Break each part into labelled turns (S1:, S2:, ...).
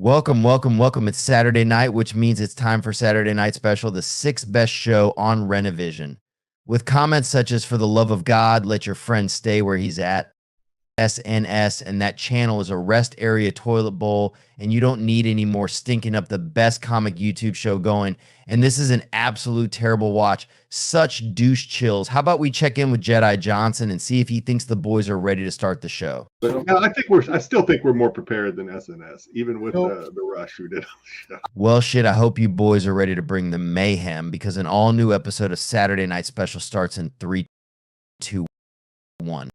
S1: Welcome, welcome, welcome. It's Saturday night, which means it's time for Saturday Night Special, the sixth best show on Renovision. With comments such as, "For the love of God, let your friend stay where he's at," SNS, and "that channel is a rest area toilet bowl, and you don't need any more stinking up the best comic YouTube show going. And this is an absolute terrible watch. Such douche chills. How about we check in with Jedi Johansson and see if he thinks the boys are ready to start the show?"
S2: But I still think we're more prepared than SNS, even with the rush we did on the show.
S1: Well, shit, I hope you boys are ready to bring the mayhem, because an all-new episode of Saturday Night Special starts in 3, 2, 1.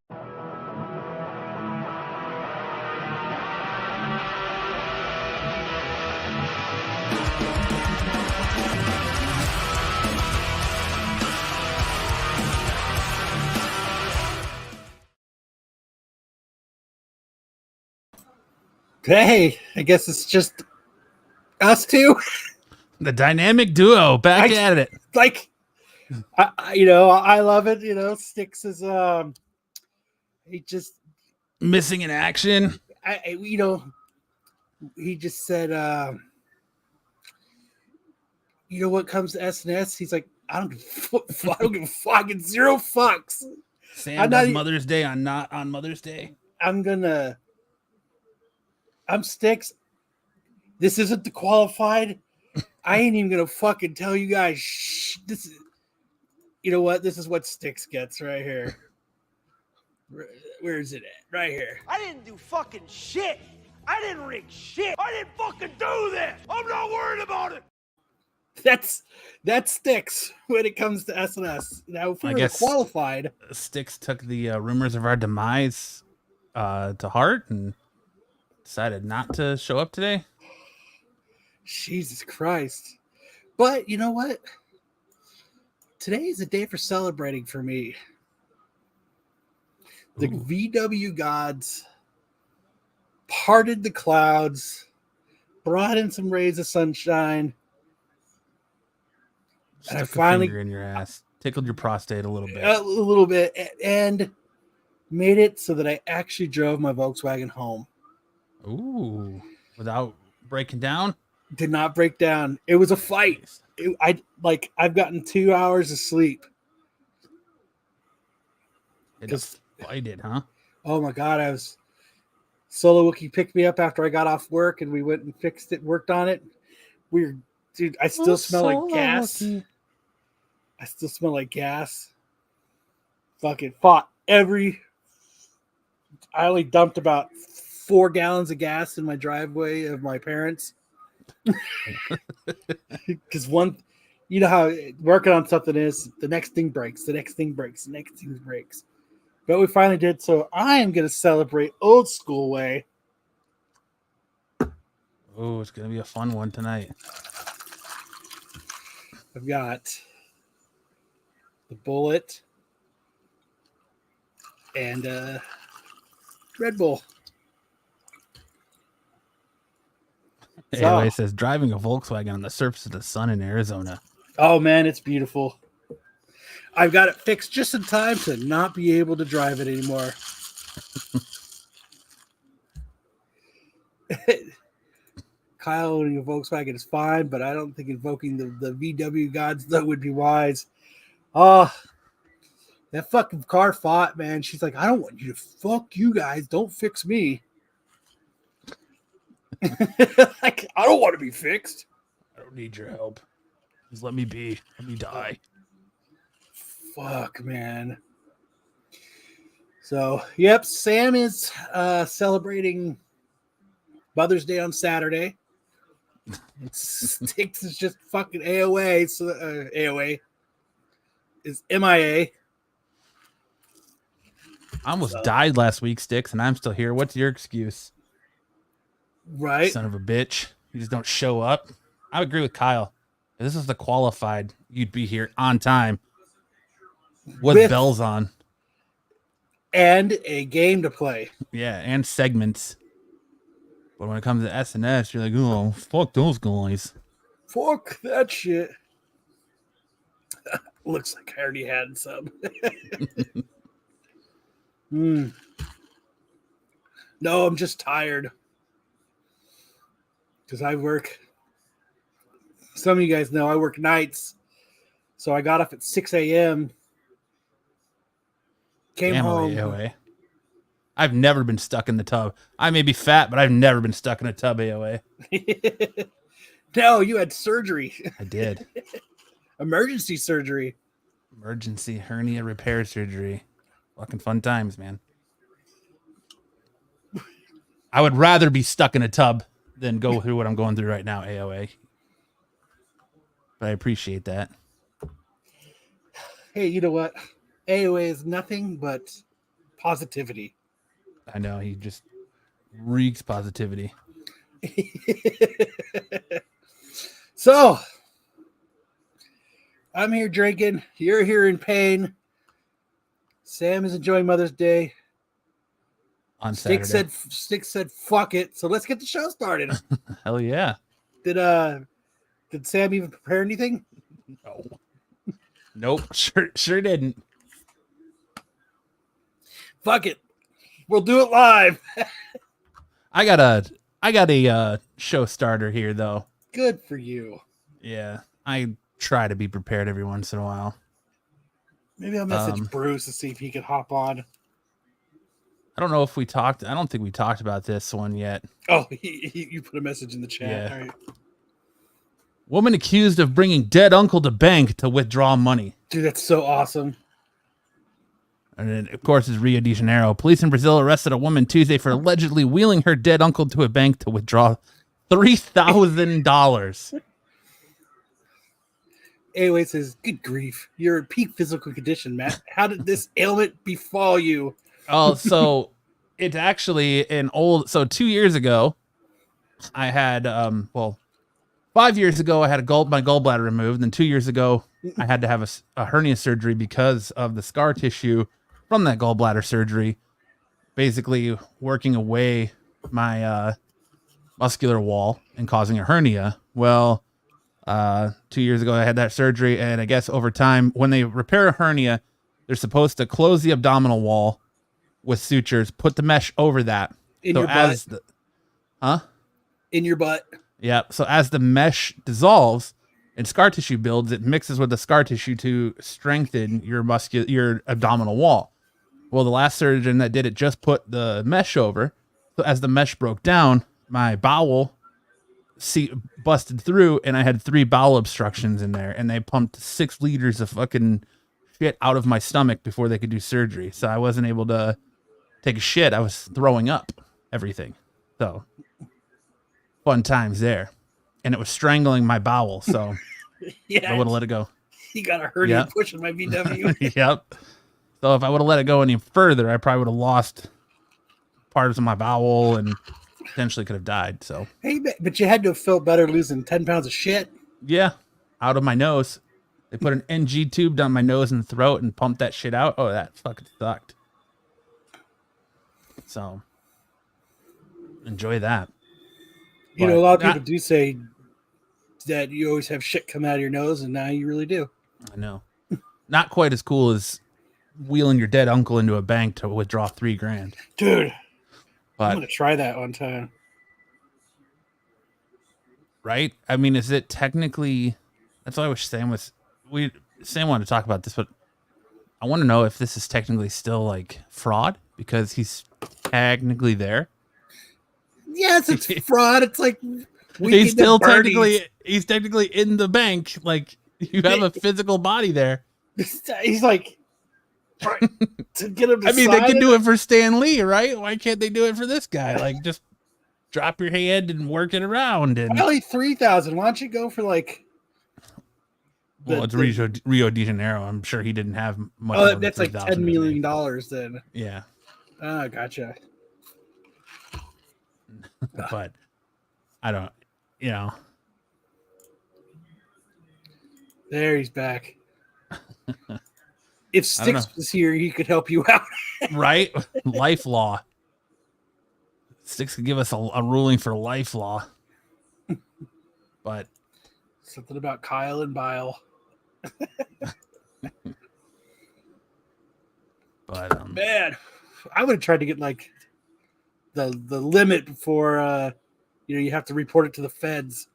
S3: Hey, I guess it's just us two.
S4: The dynamic duo back at it.
S3: Like, I love it. Sticks is he just
S4: missing in action.
S3: He just said, what comes to SNS? He's like, I don't give fucking zero fucks.
S4: Sam does Mother's Day not on Mother's Day.
S3: I'm Sticks. This isn't the qualified. I ain't even gonna fucking tell you guys. This is, This is what Sticks gets right here. Where is it at? Right here.
S5: I didn't do fucking shit. I didn't rig shit. I didn't fucking do this. I'm not worried about it.
S3: That's Sticks when it comes to SNS. Now, if we were qualified,
S4: Sticks took the rumors of our demise to heart and decided not to show up today.
S3: Jesus Christ. But you know what? Today is a day for celebrating for me. The VW gods parted the clouds, brought in some rays of sunshine.
S4: And I finally finger in your ass, tickled your prostate a little bit.
S3: And made it so that I actually drove my Volkswagen home.
S4: Ooh, without breaking down?
S3: Did not break down. It was a fight. I've gotten 2 hours of sleep.
S4: It fighted, huh?
S3: Oh my God. Solo Wookie picked me up after I got off work and we went and fixed it, worked on it. I still smell like gas. I still smell like gas. Fucking fought I only dumped about 4 gallons of gas in my driveway of my parents. Because how working on something is the next thing breaks, the next thing breaks, the next thing breaks. But we finally did. So I am going to celebrate old school way.
S4: Oh, it's going to be a fun one tonight.
S3: I've got the Bullet and Red Bull.
S4: Anyway, it says driving a Volkswagen on the surface of the sun in Arizona.
S3: Oh man, it's beautiful. I've got it fixed just in time to not be able to drive it anymore. Kyle owning a Volkswagen is fine, but I don't think invoking the VW gods though would be wise. Oh, that fucking car fought, man. She's like, I don't want you to fuck you guys. Don't fix me. Like, I don't want to be fixed.
S4: I don't need your help. Just let me be. Let me die.
S3: Fuck, man. So, yep, Sam is celebrating Mother's Day on Saturday. Sticks is just fucking AOA. So AOA is MIA.
S4: I almost died last week, Sticks, and I'm still here. What's your excuse?
S3: Right.
S4: Son of a bitch. You just don't show up. I agree with Kyle. If this is the qualified, you'd be here on time. With bells on.
S3: And a game to play.
S4: Yeah, and segments. But when it comes to SNS, you're like, oh, fuck those guys.
S3: Fuck that shit. Looks like I already had some. No, I'm just tired. because I work. Some of you guys know I work nights, so I got up at 6 a.m. Came
S4: Damn,
S3: home.
S4: AOA. I've never been stuck in the tub. I may be fat, but I've never been stuck in a tub, AOA.
S3: No, you had surgery.
S4: I did.
S3: Emergency surgery.
S4: Emergency hernia repair surgery. Fucking fun times, man. I would rather be stuck in a tub than go through what I'm going through right now, AOA. But I appreciate that.
S3: Hey, you know what? AOA is nothing but positivity.
S4: I know, he just reeks positivity.
S3: So, I'm here drinking. You're here in pain. Sam is enjoying Mother's Day.
S4: On Saturday.
S3: Stick said, "Fuck it." So let's get the show started.
S4: Hell yeah.
S3: Did Sam even prepare anything?
S4: No. Nope. Sure didn't.
S3: Fuck it. We'll do it live.
S4: I got a show starter here though.
S3: Good for you.
S4: Yeah. I try to be prepared every once in a while.
S3: Maybe I'll message Bruce to see if he could hop on.
S4: I don't know if we talked. I don't think we talked about this one yet.
S3: Oh, you put a message in the chat.
S4: Yeah.
S3: All right.
S4: Woman accused of bringing dead uncle to bank to withdraw money.
S3: Dude, that's so awesome.
S4: And then, of course, is Rio de Janeiro. Police in Brazil arrested a woman Tuesday for allegedly wheeling her dead uncle to a bank to withdraw $3,000.
S3: AOA says, "Good grief. You're in peak physical condition, Matt. How did this ailment befall you?"
S4: Oh, so it's actually an old. So 2 years ago, I had 5 years ago I had my gallbladder removed, and 2 years ago I had to have a hernia surgery because of the scar tissue from that gallbladder surgery, basically working away my muscular wall and causing a hernia. Well, 2 years ago I had that surgery, and I guess over time, when they repair a hernia, they're supposed to close the abdominal wall with sutures, put the mesh over that.
S3: In your butt. In your butt.
S4: Yeah. So as the mesh dissolves and scar tissue builds, it mixes with the scar tissue to strengthen your abdominal wall. Well, the last surgeon that did it just put the mesh over. So as the mesh broke down, my bowel busted through, and I had 3 bowel obstructions in there, and they pumped 6 liters of fucking shit out of my stomach before they could do surgery. So I wasn't able to take a shit. I was throwing up everything. So fun times there. And it was strangling my bowel. So
S3: Yeah.
S4: I would have let it go.
S3: You got a hernia pushing my VW.
S4: Yep. So if I would have let it go any further, I probably would have lost parts of my bowel and potentially could have died. So
S3: Hey, but you had to have felt better losing 10 pounds of shit.
S4: yeah, out of my nose. They put an NG tube down my nose and throat and pumped that shit out. Oh, that fucking sucked. So enjoy that.
S3: You know,
S4: But
S3: a lot of people do say that you always have shit come out of your nose, and now you really do.
S4: I know. Not quite as cool as wheeling your dead uncle into a bank to withdraw $3,000.
S3: Dude,
S4: But
S3: I'm going to try that one time.
S4: right? I mean, is it technically? That's why I wish Sam wanted to talk about this, but I want to know if this is technically still like fraud because he's technically there.
S3: Yes, it's fraud. It's like
S4: He's still technically in the bank. Like you have a physical body there.
S3: He's like trying to get him to
S4: I mean, they
S3: sign
S4: can
S3: it.
S4: do it for Stan Lee, right? Why can't they do it for this guy? Like just drop your hand and work it around. And
S3: Probably 3,000. Why don't you go for like?
S4: well, it's Rio de Janeiro. I'm sure he didn't have much. more
S3: Oh,
S4: than
S3: that's like
S4: $3,000
S3: $10 million then.
S4: Yeah,
S3: Oh, gotcha.
S4: but I don't. You know,
S3: There, he's back. If Styx was here, he could help you out.
S4: right? Life law. Sticks could give us a ruling for life law. But
S3: Something about Kyle and Bile. Man, I would have tried to get like the limit before you have to report it to the feds.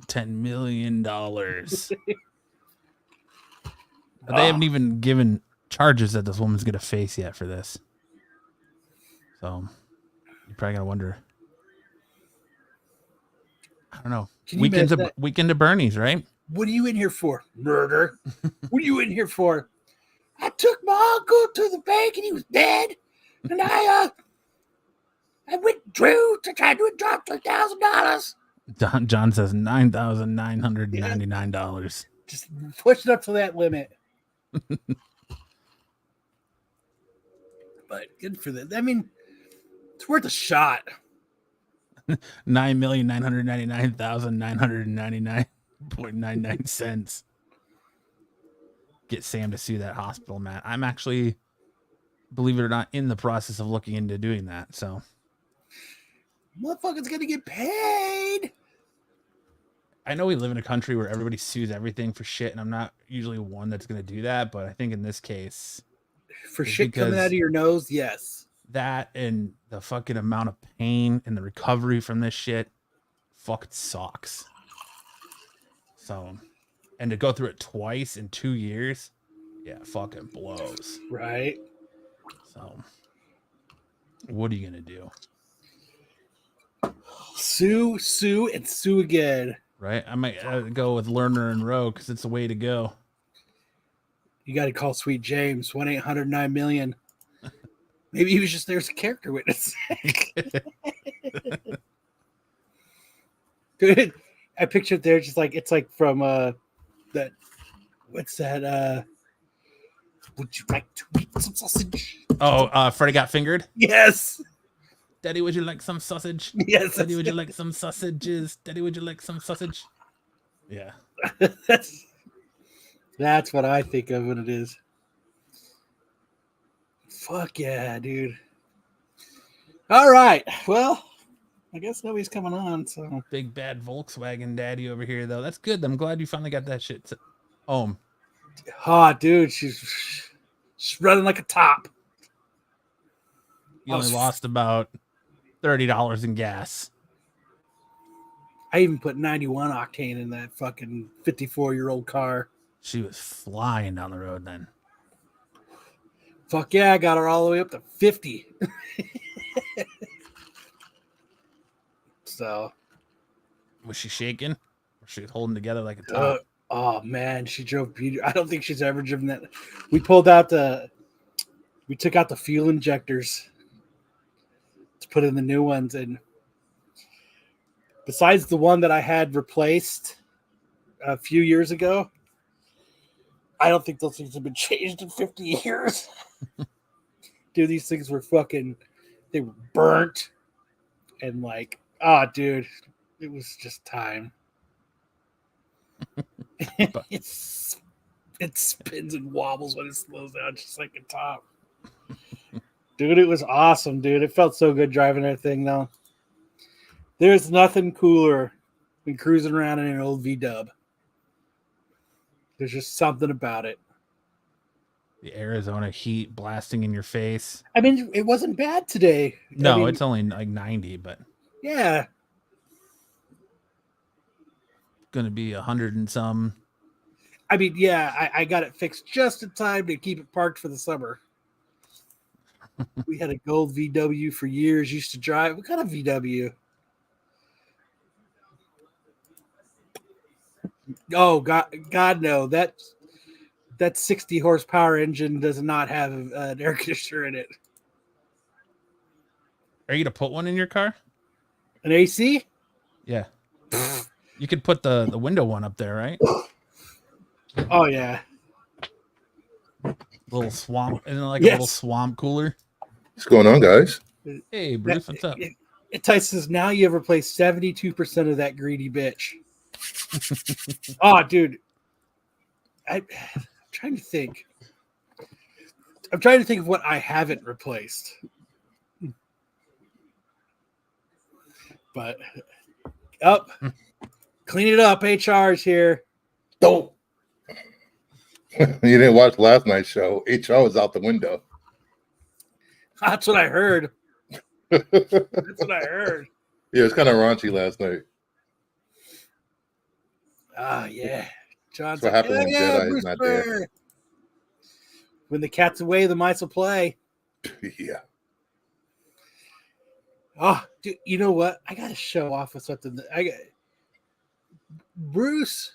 S4: $10 million. But they haven't even given charges that this woman's gonna face yet for this. So you're probably gonna wonder. I don't know. Weekend of Bernie's, right?
S3: What are you in here for? Murder. What are you in here for? I took my uncle to the bank and he was dead. And I withdrew to try to withdraw $3,000.
S4: John says $9,999.
S3: Just push it up to that limit. But good for that. I mean, it's worth a shot.
S4: 9,999,999.99 cents. Get Sam to sue that hospital, Matt. I'm actually, believe it or not, in the process of looking into doing that. So,
S3: motherfucker's gonna get paid.
S4: I know we live in a country where everybody sues everything for shit, and I'm not usually one that's going to do that. But I think in this case,
S3: for shit coming out of your nose, yes.
S4: That and the fucking amount of pain and the recovery from this shit fucking sucks. So, and to go through it twice in 2 years, yeah, fucking blows.
S3: Right.
S4: So, what are you gonna do?
S3: Sue, and sue again.
S4: Right? I might go with Lerner and Rowe because it's the way to go.
S3: You got to call Sweet James, 1-800-9-million. Maybe he was just there as a character witness. Dude, I picture it there just like it's like from that. What's that? Would you like to eat some sausage?
S4: Oh, Freddy Got Fingered?
S3: Yes.
S4: Daddy, would you like some sausage?
S3: Yes.
S4: Daddy, would you like some sausages? Daddy, would you like some sausage? Yeah.
S3: That's what I think of when it is. Fuck yeah, dude. All right. Well, I guess nobody's coming on. So
S4: big bad Volkswagen daddy over here, though. That's good. I'm glad you finally got that shit home.
S3: Oh, dude, she's running like a top.
S4: You only lost about $30 in gas.
S3: I even put 91 octane in that fucking 54-year-old car.
S4: She was flying down the road then.
S3: Fuck yeah, I got her all the way up to 50. So.
S4: Was she shaking? Or she was holding together like a top?
S3: Oh, man, she drove beautiful. I don't think she's ever driven that. We took out the fuel injectors to put in the new ones. And besides the one that I had replaced a few years ago, I don't think those things have been changed in 50 years. Dude, these things were they were burnt. And dude, it was just time. It spins and wobbles when it slows down, just like a top. Dude, it was awesome, dude. It felt so good driving that thing, though. There's nothing cooler than cruising around in an old V-dub. There's just something about it.
S4: The Arizona heat blasting in your face.
S3: I mean, it wasn't bad today.
S4: No, it's only like 90, but
S3: yeah,
S4: gonna be 100 and some.
S3: I mean, yeah, I got it fixed just in time to keep it parked for the summer. We had a gold VW for years. Used to drive. What kind of VW? Oh God, no! That 60 horsepower engine does not have an air conditioner in it.
S4: Are you gonna put one in your car?
S3: An AC?
S4: Yeah. You could put the window one up there, right?
S3: Oh yeah.
S4: Little swamp, isn't it like a little swamp cooler?
S6: What's going on, guys?
S4: Hey, Bruce, what's up?
S3: It says now you have replaced 72% of that greedy bitch. Oh, dude. I'm trying to think. I'm trying to think of what I haven't replaced. But clean it up. HR's here.
S6: Don't. You didn't watch last night's show. HR was out the window.
S3: That's what I heard. That's what I heard.
S6: Yeah, it's kind of raunchy last night.
S3: Ah, yeah. John's
S6: That's what happened when Jedi is not there.
S3: Brewster. When the cat's away, the mice will play.
S6: Yeah.
S3: Oh, dude, you know what? I got to show off with something. Bruce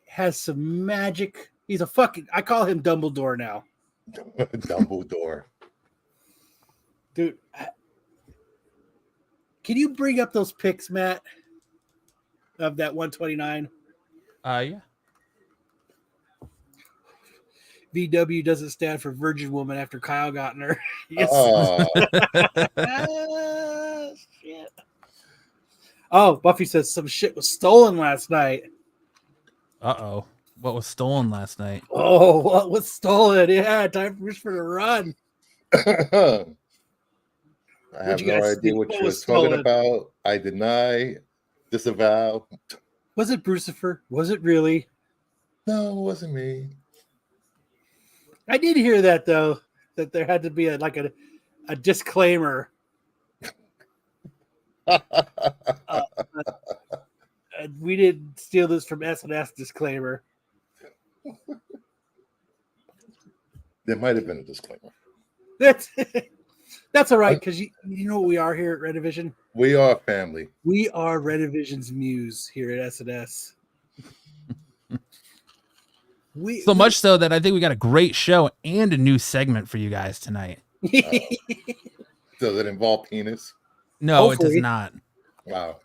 S3: has some magic. He's a fucking. I call him Dumbledore now.
S6: Dumbledore.
S3: Dude, can you bring up those pics, Matt, of that 129?
S4: Yeah.
S3: VW doesn't stand for Virgin Woman after Kyle got in her. Yes. Shit. Oh, Buffy says some shit was stolen last night.
S4: Uh-oh. What was stolen last night?
S3: Oh, what was stolen? Yeah, time for Bruce to run.
S6: I have
S3: you
S6: no
S3: guys
S6: idea
S3: think
S6: what
S3: what
S6: you're
S3: was
S6: talking
S3: stolen?
S6: about. I deny, disavow.
S3: Was it Brucifer? Was it really?
S6: No, it wasn't me.
S3: I did hear that though, that there had to be a disclaimer. We didn't steal this from SNS disclaimer.
S6: There might have been a disclaimer.
S3: That's all right, because you know what we are here at Renovision?
S6: We are family.
S3: We are Renovision's muse here at SNS.
S4: So much so that I think we got a great show and a new segment for you guys tonight.
S6: Does it involve penis?
S4: No,
S3: Hopefully.
S4: it does not.
S6: Wow.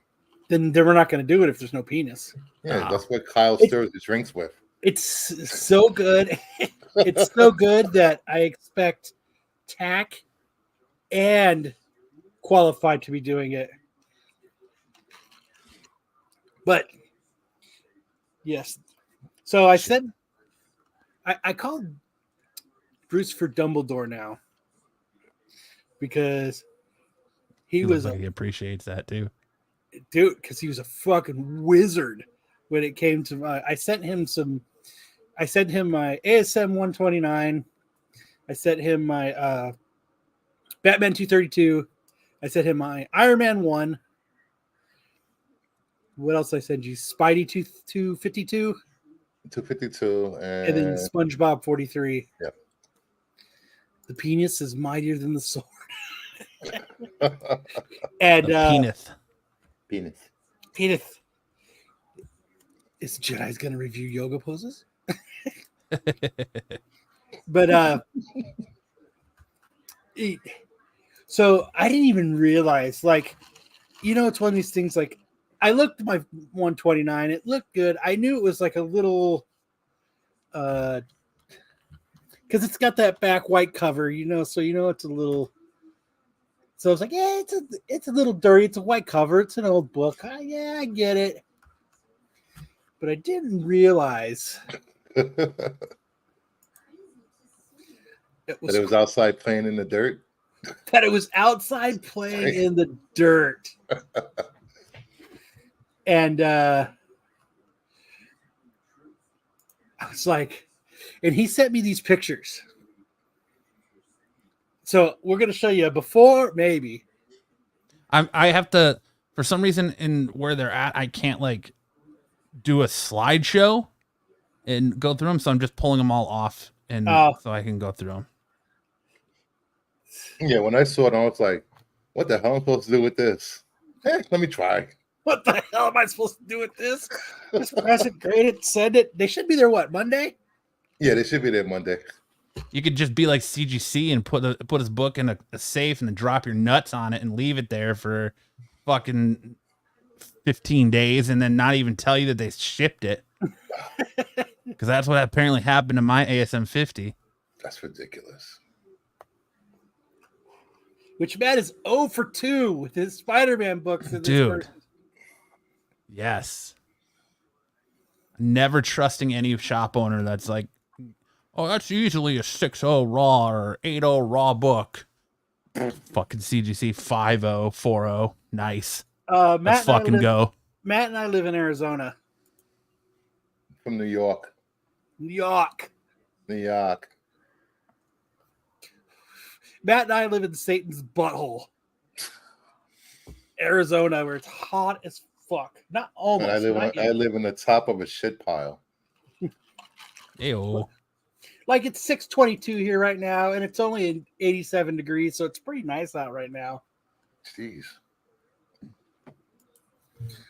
S3: Then we're not going to do it if there's no penis.
S6: Yeah, that's what Kyle stirs his drinks with.
S3: It's so good. It's so good that I expect Tack and Qualified to be doing it. But yes. So I said I called Bruce for Dumbledore now because he was
S4: like he appreciates that too.
S3: Dude, because he was a fucking wizard when it came to I sent him my ASM 129. I sent him my Batman 232. I sent him my Iron Man 1. What else I send you? Spidey 252.
S6: 252
S3: And then SpongeBob 43.
S6: Yep.
S3: The penis is mightier than the sword. And
S6: penis.
S3: Is Jedi's gonna review yoga poses? But so I didn't even realize, like, it's one of these things. Like, I looked at my 129, it looked good. I knew it was like a little because it's got that back white cover, so it's a little. So I was like, yeah, it's a little dirty. It's a white cover. It's an old book. Yeah, I get it. But I didn't realize
S6: That it was outside playing in the dirt.
S3: That it was outside playing in the dirt. And I was like, and he sent me these pictures. So we're going to show you before, maybe.
S4: I have to, for some reason, in where they're at, I can't like do a slideshow and go through them. So I'm just pulling them all off, and so I can go through them.
S6: Yeah, when I saw it, I was like, what the hell am I supposed to do with this? Let me try.
S3: What the hell am I supposed to do with this? Just press it, grade it, send it. They should be there, what, Monday?
S6: Yeah, they should be there Monday.
S4: You could just be like CGC and put his book in a safe and then drop your nuts on it and leave it there for fucking 15 days and then not even tell you that they shipped it. Because that's what apparently happened to my ASM 50.
S6: That's ridiculous.
S3: Which Matt is 0 for 2 with his Spider-Man books. In
S4: Dude.
S3: This
S4: Yes. Never trusting any shop owner that's like, oh, that's usually a 6.0 raw or 8.0 raw book. Fucking CGC 5.0, 4.0. Nice. Let's fucking go.
S3: Matt and I live in Arizona.
S6: From New York.
S3: New York. Matt and I live in Satan's butthole. Arizona where it's hot as fuck. Not almost.
S6: And I live in the top of a shit pile.
S4: Ew.
S3: Like it's 6:22 here right now, and it's only 87 degrees, so it's pretty nice out right now.
S6: Jeez.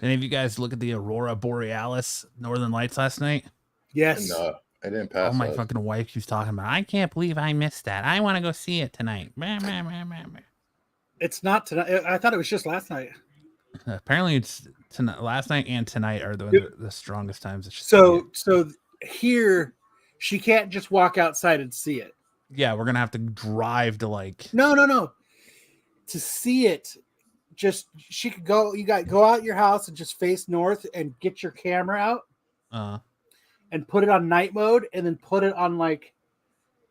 S4: Any of you guys look at the Aurora Borealis Northern Lights last night?
S3: Yes.
S6: No, I didn't pass.
S4: Oh, my fucking wife keeps talking about, I can't believe I missed that. I want to go see it tonight.
S3: It's not tonight. I thought it was just last night.
S4: Apparently it's tonight. Last night and tonight are the strongest times. That
S3: So here, she can't just walk outside and see it.
S4: yeah, we're gonna have to drive to like.
S3: No. To see it, just she could go. You got go out your house and just face north and get your camera out and put it on night mode, and then put it on like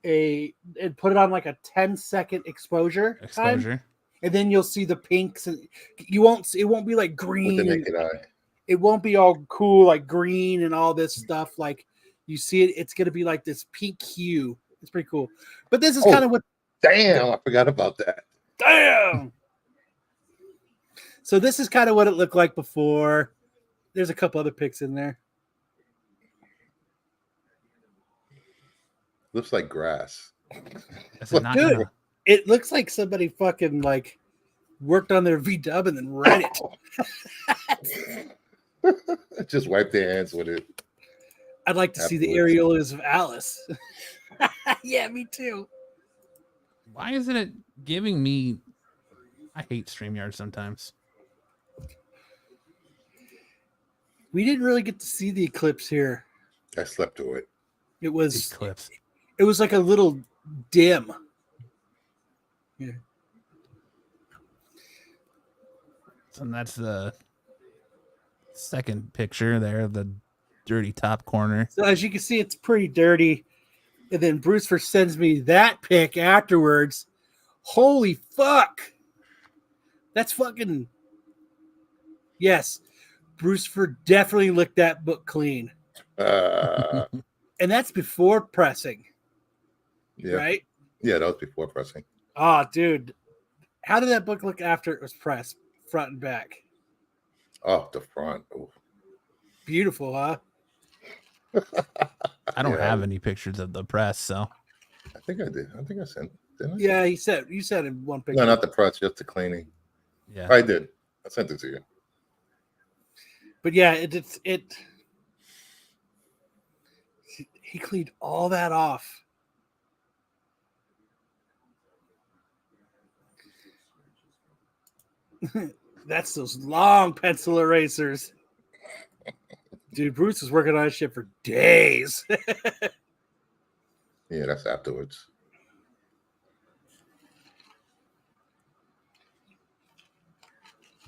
S3: a 10-second exposure time, and then you'll see the pinks, and it won't be like green.
S6: With the naked eye.
S3: It won't be all cool like green and all this stuff. Like you see it, it's gonna be like this pink hue. It's pretty cool. But this is kind of what.
S6: Damn, I forgot about that.
S3: Damn. So this is kind of what it looked like before. There's a couple other pics in there.
S6: Looks like grass.
S3: Dude, it looks like somebody fucking like worked on their VW and then read it.
S6: Just wipe their hands with it.
S3: I'd like to see the areolas of Alice. Yeah, me too.
S4: Why isn't it giving me? I hate StreamYard sometimes.
S3: We didn't really get to see the eclipse here.
S6: I slept through it.
S3: It was
S4: Eclipse.
S3: It was like a little dim. Yeah.
S4: And that's the second picture there, the dirty top corner.
S3: So as you can see, it's pretty dirty. And then Bruce first sends me that pic afterwards. Holy fuck. That's fucking. Yes. Bruce definitely licked that book clean. And that's before pressing.
S6: Yeah.
S3: Right?
S6: Yeah, that was before pressing.
S3: Oh, dude. How did that book look after it was pressed, front and back?
S6: Oh, the front. Ooh.
S3: Beautiful, huh?
S4: I don't have any pictures of the press, so
S6: I think I did. I think I sent. Didn't I?
S3: Yeah, you said in one picture.
S6: No, not the press, just the cleaning.
S4: yeah.
S6: I did. I sent it to you.
S3: But yeah, he cleaned all that off. That's those long pencil erasers. Dude, Bruce was working on shit for days.
S6: Yeah, that's afterwards.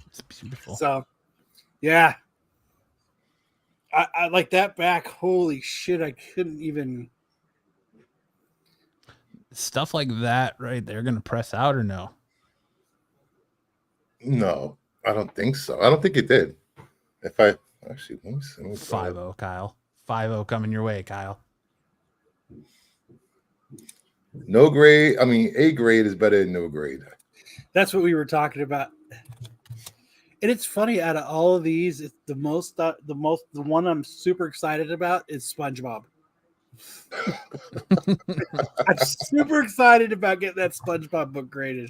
S4: It's beautiful.
S3: So, yeah. I like that back. Holy shit, I couldn't even.
S4: Stuff like that, right? They're gonna press out or no?
S6: No, I don't think so. I don't think it did. If I actually, let me see.
S4: 5-0, Kyle. 5-0 coming your way, Kyle.
S6: No grade. I mean, A grade is better than no grade.
S3: That's what we were talking about. And it's funny, out of all of these, it's the one I'm super excited about is SpongeBob. I'm super excited about getting that SpongeBob book graded.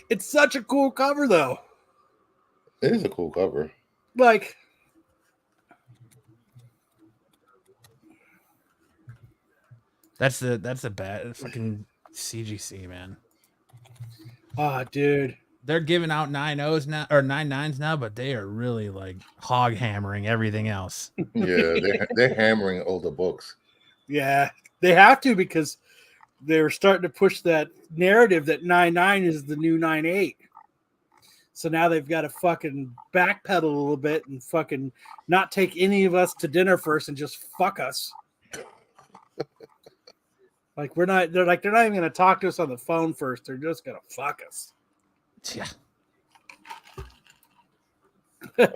S3: It's such a cool cover, though.
S6: It is a cool cover.
S3: Like,
S4: That's a bad fucking CGC, man.
S3: oh, dude.
S4: They're giving out 9-0s now or 9-9s now, but they are really like hog hammering everything else.
S6: Yeah, they're hammering older books.
S3: Yeah, they have to, because they're starting to push that narrative that 9-9 is the new 9-8. So now they've got to fucking backpedal a little bit and fucking not take any of us to dinner first and just fuck us. Like they're not even going to talk to us on the phone first. They're just going to fuck us.
S4: Yeah.
S6: I'm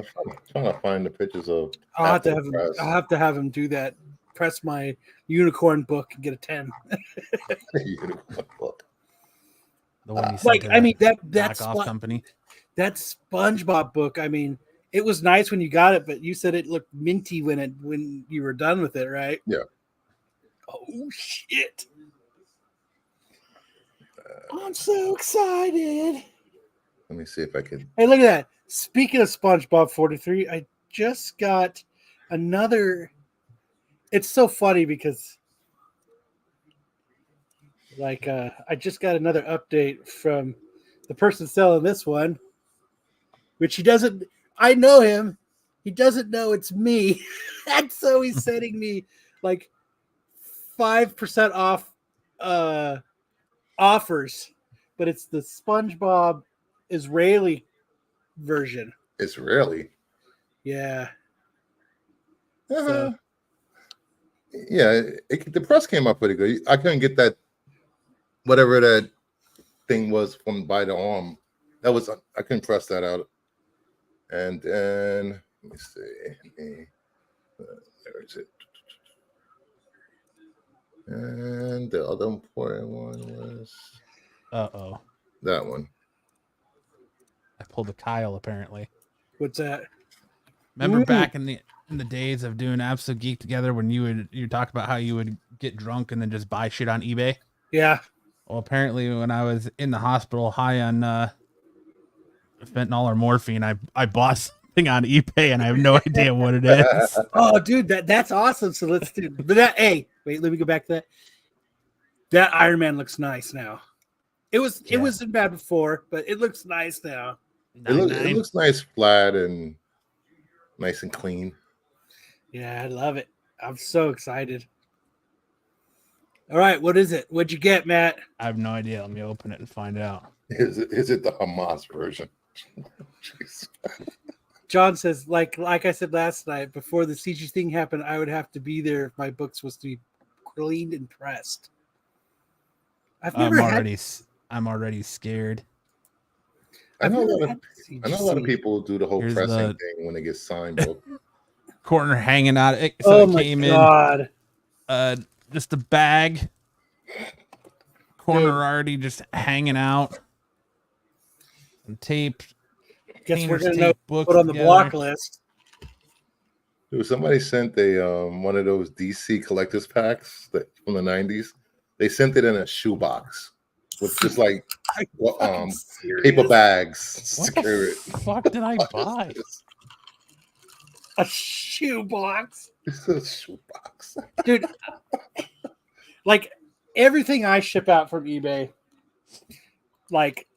S6: trying to find the pictures of.
S3: I'll have to have him do that. Press my unicorn book and get a 10.
S6: Unicorn book.
S4: The one you sent
S3: Like,
S4: to
S3: I mean,
S4: the
S3: that's
S4: knockoff company.
S3: that SpongeBob book. I mean, it was nice when you got it, but you said it looked minty when you were done with it, right?
S6: Yeah.
S3: Oh shit! I'm so excited.
S6: Let me see if I can.
S3: Hey, look at that. Speaking of SpongeBob 43, I just got another. It's so funny because, like, I just got another update from the person selling this one, which he doesn't. I know him. He doesn't know it's me. And so he's sending me like 5% off offers, but it's the SpongeBob Israeli version.
S6: It's really.
S3: Yeah.
S6: Uh-huh. Yeah, the press came up pretty good. I couldn't get that, whatever that thing was from by the arm. That was, I couldn't press that out. And then, let me see. Where is it? And the other important one was that one.
S4: I pulled a Kyle apparently.
S3: What's that?
S4: Remember back in the days of doing Absolute Geek together when you talked about how you would get drunk and then just buy shit on eBay?
S3: Yeah.
S4: Well, apparently when I was in the hospital high on fentanyl or morphine, I bought something on eBay and I have no idea what it is.
S3: Oh, dude, that's awesome. So let's do. But hey, wait, let me go back to that. That Iron Man looks nice now. It wasn't bad before, but it looks nice now.
S6: It looks nice, flat, and nice and clean.
S3: Yeah, I love it. I'm so excited. All right, what is it? What'd you get, Matt?
S4: I have no idea. Let me open it and find out.
S6: Is it the Hamas version? Jeez.
S3: John says, like I said last night, before the CG thing happened, I would have to be there if my books was to be cleaned and pressed. I'm
S4: already scared.
S6: I know a lot of people do the whole pressing thing when they get signed book.
S4: Corner hanging out.
S3: So it came God.
S4: In. Just a bag. Corner already just hanging out. Some tape.
S3: Guess we're gonna put on the block list.
S6: Dude, somebody sent a one of those DC collectors packs from the 90s. They sent it in a shoebox with just like paper bags.
S4: What the fuck did I buy?
S3: A shoebox.
S6: It's a shoebox,
S3: dude. Like everything I ship out from eBay, like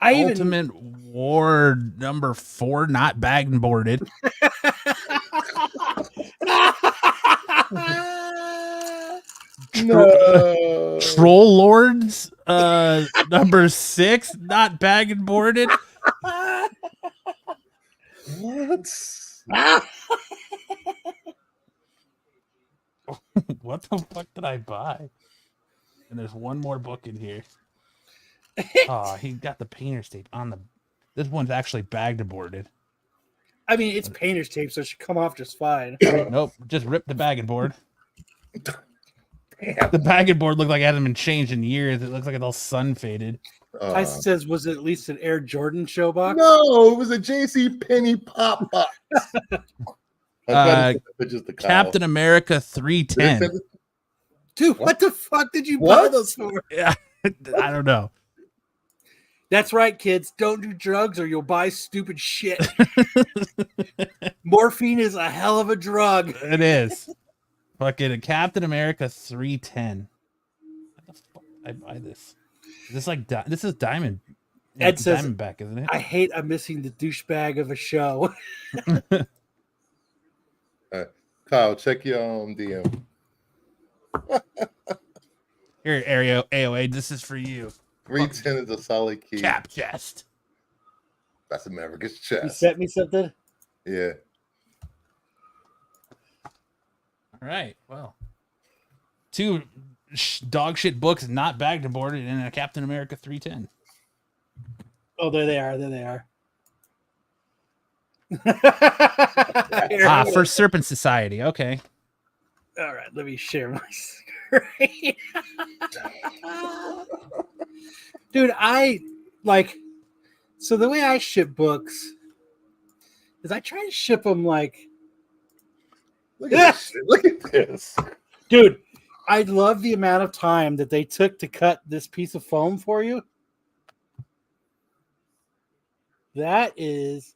S4: Ultimate War number 4, not bagged and boarded.
S6: No.
S4: Troll Lords number 6, not bagged and boarded.
S6: What?
S4: What the fuck did I buy? And there's one more book in here. Oh, he got the painter's tape on the. This one's actually bagged and boarded.
S3: I mean, it's painter's tape, so it should come off just fine.
S4: Nope, just rip the bag and board. Damn. The bag and board looked like it hasn't been changed in years. It looks like it's all sun faded.
S3: Tyson says, was it at least an Air Jordan show box?
S6: No, it was a JC Penney pop box.
S4: Captain America 310.
S3: Dude, what the fuck did you buy those for?
S4: Yeah, I don't know.
S3: That's right, kids. Don't do drugs or you'll buy stupid shit. Morphine is a hell of a drug.
S4: It is. Fucking Captain America 310. What the fuck did I buy this? Is this like this is Diamond?
S3: Ed says,
S4: Diamondback, isn't it?
S3: I'm missing the douchebag of a show.
S6: Kyle, check your DM.
S4: Here, AOA, this is for you.
S6: 310 is a solid key.
S4: Cap chest.
S6: That's America's chest.
S3: You sent me something?
S6: Yeah.
S4: All right. Well, 2 dog shit books not bagged and boarded in a Captain America 310.
S3: Oh, there they are. There they are.
S4: For Serpent Society. Okay.
S3: All right. Let me share my screen. Dude, so the way I ship books is I try to ship them like,
S6: Look at this shit. Look at this.
S3: dude, I love the amount of time that they took to cut this piece of foam for you. That is,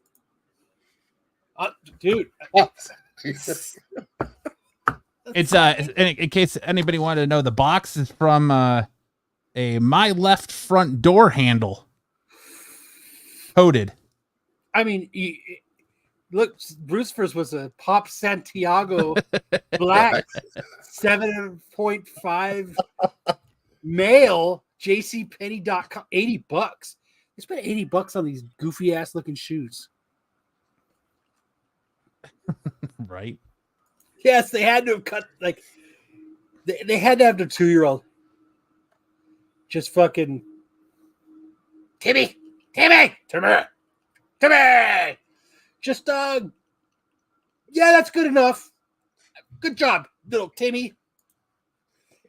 S3: dude.
S6: Jesus.
S4: It's in case anybody wanted to know, the box is from a my left front door handle coated.
S3: I mean, look, Bruce's was a Pop Santiago black 7.5 male JCPenney.com, $80. They spent $80 on these goofy ass looking shoes.
S4: Right.
S3: Yes, they had to have cut, like, they had to have the 2-year-old just fucking Timmy. Just yeah, that's good enough. Good job, little Timmy.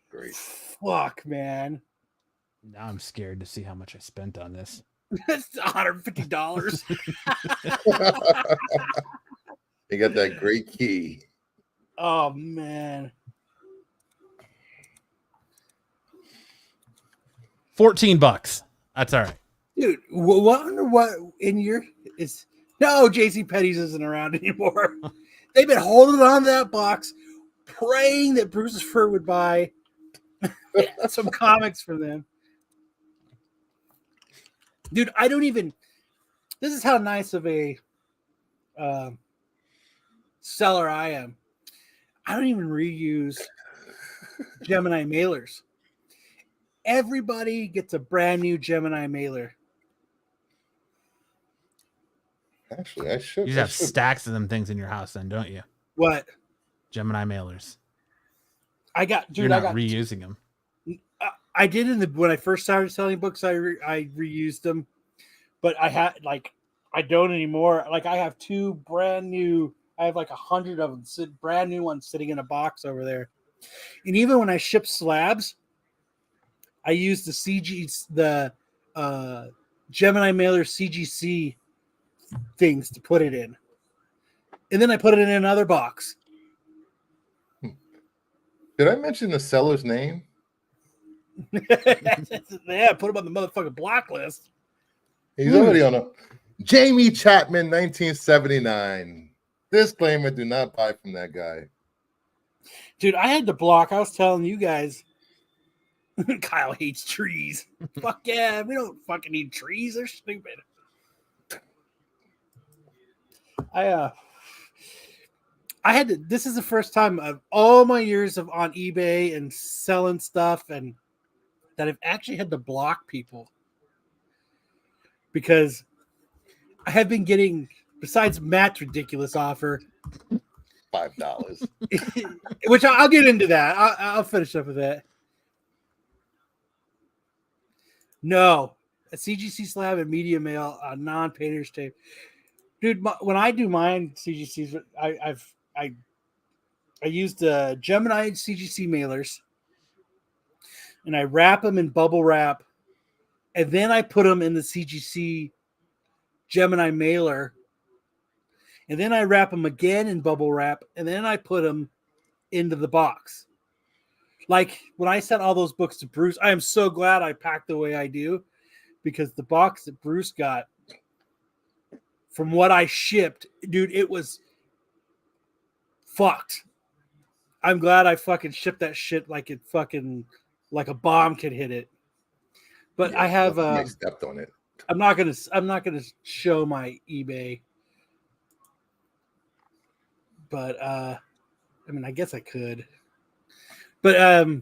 S6: Great.
S3: Fuck, man.
S4: Now I'm scared to see how much I spent on this.
S3: That's $150.
S6: You got that great key.
S3: Oh man.
S4: $14. That's all right.
S3: Dude, what in your is no JCPenney's isn't around anymore. They've been holding on to that box, praying that Bruce's Fur would buy some comics for them. Dude, I don't even. This is how nice of a seller I am. I don't even reuse Gemini mailers. Everybody gets a brand new Gemini mailer.
S6: Actually, I should.
S4: You have stacks of them things in your house, then, don't you?
S3: What?
S4: Gemini mailers.
S3: I got, dude.
S4: You're not
S3: I got
S4: reusing them.
S3: I did when I first started selling books. I reused them, but I don't anymore. Like I have 2 brand new. I have like 100 of them, brand new ones sitting in a box over there. And even when I ship slabs, I use the Gemini mailer CGC things to put it in, and then I put it in another box.
S6: Did I mention the seller's name?
S3: Yeah, put him on the motherfucking block list.
S6: He's already on a Jamie Chapman, 1979. Disclaimer: do not buy from that guy.
S3: Dude, I had to block. I was telling you guys, Kyle hates trees. Fuck yeah, we don't fucking need trees. They're stupid. I had to. This is the first time of all my years of on eBay and selling stuff, and that I've actually had to block people because I have been getting, besides Matt's ridiculous offer,
S6: $5,
S3: which I'll get into that. I'll finish up with that. No, a CGC slab and media mail on non-painter's tape, dude. When I do mine CGCs, I used the Gemini CGC mailers, and I wrap them in bubble wrap, and then I put them in the CGC Gemini mailer, and then I wrap them again in bubble wrap, and then I put them into the box. Like when I sent all those books to Bruce, I am so glad I packed the way I do, because the box that Bruce got from what I shipped, dude, it was fucked. I'm glad I fucking shipped that shit like it fucking like a bomb could hit it. But yeah, I have
S6: I stepped on it.
S3: I'm not gonna show my eBay. But I mean, I guess I could. But I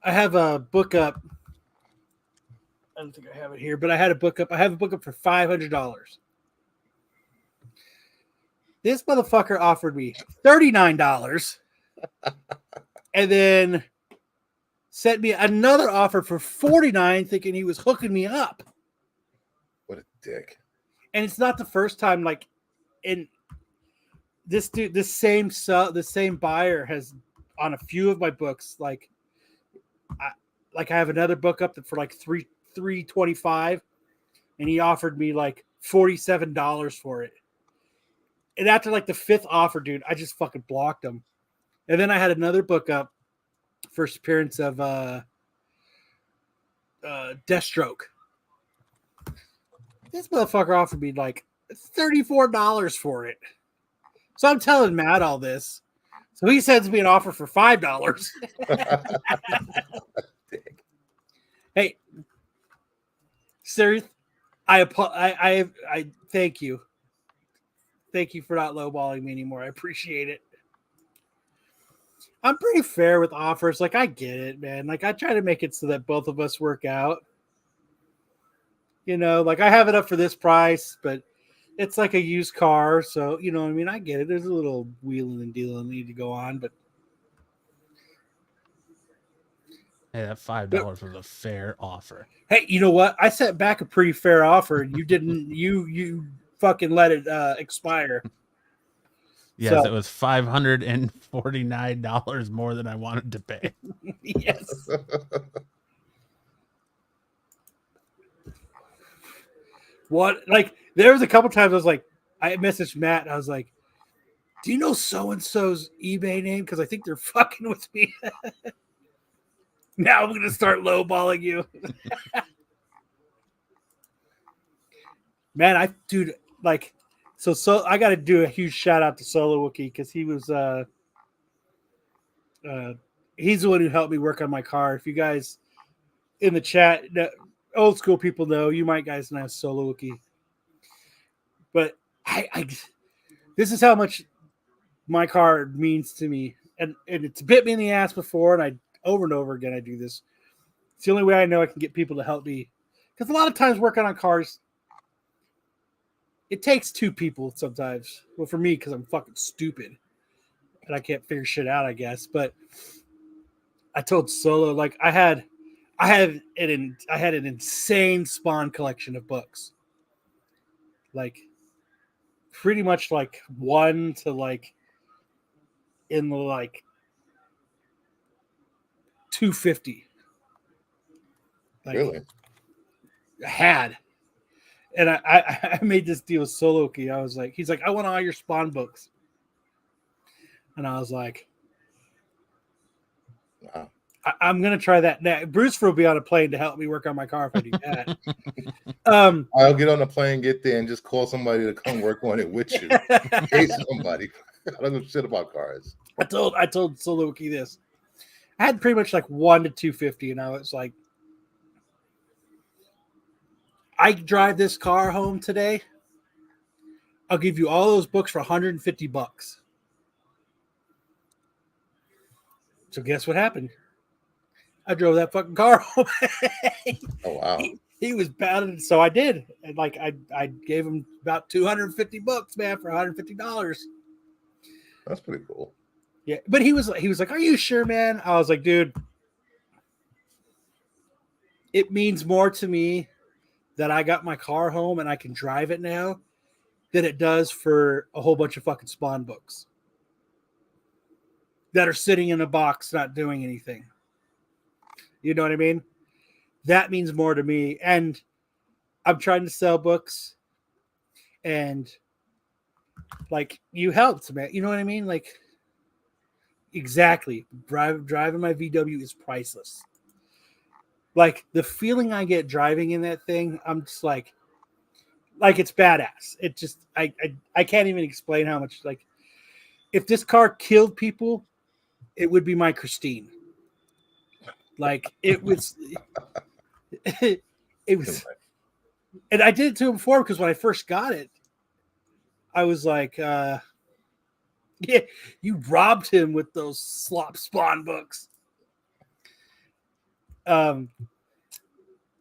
S3: have a book up. I don't think I have it here, but I had a book up. I have a book up for $500. This motherfucker offered me $39 and then sent me another offer for $49, thinking he was hooking me up.
S6: What a dick.
S3: And it's not the first time, like, in this dude, the same buyer has on a few of my books, like I have another book up that for like $325, and he offered me like $47 for it. And after like the 5th offer, dude, I just fucking blocked him. And then I had another book up, first appearance of Deathstroke. This motherfucker offered me like $34 for it. So I'm telling Matt all this. So he sends me an offer for $5. Hey, serious? I thank you. Thank you for not lowballing me anymore. I appreciate it. I'm pretty fair with offers. Like, I get it, man. Like, I try to make it so that both of us work out. You know, like, I have it up for this price, but it's like a used car. So, you know what I mean? I get it. There's a little wheeling and dealing need to go on, but
S4: Hey, that $5 was a fair offer.
S3: hey, you know what? I sent back a pretty fair offer, and you didn't. You fucking let it expire.
S4: Yes,
S3: So-
S4: it was $549 more than I wanted to pay.
S3: Yes. What? Like, there was a couple times I was like, I messaged Matt, and I was like, "Do you know so and so's eBay name? Because I think they're fucking with me." Now I'm gonna start lowballing you. Man, so I got to do a huge shout out to Solo Wookie because he was he's the one who helped me work on my car. If you guys in the chat, old school people know, you might guys know Solo Wookie, but I this is how much my car means to me, and it's bit me in the ass before, and I over and over again I do this. It's the only way I know I can get people to help me, because a lot of times working on cars, it takes 2 people sometimes. Well, for me, because I'm fucking stupid and I can't figure shit out, I guess. But I told Solo, like, I had an insane Spawn collection of books, like pretty much like 1 to like in the like 250. Like,
S6: Really?
S3: I had. And I made this deal with Solo Key. I was like, he's like, I want all your Spawn books. And I was like,
S6: Wow.
S3: I'm going to try that now. Bruce will be on a plane to help me work on my car if I do that.
S6: I'll get on the plane, get there, and just call somebody to come work on it with you. Pay somebody. I don't know shit about cars.
S3: I told Solo Key this. I had pretty much like 1 to 250, and I was like, I drive this car home today. I'll give you all those books for $150. So guess what happened? I drove that fucking car home.
S6: Oh wow.
S3: He was bad, so I did. And like I gave him about 250 books, man, for $150.
S6: That's pretty cool.
S3: Yeah, but he was like, "Are you sure, man?" I was like, "Dude, it means more to me that I got my car home and I can drive it now than it does for a whole bunch of fucking Spawn books that are sitting in a box not doing anything." You know what I mean? That means more to me. And I'm trying to sell books, and like, you helped, man. You know what I mean? Like, exactly. Driving my VW is priceless. Like, the feeling I get driving in that thing, I'm just like it's badass. It just, I can't even explain how much, like, if this car killed people, it would be my Christine. Like, it was, it was, and I did it to him before, because when I first got it, I was like, yeah, you robbed him with those slop Spawn books. When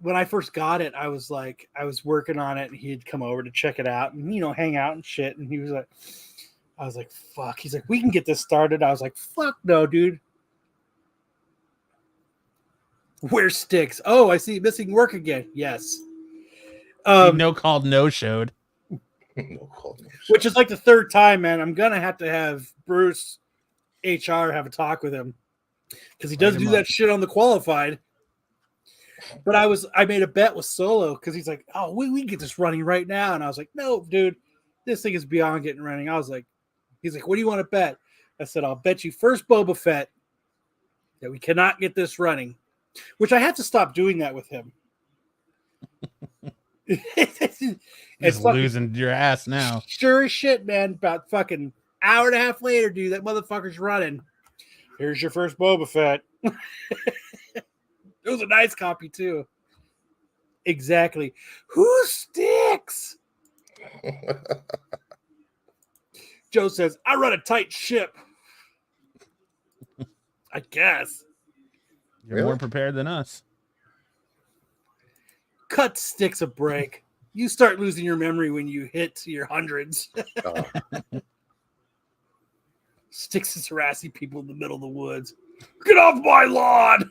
S3: I first got it, I was like, I was working on it, and he'd come over to check it out and, you know, hang out and shit. And he was like, I was like, fuck. He's like, we can get this started. I was like, fuck no, dude. Where's Sticks? Oh, I see missing work again. Yes.
S4: No called, no showed.
S6: No call, no shit.
S3: Which is like the 3rd time, man. I'm gonna have to have Bruce HR have a talk with him because he does
S4: Light
S3: do
S4: him
S3: that
S4: up.
S3: shit on the qualified. But I made a bet with Solo because he's like, oh, we can get this running right now. And I was like, no, dude, this thing is beyond getting running. He's like, what do you want to bet? I said, I'll bet you first Boba Fett that we cannot get this running, which I have to stop doing that with him.
S4: Just losing your ass now.
S3: Sure as shit, man. About fucking hour and a half later, dude, that motherfucker's running. Here's your first Boba Fett. It was a nice copy, too. Exactly. Who sticks? Joe says, I run a tight ship. I guess.
S4: You're more prepared than us.
S3: Cut Sticks a break. You start losing your memory when you hit your hundreds. Sticks is harassing people in the middle of the woods. Get off my lawn!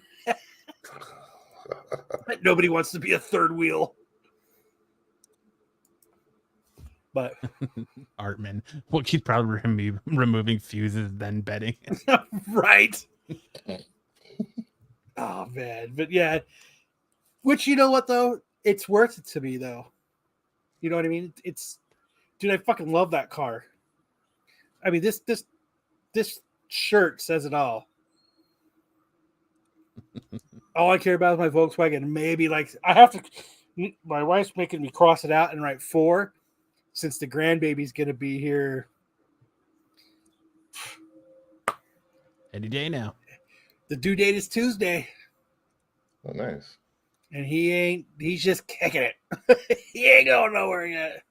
S3: Nobody wants to be a third wheel. But
S4: Artman. Well, he's probably removing fuses, then betting.
S3: right. Oh man. But yeah. Which, you know what though? It's worth it to me though. You know what I mean? Dude, I fucking love that car. I mean, this shirt says it all. All I care about is my Volkswagen. Maybe like my wife's making me cross it out and write 4 since the grandbaby's gonna be here
S4: Any day now.
S3: The due date is Tuesday.
S6: Oh, nice.
S3: And he's just kicking it. He ain't going nowhere yet.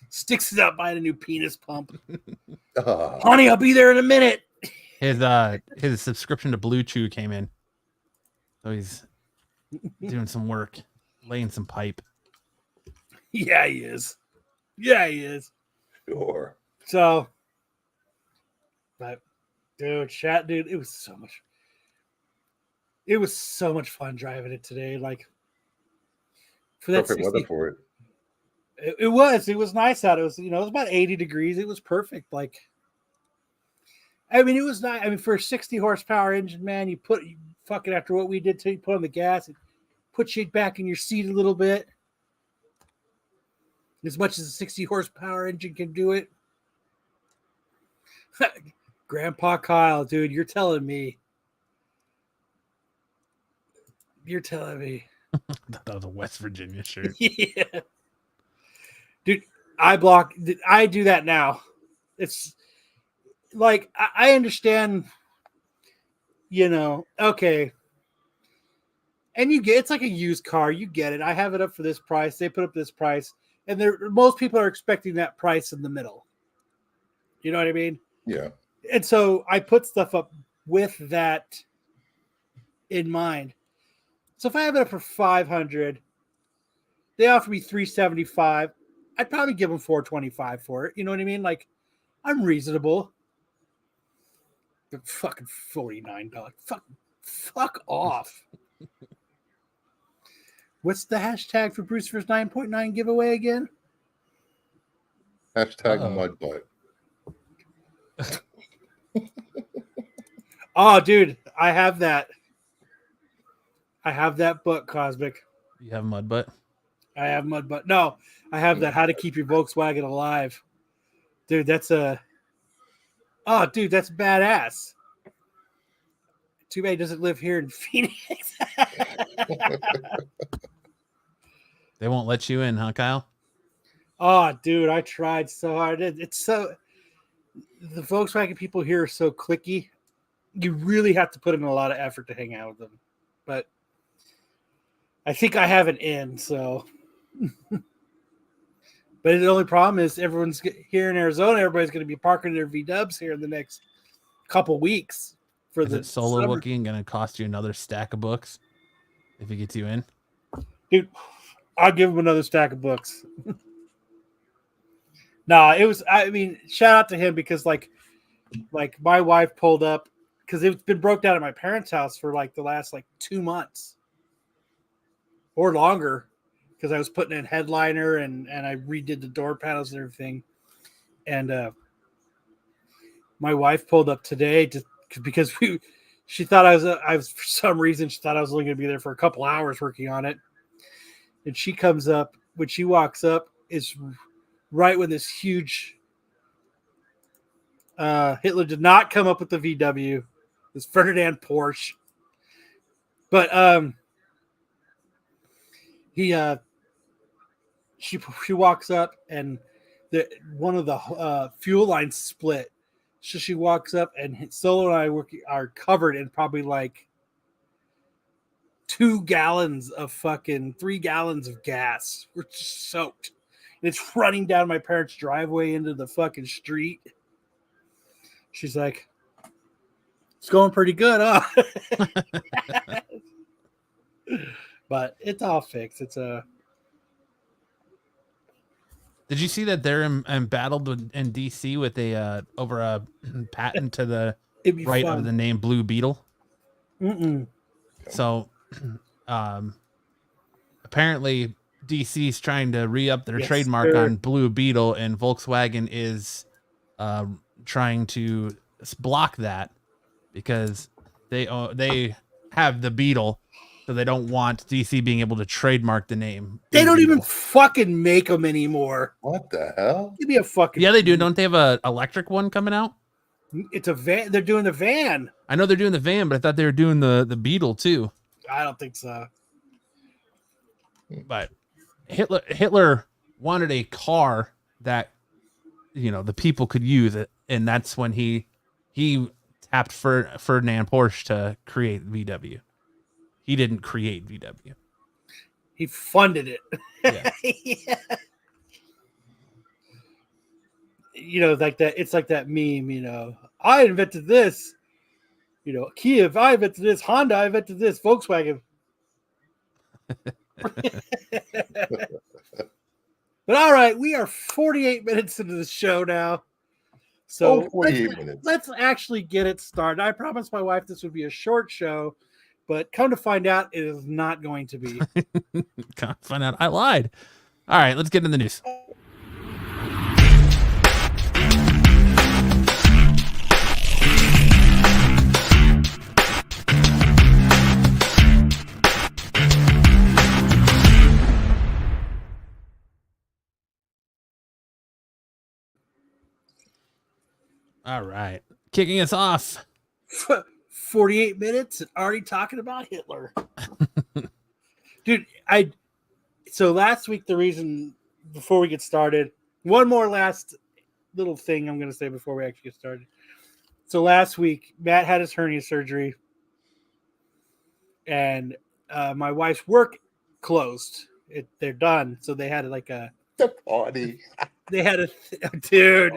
S3: Sticks it up buying a new penis pump. Honey, I'll be there in a minute.
S4: His subscription to Blue Chew came in. So he's doing some work, laying some pipe.
S3: Yeah, he is. Yeah, he is.
S6: Sure.
S3: So, but dude, it was so much fun driving it today. Like for that
S6: Perfect weather for it.
S3: It was nice out. It was, it was about 80 degrees. It was perfect. Like, I mean, it was nice. I mean, for a 60 horsepower engine, man, you fucking after what we did to you, put on the gas, it puts you back in your seat a little bit. As much as a 60 horsepower engine can do it. Grandpa Kyle, dude, you're telling me.
S4: That was a West Virginia shirt.
S3: Yeah. Dude, I do that now. It's like, I understand, okay. And it's like a used car. You get it. I have it up for this price. They put up this price. And most people are expecting that price in the middle. You know what I mean?
S6: Yeah.
S3: And so I put stuff up with that in mind. So if I have it up for $500, they offer me $375. I'd probably give them $425 for it. You know what I mean? Like, I'm reasonable. But fucking $49. Fuck off. What's the hashtag for Bruce's 9.9 giveaway again?
S6: Hashtag mudbutt.
S3: Oh, dude, I have that. I have that book, Cosmic.
S4: You have mud butt?
S3: I have mud butt. No, I have that How to Keep Your Volkswagen Alive. Dude, that's badass. Too bad he doesn't live here in Phoenix.
S4: They won't let you in, huh, Kyle?
S3: Oh, dude, I tried so hard. It's so... The Volkswagen people here are so cliquey. You really have to put in a lot of effort to hang out with them. But I think I have an in, so... But the only problem is everyone's here in Arizona. Everybody's going to be parking their V-dubs here in the next couple weeks.
S4: Is it solo booking going to cost you another stack of books if he gets you in?
S3: Dude, I'll give him another stack of books. No, it was, I mean, shout out to him because like my wife pulled up because it's been broke down at my parents' house for like the last 2 months or longer because I was putting in headliner and I redid the door panels and everything. And my wife pulled up today because She thought I was for some reason she thought I was only going to be there for a couple hours working on it. And she comes up, when she walks up, is right when this huge Hitler did not come up with the VW, this Ferdinand Porsche. But she walks up and one of the fuel lines split. So she walks up and Solo and I are covered in probably like 3 gallons of gas. We're just soaked. And it's running down my parents' driveway into the fucking street. She's like, it's going pretty good, huh? But it's all fixed.
S4: Did you see that they're embattled in DC with over a patent to the right
S3: fun.
S4: of the name Blue Beetle?
S3: Mm-mm.
S4: So, apparently DC's trying to re-up their trademark on Blue Beetle, and Volkswagen is trying to block that because they have the Beetle, so they don't want DC being able to trademark the name.
S3: They don't even fucking make them anymore.
S6: What the hell?
S3: Give me a fucking.
S4: Yeah, they do. Don't they have a electric one coming out?
S3: It's a van. They're doing the van.
S4: I know they're doing the van, but I thought they were doing the Beetle too.
S3: I don't think so.
S4: But Hitler wanted a car that, the people could use it, and that's when he tapped Ferdinand Porsche to create VW. He didn't create VW.
S3: He funded it.
S4: Yeah.
S3: Yeah. Like that. It's like that meme. I invented this. Kia, I invented this. Honda, I invented this. Volkswagen. But all right, we are 48 minutes into the show now. So
S6: 48 minutes.
S3: Let's actually get it started. I promised my wife this would be a short show, but come to find out, it is not going to be.
S4: Come to find out, I lied. All right, let's get into the news. All right. Kicking us off.
S3: 48 minutes and already talking about Hitler. Dude, so last week, the reason, before we get started, one more last little thing I'm going to say before we actually get started. So last week, Matt had his hernia surgery, and my wife's work closed. They're done. So they had the
S6: party.
S3: They had dude.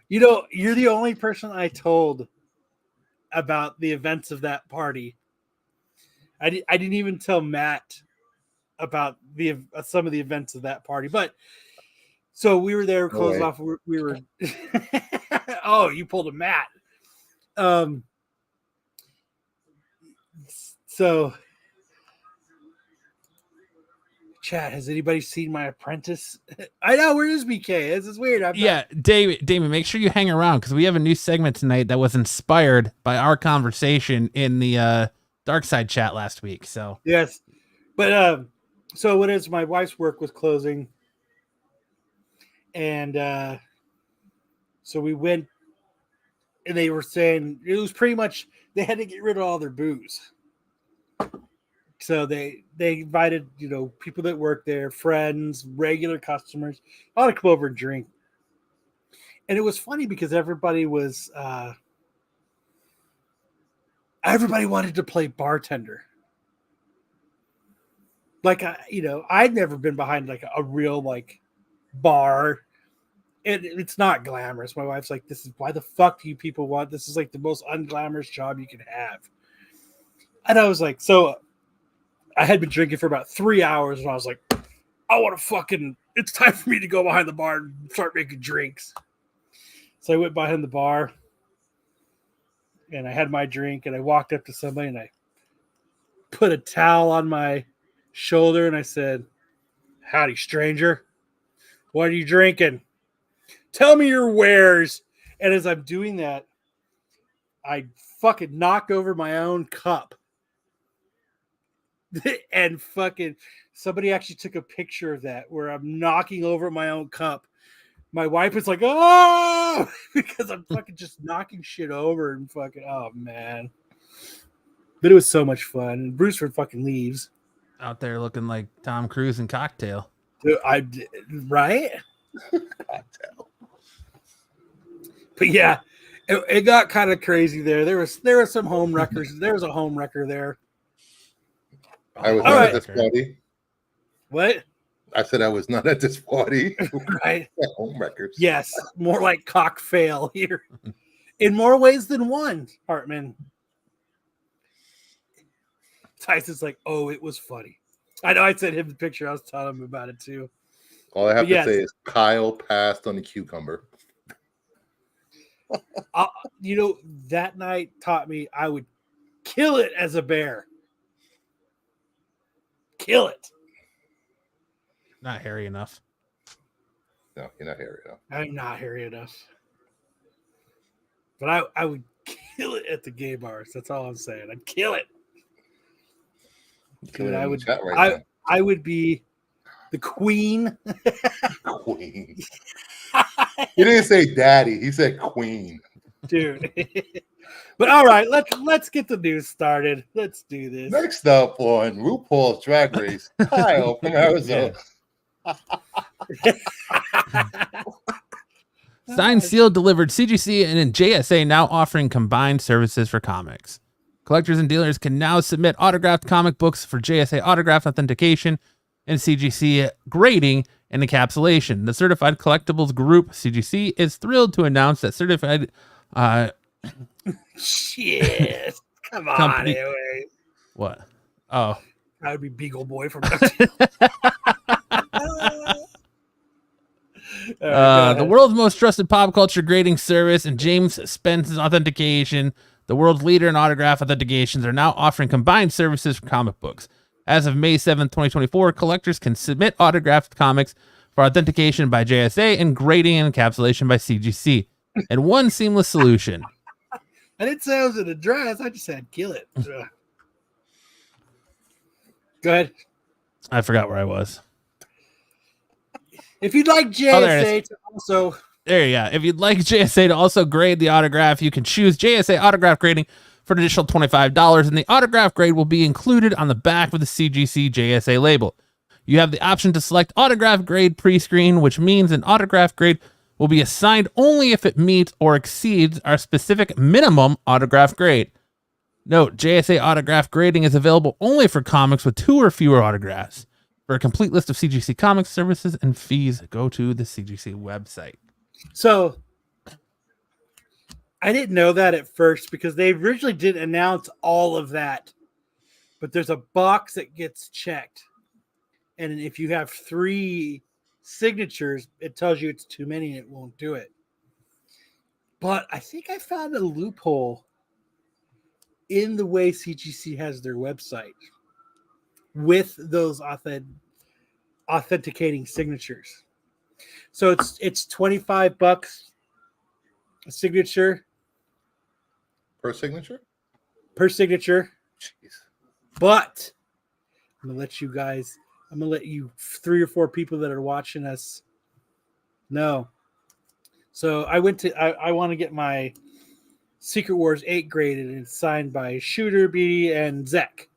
S3: You're the only person I told about the events of that party. I didn't even tell Matt about some of the events of that party. But so we were there, closed off. We were. Oh, you pulled a Matt. So, chat, has anybody seen My Apprentice? I know, where is BK? This is weird.
S4: David, make sure you hang around because we have a new segment tonight that was inspired by our conversation in the Dark Side chat last week. So
S3: yes, but so what is, my wife's work was closing, and so we went, and they were saying it was pretty much they had to get rid of all their booze. So they invited, people that work there, friends, regular customers, all to come over and drink. And it was funny because everybody wanted to play bartender. Like, I'd never been behind like a real like bar. It's not glamorous. My wife's like, this is, why the fuck do you people want? This is like the most unglamorous job you can have. And I was like, so I had been drinking for about 3 hours, and I was like, it's time for me to go behind the bar and start making drinks. So I went behind the bar, and I had my drink, and I walked up to somebody, and I put a towel on my shoulder, and I said, "Howdy, stranger. What are you drinking? Tell me your wares." And as I'm doing that, I fucking knock over my own cup. And fucking somebody actually took a picture of that where I'm knocking over my own cup. My wife is like, oh, because I'm fucking just knocking shit over and fucking, oh man. But it was so much fun. And Brewster fucking leaves.
S4: Out there looking like Tom Cruise in Cocktail.
S3: Dude, right? But yeah, it got kind of crazy there. There were some home wreckers. There was a home wrecker there.
S6: I was
S3: All
S6: not
S3: right.
S6: at this party.
S3: What?
S6: I said I was not at this party.
S3: Right.
S6: Home wreckers.
S3: Yes, more like cock fail here. In more ways than one, Hartman. Tyson's like, oh, it was funny. I know I sent him the picture. I was telling him about it too.
S6: All I have
S3: But
S6: to say is Kyle passed on the cucumber.
S3: You know, that night taught me I would kill it as a bear. Kill it.
S4: Not hairy enough.
S6: No, you're not hairy enough.
S3: I'm not hairy enough. But I would kill it at the gay bars. That's all I'm saying. I'd kill it. Dude, I would. I would be the queen.
S6: Queen. He didn't say daddy. He said queen.
S3: Dude. But all right, let's get the news started. Let's do this.
S6: Next up on RuPaul's Drag Race, Kyle from Arizona.
S4: Signed, sealed, delivered. CGC and JSA now offering combined services for comics. Collectors and dealers can now submit autographed comic books for JSA autograph authentication and CGC grading and encapsulation. The Certified Collectibles Group, CGC, is thrilled to announce that certified
S3: shit. Come on,
S4: company.
S3: anyway.
S4: What? Oh.
S3: That would be Beagle Boy from
S4: the world's most trusted pop culture grading service and James Spence's authentication, the world's leader in autograph authentications, are now offering combined services for comic books. As of May 7th, 2024, collectors can submit autographed comics for authentication by JSA and grading and encapsulation by CGC in one seamless solution.
S3: I didn't say I was an address. I just said kill it. Go ahead.
S4: I forgot where I was.
S3: If you'd like JSA to also...
S4: There you go. If you'd like JSA to also grade the autograph, you can choose JSA autograph grading for an additional $25, and the autograph grade will be included on the back of the CGC JSA label. You have the option to select autograph grade pre-screen, which means an autograph grade will be assigned only if it meets or exceeds our specific minimum autograph grade. Note, JSA autograph grading is available only for comics with 2 or fewer autographs. For a complete list of CGC comics services and fees, go to the CGC website.
S3: So, I didn't know that at first because they originally didn't announce all of that. But there's a box that gets checked. And if you have 3 signatures, it tells you it's too many and it won't do it. But I think I found a loophole in the way CGC has their website with those authenticating signatures. So it's $25 a signature
S6: Per signature?
S3: per signature.
S6: Jeez.
S3: But I'm gonna let you 3 or 4 people that are watching us know. So I want to get my Secret Wars 8 graded, and it's signed by Shooter, BD, and Zek.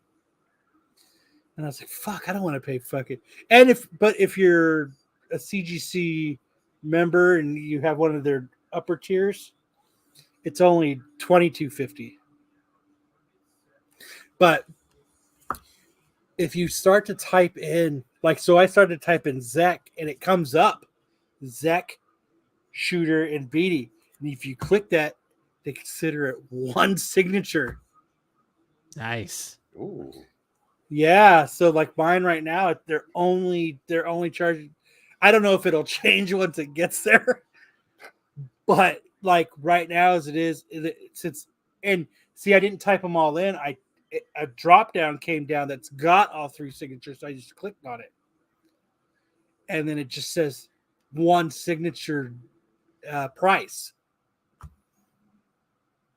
S3: And I was like, fuck, I don't want to pay fucking. And if you're a CGC member and you have one of their upper tiers, it's only $22.50. But if you start to type in, so I started to type in Zek and it comes up Zek, Shooter, and Beatty. And if you click that, they consider it one signature.
S4: Nice.
S6: Ooh.
S3: Yeah. So like mine right now, they're only charging. I don't know if it'll change once it gets there, but like right now as it is, and see, I didn't type them all in. A drop down came down that's got all 3 signatures. So I just clicked on it. And then it just says one signature price.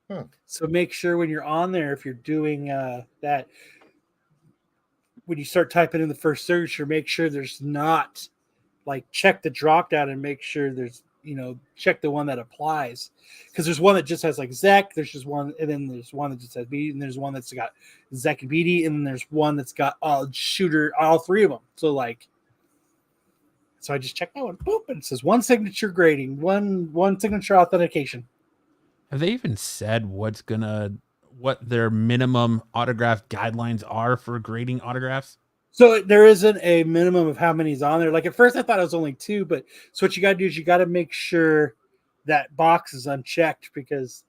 S6: Huh.
S3: So make sure when you're on there, if you're doing that, when you start typing in the first signature, make sure there's not like check the drop down and make sure there's, check the one that applies. Because there's one that just has like Zek, there's just one, and then there's one that just has BD, and there's one that's got Zek and BD, and then there's one that's got shooter, all three of them. So I just checked that one, boop, and it says one signature grading, one signature authentication.
S4: Have they even said what their minimum autograph guidelines are for grading autographs?
S3: So there isn't a minimum of how many's on there. Like at first I thought it was only 2, but so what you got to do is you got to make sure that box is unchecked because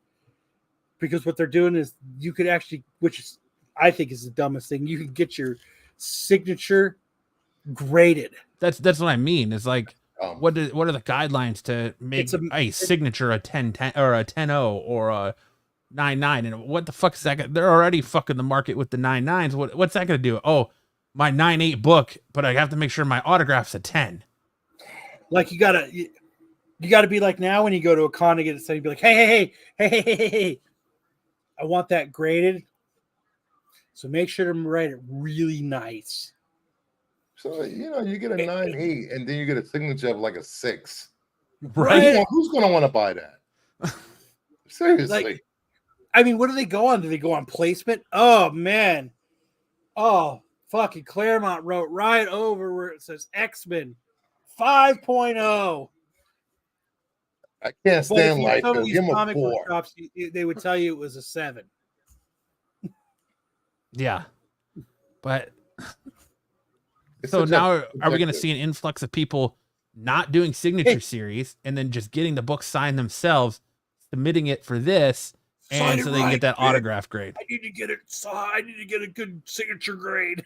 S3: what they're doing is you could actually, which is, I think is the dumbest thing, you can get your signature graded.
S4: That's what I mean. It's like, what are the guidelines to make a signature a 10-10 or a 10-0 or a 9-9? And what the fuck is that? They're already fucking the market with the 9-9s. What's that going to do? Oh, my 9-8 book, but I have to make sure my autograph's a 10.
S3: Like you gotta be like now when you go to a con to get it signed, you'd be like, hey, I want that graded. So make sure to write it really nice.
S6: So you get a 9-8, and then you get a signature of like a 6.
S3: Right?
S6: Who's gonna want to buy that? Seriously.
S3: Like, I mean, what do they go on? Do they go on placement? Oh man. Oh, fucking Claremont wrote right over where it says X-Men 5.0.
S6: I can't stand like
S3: some of
S6: give
S3: these
S6: them a
S3: comic book
S6: 4.
S3: shops, they would tell you it was a 7.
S4: Yeah, but so now are we going to see an influx of people not doing signature series and then just getting the book signed themselves, submitting it for this, and so they can get that autograph grade?
S3: I need to get it signed. I need to get a good signature grade.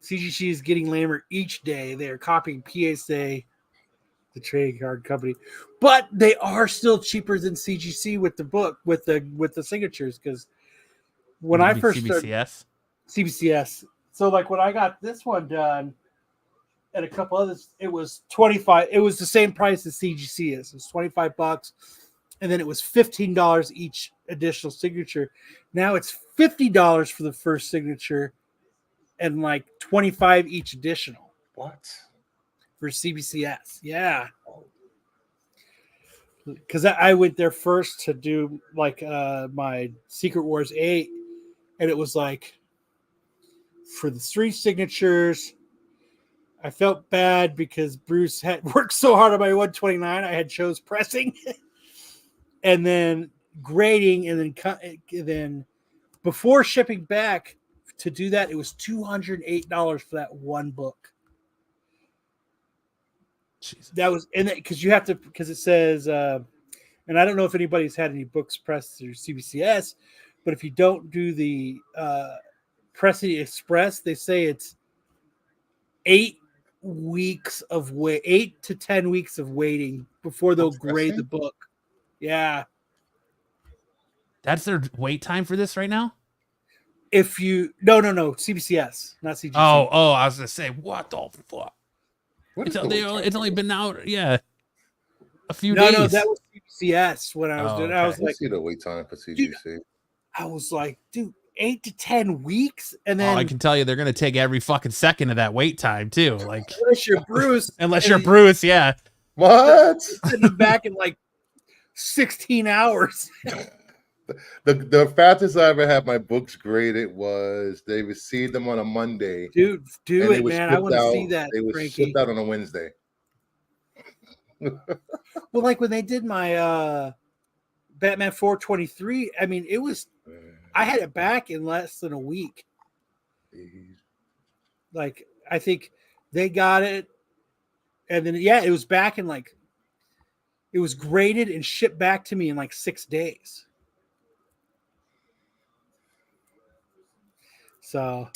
S3: CGC is getting lamer each day. They are copying PSA, the trading card company, but they are still cheaper than CGC with the book with the signatures. Because when I first started CBCS, so like when I got this one done and a couple others, it was $25. It was the same price as CGC is. It was $25, and then it was $15 each additional signature. Now it's $50 for the first signature, and like $25 each additional.
S6: What?
S3: For CBCS, yeah. Because I went there first to do like my Secret Wars 8, and it was like for the 3 signatures, I felt bad because Bruce had worked so hard on my 129. I had shows pressing, and then grading, and then before shipping back to do that, it was $208 for that one book.
S4: Jesus.
S3: That was, and because you have to, because it says, and I don't know if anybody's had any books pressed through CBCS, but if you don't do the Pressing Express, they say it's 8 to 10 weeks of waiting before they'll grade the book. Yeah.
S4: That's their wait time for this right now?
S3: If you no CBCS, not CGC.
S4: Oh, I was gonna say, what the fuck?
S6: What
S4: It's only been out, a few days.
S3: No, that was CBCS when I was doing.
S4: Okay.
S3: I was like,
S6: see the wait time for CGC.
S3: Dude, I was like, dude, 8 to 10 weeks, and then
S4: I can tell you, they're gonna take every fucking second of that wait time too. Like,
S3: unless you're Bruce,
S4: yeah.
S6: What?
S3: Sitting back in like 16 hours.
S6: The fastest I ever had my books graded was they received them on a Monday.
S3: Dude, do it, man. I want to see that.
S6: They were
S3: Frankie.
S6: shipped out on a Wednesday.
S3: Well, like when they did my Batman 423, I mean, I had it back in less than a week. Like, I think they got it, and then it was back in like, it was graded and shipped back to me in like 6 days. So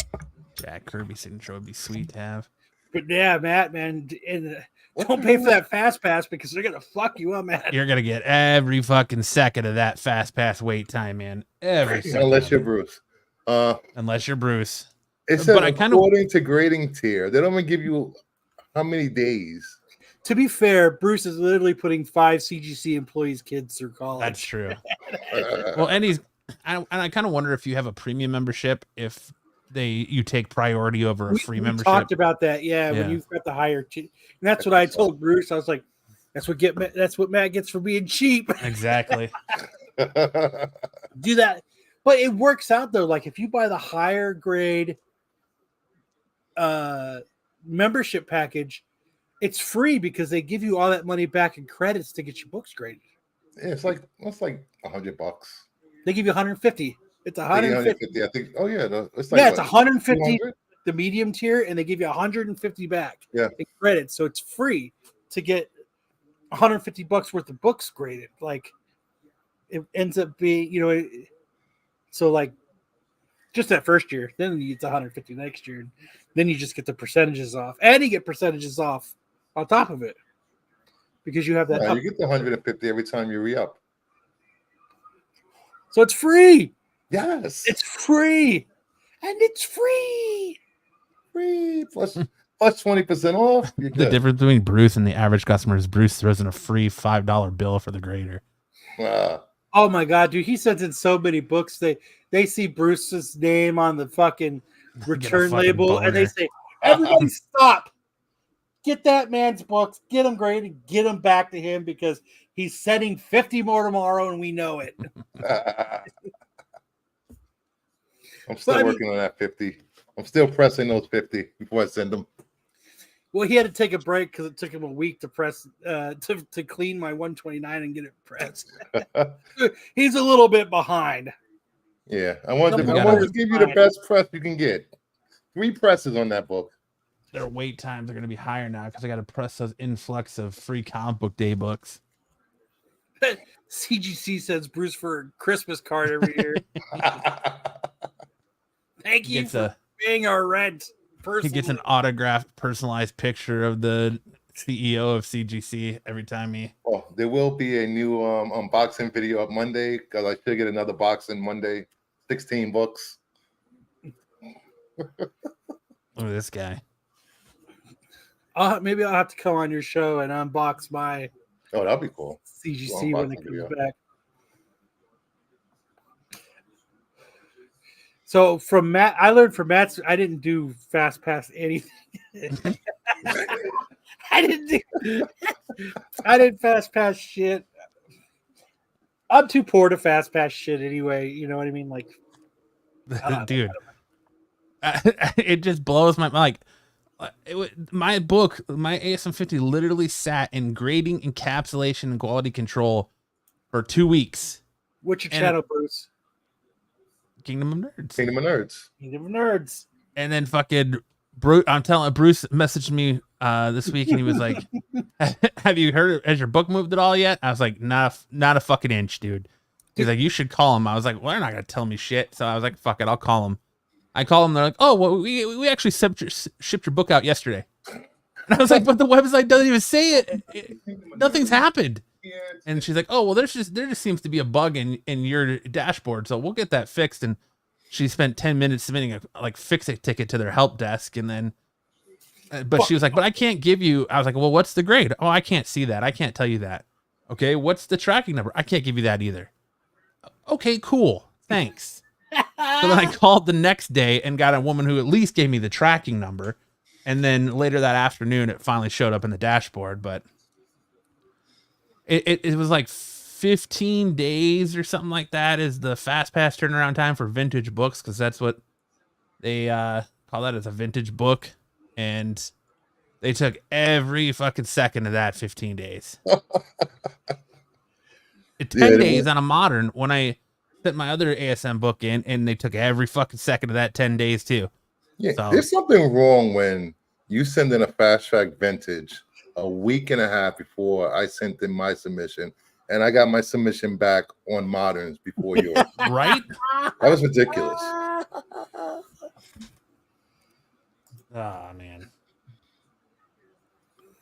S4: Jack Kirby signature would be sweet to have.
S3: But yeah, Matt, man, and don't pay for that fast pass because they're gonna fuck you up, man.
S4: You're gonna get every fucking second of that fast pass wait time, man. Every second.
S6: Unless you're Bruce.
S4: Unless you're Bruce.
S6: It says according to grading tier. They don't even give you how many days.
S3: To be fair, Bruce is literally putting 5 CGC employees' kids through college.
S4: That's true. Well, and I kind of wonder if you have a premium membership, if you take priority over a free membership.
S3: We talked about that, yeah. When you've got the higher, and that's what I told Bruce. I was like, that's what Matt gets for being cheap.
S4: Exactly.
S3: Do that, but it works out though. Like if you buy the higher grade membership package, it's free because they give you all that money back in credits to get your books graded.
S6: Yeah, it's like $100.
S3: They give you 150. It's 150.
S6: I think. Oh yeah, it's like
S3: it's 150 the medium tier, and they give you 150 back.
S6: Yeah,
S3: in credits, so it's free to get $150 worth of books graded. Like it ends up being, so like just that first year, then it's 150 next year, and then you just get the percentages off, and you get percentages off on top of it because you have that.
S6: You get the 150 every time you re-up.
S3: So it's free.
S6: Yes,
S3: it's free, and it's free.
S6: Plus 20% off.
S4: The difference between Bruce and the average customer is Bruce throws in a free $5 bill for the grader.
S3: Oh my god, dude! He sends in so many books. They see Bruce's name on the fucking return label, and they say, "Everybody, stop! Get that man's books. Get them graded. Get them back to him because he's sending 50 more tomorrow, and we know it."
S6: I'm still working on that 50. I'm still pressing those 50 before I send them.
S3: Well, he had to take a break because it took him a week to press to clean my 129 and get it pressed. He's a little bit behind.
S6: Yeah, I wanted to give you the best press you can get. 3 presses on that book.
S4: Their wait times are going to be higher now because I got to press those influx of free comic book day books.
S3: CGC sends Bruce for a Christmas card every year. Thank you for paying our rent.
S4: He gets an autographed, personalized picture of the CEO of CGC every time he.
S6: Oh, there will be a new unboxing video up Monday because I should get another box in Monday. 16 books.
S4: Look at this guy.
S3: Maybe I'll have to come on your show and unbox my.
S6: Oh, that'd be cool.
S3: CGC when it comes back. So from Matt, I learned from Matt's. I didn't do fast pass anything. I didn't fast pass shit. I'm too poor to fast pass shit anyway. You know what I mean? Like,
S4: dude, it just blows my mind. My book, my ASM 50 literally sat in grading, encapsulation, and quality control for 2 weeks.
S3: What's your channel, Bruce?
S4: Kingdom of Nerds.
S6: Kingdom of Nerds.
S3: Kingdom of Nerds.
S4: And then fucking Bruce, Bruce messaged me this week and he was like, "Have you heard? Has your book moved at all yet?" I was like, "Not a fucking inch, dude." He's like, "You should call him." I was like, "Well, they're not gonna tell me shit." So I was like, "Fuck it, I'll call him." I call them. They're like, "Oh, well, we actually shipped your book out yesterday." And I was like, "But the website doesn't even say it. Nothing's happened." And she's like, "Oh, well, there just seems to be a bug in your dashboard, so we'll get that fixed." And she spent 10 minutes submitting a fix-it ticket to their help desk, and then, but she was like, "But I can't give you." I was like, "Well, what's the grade?" "Oh, I can't see that. I can't tell you that." "Okay, what's the tracking number?" "I can't give you that either." "Okay, cool, thanks." So then I called the next day and got a woman who at least gave me the tracking number. And then later that afternoon, it finally showed up in the dashboard. But it was like 15 days or something like that is the fast pass turnaround time for vintage books, because that's what they call that, as a vintage book. And they took every fucking second of that 15 days. 10 days on a modern when I sent my other ASM book in, and they took every fucking second of that 10 days too.
S6: Yeah,
S4: so
S6: there's something wrong when you send in a fast track vintage a week and a half before I sent in my submission, and I got my submission back on moderns before yours.
S4: Right?
S6: That was ridiculous.
S4: Oh man.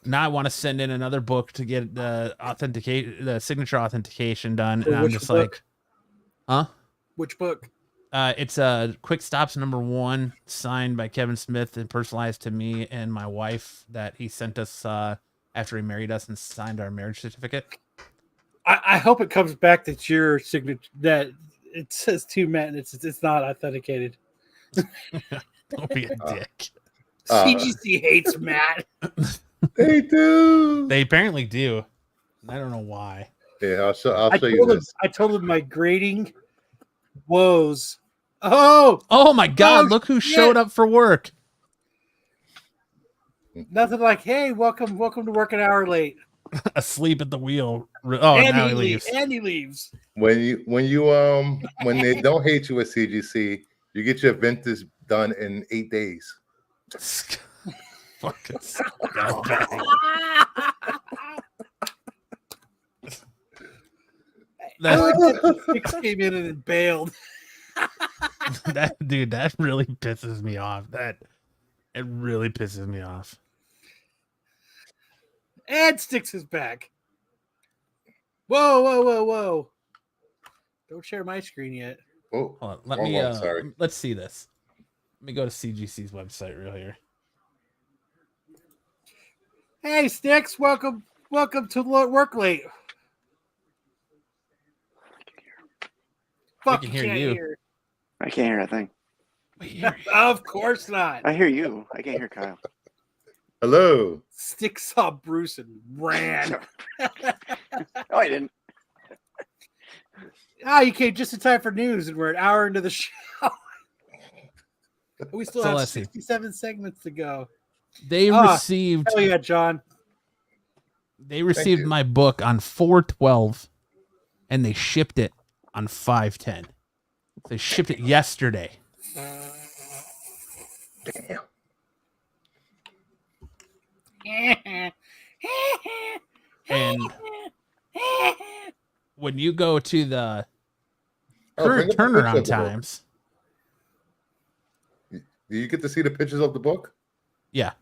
S4: Now I want to send in another book to get the signature authentication done, and I'm just like, huh?
S3: Which book?
S4: It's Quick Stops #1, signed by Kevin Smith and personalized to me and my wife, that he sent us after he married us and signed our marriage certificate.
S3: I hope it comes back that your signature that it says to Matt and it's not authenticated.
S4: Don't be a dick.
S3: CGC hates Matt.
S6: They do.
S4: They apparently do. I don't know why.
S6: Yeah, I'll show you this.
S3: I told him my grading woes. Oh
S4: my God!
S3: Oh,
S4: look who
S3: shit.
S4: showed up for work.
S3: Nothing like, hey, welcome to work an hour late.
S4: Asleep at the wheel. Oh,
S3: and
S4: now
S3: he
S4: he leaves.
S3: And he leaves.
S6: When they don't hate you at CGC, you get your vintage done in 8 days.
S4: Fucking scumbag.
S3: I like that the Six came in and bailed.
S4: That really pisses me off. It really pisses me off.
S3: And Sticks is back. Whoa. Don't share my screen yet.
S6: Oh,
S4: Hold on,
S6: wrong one, sorry.
S4: Let's see this. Let me go to CGC's website real here.
S3: Hey, Sticks, welcome to work late. Fuck,
S4: can
S3: you
S4: hear
S3: can't
S4: you.
S3: hear.
S7: I can't hear a thing.
S3: Of course not.
S7: I hear you. I can't hear Kyle.
S6: Hello.
S3: Sticks saw Bruce and ran.
S7: No, I didn't.
S3: You came just in time for news, and we're an hour into the show. We still have
S4: let's see.
S3: 67 segments to go.
S4: They received.
S3: Hell yeah, John.
S4: They received my book on 4/12, and they shipped it on 5/10. They shipped it yesterday.
S6: Damn.
S4: And when you go to the
S6: Bring
S4: current
S6: up the picture of
S4: turnaround
S6: the book.
S4: times,
S6: Do you get to see the pictures of the book?
S4: yeah,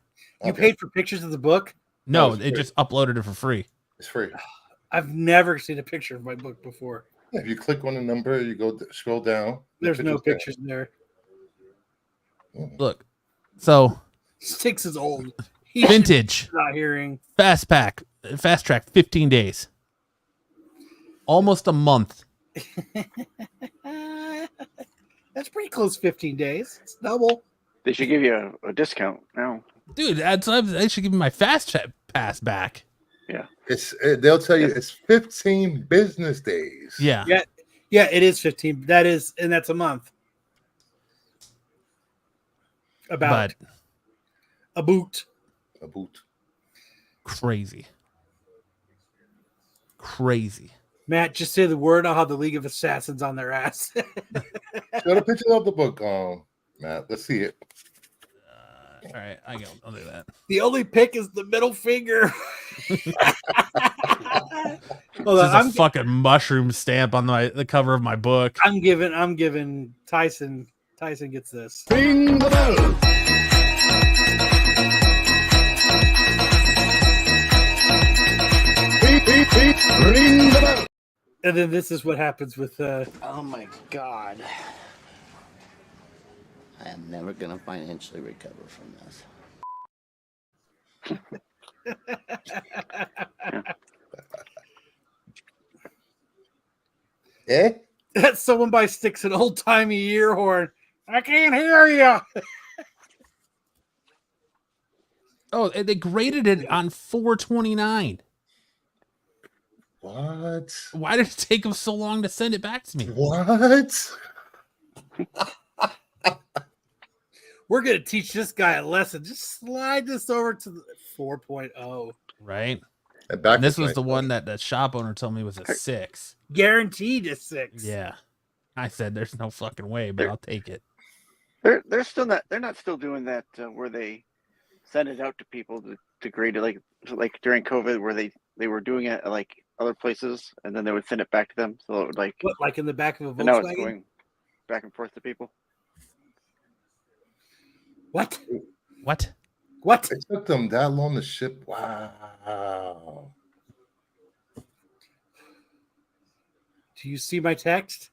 S3: You paid for pictures of the book?
S4: no,
S6: it's
S4: they
S6: free.
S4: just uploaded it for free.
S6: It's free.
S3: I've never seen a picture of my book before.
S6: If you click on the number, you go scroll down. the
S3: There's no
S6: there.
S3: pictures in there.
S4: Look, so
S3: Sticks is old. He's
S4: vintage,
S3: not hearing.
S4: fast track, 15 days, almost a month.
S3: That's pretty close. 15 days. It's double.
S7: They should give you a discount now.
S4: Dude, they should give me my fast pass back.
S6: They'll tell you it's 15 business days.
S4: Yeah.
S3: Yeah, it is 15. That's a month. About
S4: But
S3: a boot.
S6: A boot.
S4: crazy.
S3: Matt, just say the word. I'll have the League of Assassins on their ass.
S6: Show the picture of the book, Matt. Let's see it.
S4: All right, I'll do that.
S3: The only pick is the middle finger. Hold
S4: There's
S3: on,
S4: a fucking mushroom stamp on the cover of my book.
S3: I'm giving Tyson. Tyson gets this.
S6: Ring the bell. Ring the bell.
S3: And then this is what happens with
S8: Oh my God. I am never going to financially recover from this.
S6: Eh?
S3: that someone by Sticks an old timey ear horn. I can't hear you.
S4: Oh, they graded it on 4/29.
S6: What?
S4: Why did it take them so long to send it back to me?
S6: What?
S3: We're gonna teach this guy a lesson. Just slide this over to the 4.0.
S4: Right?
S6: And
S4: this was the one that the shop owner told me was a 6.
S3: Guaranteed a 6.
S4: Yeah. I said there's no fucking way, but I'll take it.
S7: They're still not. They're not still doing that where they send it out to people to grade it like during COVID where they were doing it at like other places and then they would send it back to them. So it would like
S3: What, like in the back of a
S7: and now it's
S3: Volkswagen?
S7: going back and forth to people.
S3: What?
S4: What?
S6: It took them that long to ship. Wow.
S3: Do you see my text?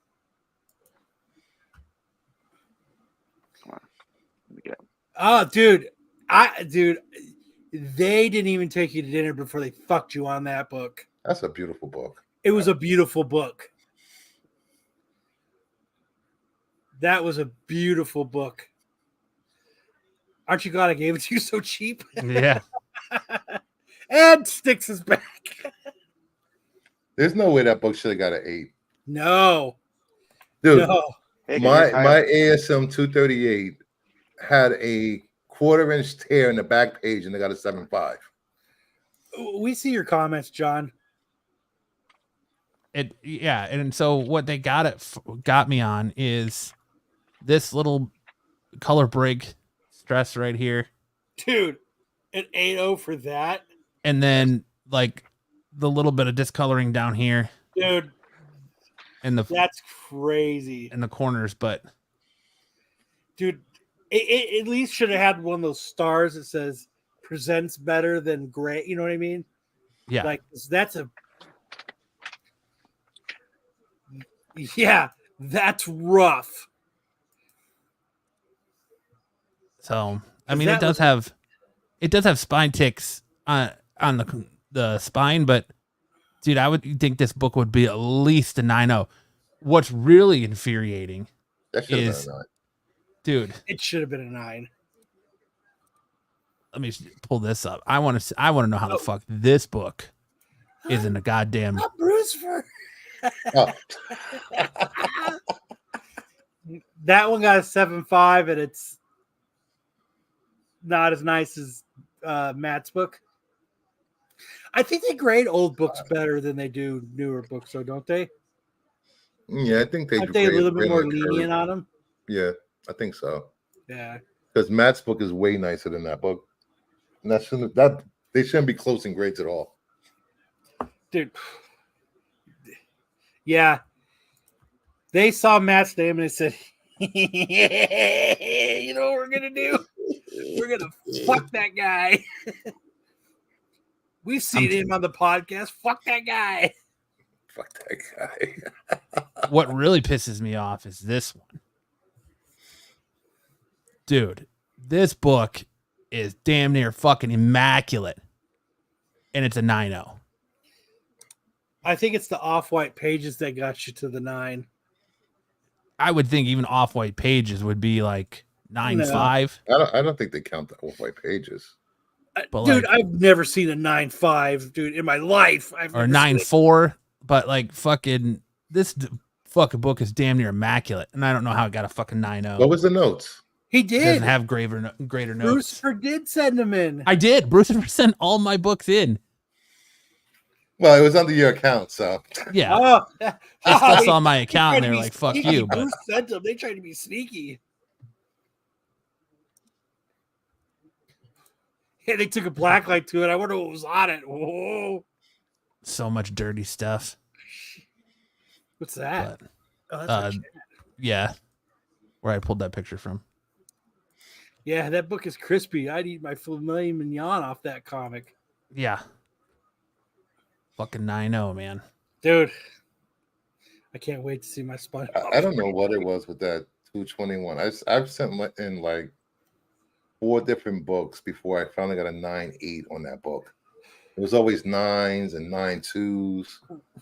S7: Come on. Let me get it.
S3: Oh, dude. They didn't even take you to dinner before they fucked you on that book.
S6: That's a beautiful book.
S3: It was a beautiful book. That was a beautiful book. Aren't you glad I gave it to you so cheap?
S4: Yeah.
S3: And Sticks is back.
S6: There's no way that book should have got an 8.
S3: No.
S6: Dude,
S3: No.
S6: my ASM 238 had a 1/4-inch tear in the back page and they got a 7.5.
S3: We see your comments, John.
S4: Yeah, and so what they got me on is this little color break stress right here,
S3: Dude, an 8.0 for that.
S4: and then like the little bit of discoloring down here,
S3: Dude,
S4: and
S3: that's crazy.
S4: in the corners. But
S3: Dude, it at least should have had one of those stars that says presents better than gray. You know what I mean?
S4: yeah,
S3: Like that's rough.
S4: so I mean
S3: that
S4: it does have spine ticks on the spine, but dude, I would think this book would be at least a 9.0. What's really infuriating
S6: That should have
S4: is,
S6: been a 9.
S4: dude,
S3: It should have been a 9.
S4: let me pull this up. I want to know how the fuck this book isn't a goddamn.
S3: Not Bruce for
S6: Oh,
S3: that one got a 7.5, and it's not as nice as Matt's book. I think they grade old books better than they do newer books, though, don't they?
S6: yeah, I think
S3: Aren't they a little bit more lenient on them?
S6: Yeah, I think so.
S3: Yeah.
S6: Because Matt's book is way nicer than that book. And they shouldn't be close in grades at all.
S3: Dude. Yeah. They saw Matt's name and they said, you know what we're going to do? We're going to fuck that guy. We've seen him on the podcast. Fuck that guy.
S6: Fuck that guy.
S4: What really pisses me off is this one. Dude, this book is damn near fucking immaculate. And it's a 9.0.
S3: I think it's the off-white pages that got you to the 9.
S4: I would think even off-white pages would be like 9.5.
S6: I don't think they count the off-white pages.
S4: But
S3: Dude,
S4: like,
S3: I've never seen a 9.5, dude, in my life.
S4: or 9.4. But like fucking this fucking book is damn near immaculate. And I don't know how it got a fucking 9.0.
S6: What was the notes?
S3: He
S4: It
S3: did.
S4: doesn't have greater notes.
S3: Bruce did send them in.
S4: I did. Bruce sent all my books in.
S6: Well, it was under your account, so
S4: Yeah.
S3: Oh,
S4: This stuff's on my
S3: they
S4: account, and
S3: tried to
S4: they're
S3: be
S4: like, "Fuck
S3: sneaky.
S4: you." But
S3: Bruce sent them. They tried to be sneaky. Yeah, they took a blacklight to it. I wonder what was on it. Whoa.
S4: so much dirty stuff.
S3: What's that?
S4: But
S3: Oh, that's a chat.
S4: yeah, where I pulled that picture from.
S3: Yeah, that book is crispy. I'd eat my filet mignon off that comic.
S4: Yeah. Fucking 9.0, man.
S3: Dude, I can't wait to see my spine.
S6: I don't know what it was with that 221. I've sent in like 4 different books before I finally got a 9.8 on that book. It was always 9s and 9.2s.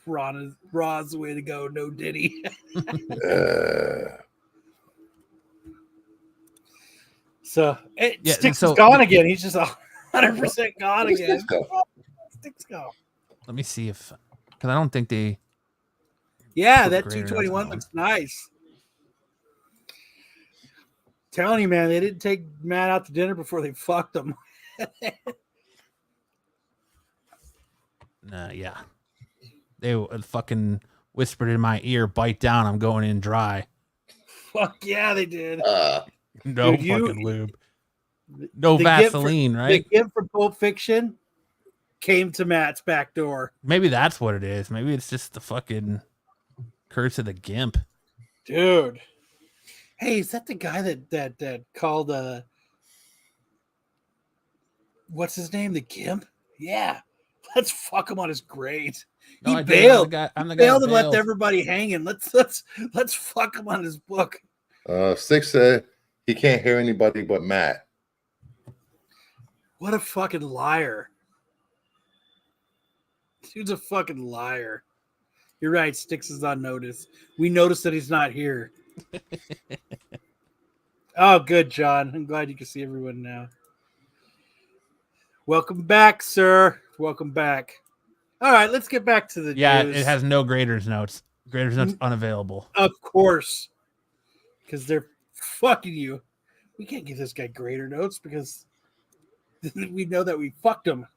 S3: Ron's the way to go. No Diddy. So Sticks is gone again. He's just 100% gone again. Sticks go.
S4: Let me see if, because I don't think they.
S3: Yeah, that
S4: Greater
S3: 221
S4: notes
S3: looks nice. Telling you, man, they didn't take Matt out to dinner before they fucked him.
S4: Yeah. They fucking whispered in my ear, "Bite down, I'm going in dry."
S3: Fuck yeah, they did.
S4: No
S3: Dude,
S4: fucking lube. No Vaseline, right?
S3: The gift from Pulp Fiction came to Matt's back door.
S4: Maybe that's what it is. Maybe it's just the fucking curse of the gimp.
S3: Dude. Hey, is that the guy that called what's his name? The Gimp? Yeah. Let's fuck him on his grade.
S4: No,
S3: He
S4: I did.
S3: bailed.
S4: I'm the guy
S3: Bailed
S4: that
S3: and left
S4: bailed.
S3: everybody hanging. Let's fuck him on his book.
S6: Six said he can't hear anybody but Matt.
S3: What a fucking liar. Dude's a fucking liar. You're right. Styx is on notice. We noticed that he's not here. Oh, good, John. I'm glad you can see everyone now. Welcome back, sir. Welcome back. All right, let's get back to the news.
S4: It has no graders notes. Graders notes unavailable.
S3: Of course. Because they're fucking you. We can't give this guy grader notes because we know that we fucked him.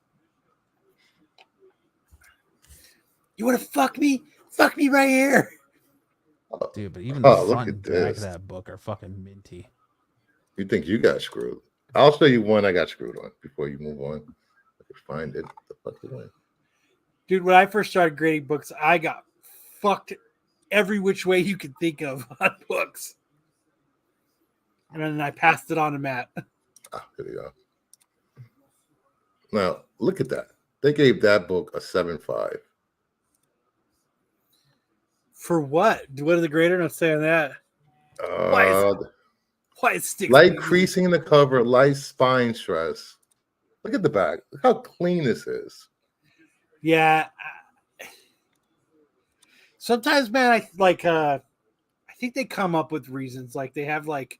S3: You want to fuck me? Fuck me right here.
S4: Dude, but even the
S6: look
S4: front
S6: at
S4: and back of
S6: this.
S4: that book are fucking minty.
S6: You think you got screwed? I'll show you one I got screwed on before you move on. I can find it. The fuck is it?
S3: Dude, when I first started grading books, I got fucked every which way you could think of on books. And then I passed it on to Matt.
S6: Ah, here we go. Now, look at that. They gave that book a 7.5.
S3: For what? What are the grader notes say on that? Why is Styx?
S6: Light creasing in the cover, light spine stress. Look at the back. Look how clean this is.
S3: Yeah. Sometimes, man, I think they come up with reasons. Like they have like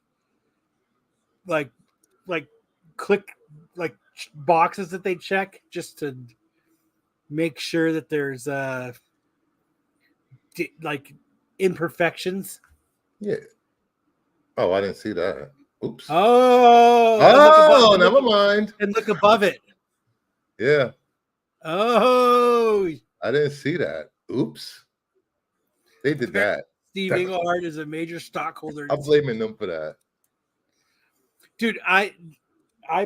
S3: click like boxes that they check just to make sure that there's like imperfections.
S6: Yeah. Oh, I didn't see that. Oops.
S3: Oh,
S6: Never mind.
S3: And look above it.
S6: Yeah.
S3: Oh,
S6: I didn't see that. Oops. They did that.
S3: Steve Englehart is a major stockholder.
S6: I'm blaming them for that.
S3: Dude, I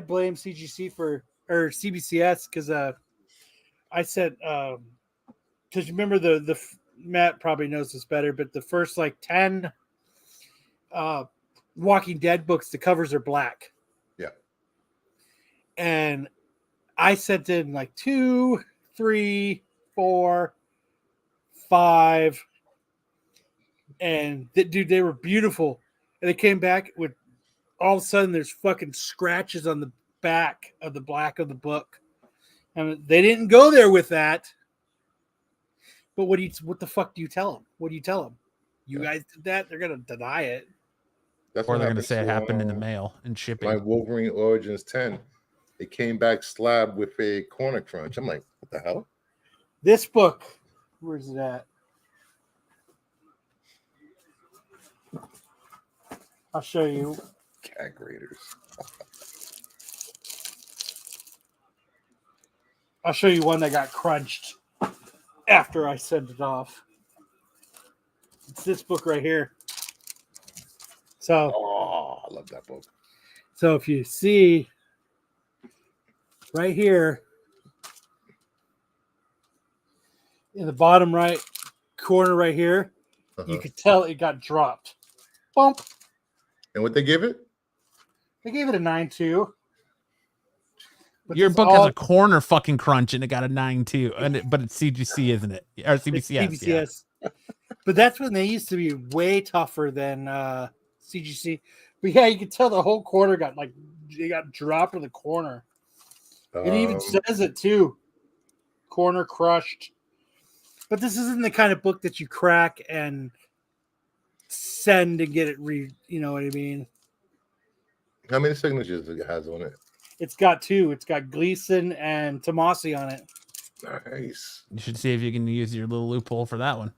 S3: blame CGC or CBCS because I said because remember the Matt probably knows this better, but the first like 10 Walking Dead books, the covers are black.
S6: Yeah.
S3: And I sent in like 2, 3, 4, 5, and dude, they were beautiful. And they came back with all of a sudden there's fucking scratches on the back of the black of the book. And they didn't go there with that. But what the fuck do you tell them? What do you tell them? You guys did that? They're gonna deny it.
S6: That's
S4: Or
S6: what
S4: they're going to
S6: happened
S4: say it happened in the mail and shipping.
S6: My Wolverine Origins 10. It came back slab with a corner crunch. I'm like, what the hell?
S3: This book, where's it at? I'll show you.
S6: Cat graders.
S3: I'll show you one that got crunched after I sent it off. It's this book right here. So,
S6: I love that book.
S3: So if you see right here in the bottom right corner right here, you could tell it got dropped. Bump.
S6: And what they give it?
S3: They gave it a 9.2.
S4: Your book has a corner fucking crunch and it got a 9.2, but it's CGC, isn't it? Or CBCS.
S3: CBCS. Yeah. But that's when they used to be way tougher than CGC. But yeah, you can tell the whole corner got dropped in the corner. It even says it too. Corner crushed. But this isn't the kind of book that you crack and send and get it you know what I mean?
S6: How many signatures it has on it?
S3: It's got 2. It's got Gleason and Tomasi on it.
S6: Nice.
S4: You should see if you can use your little loophole for that one.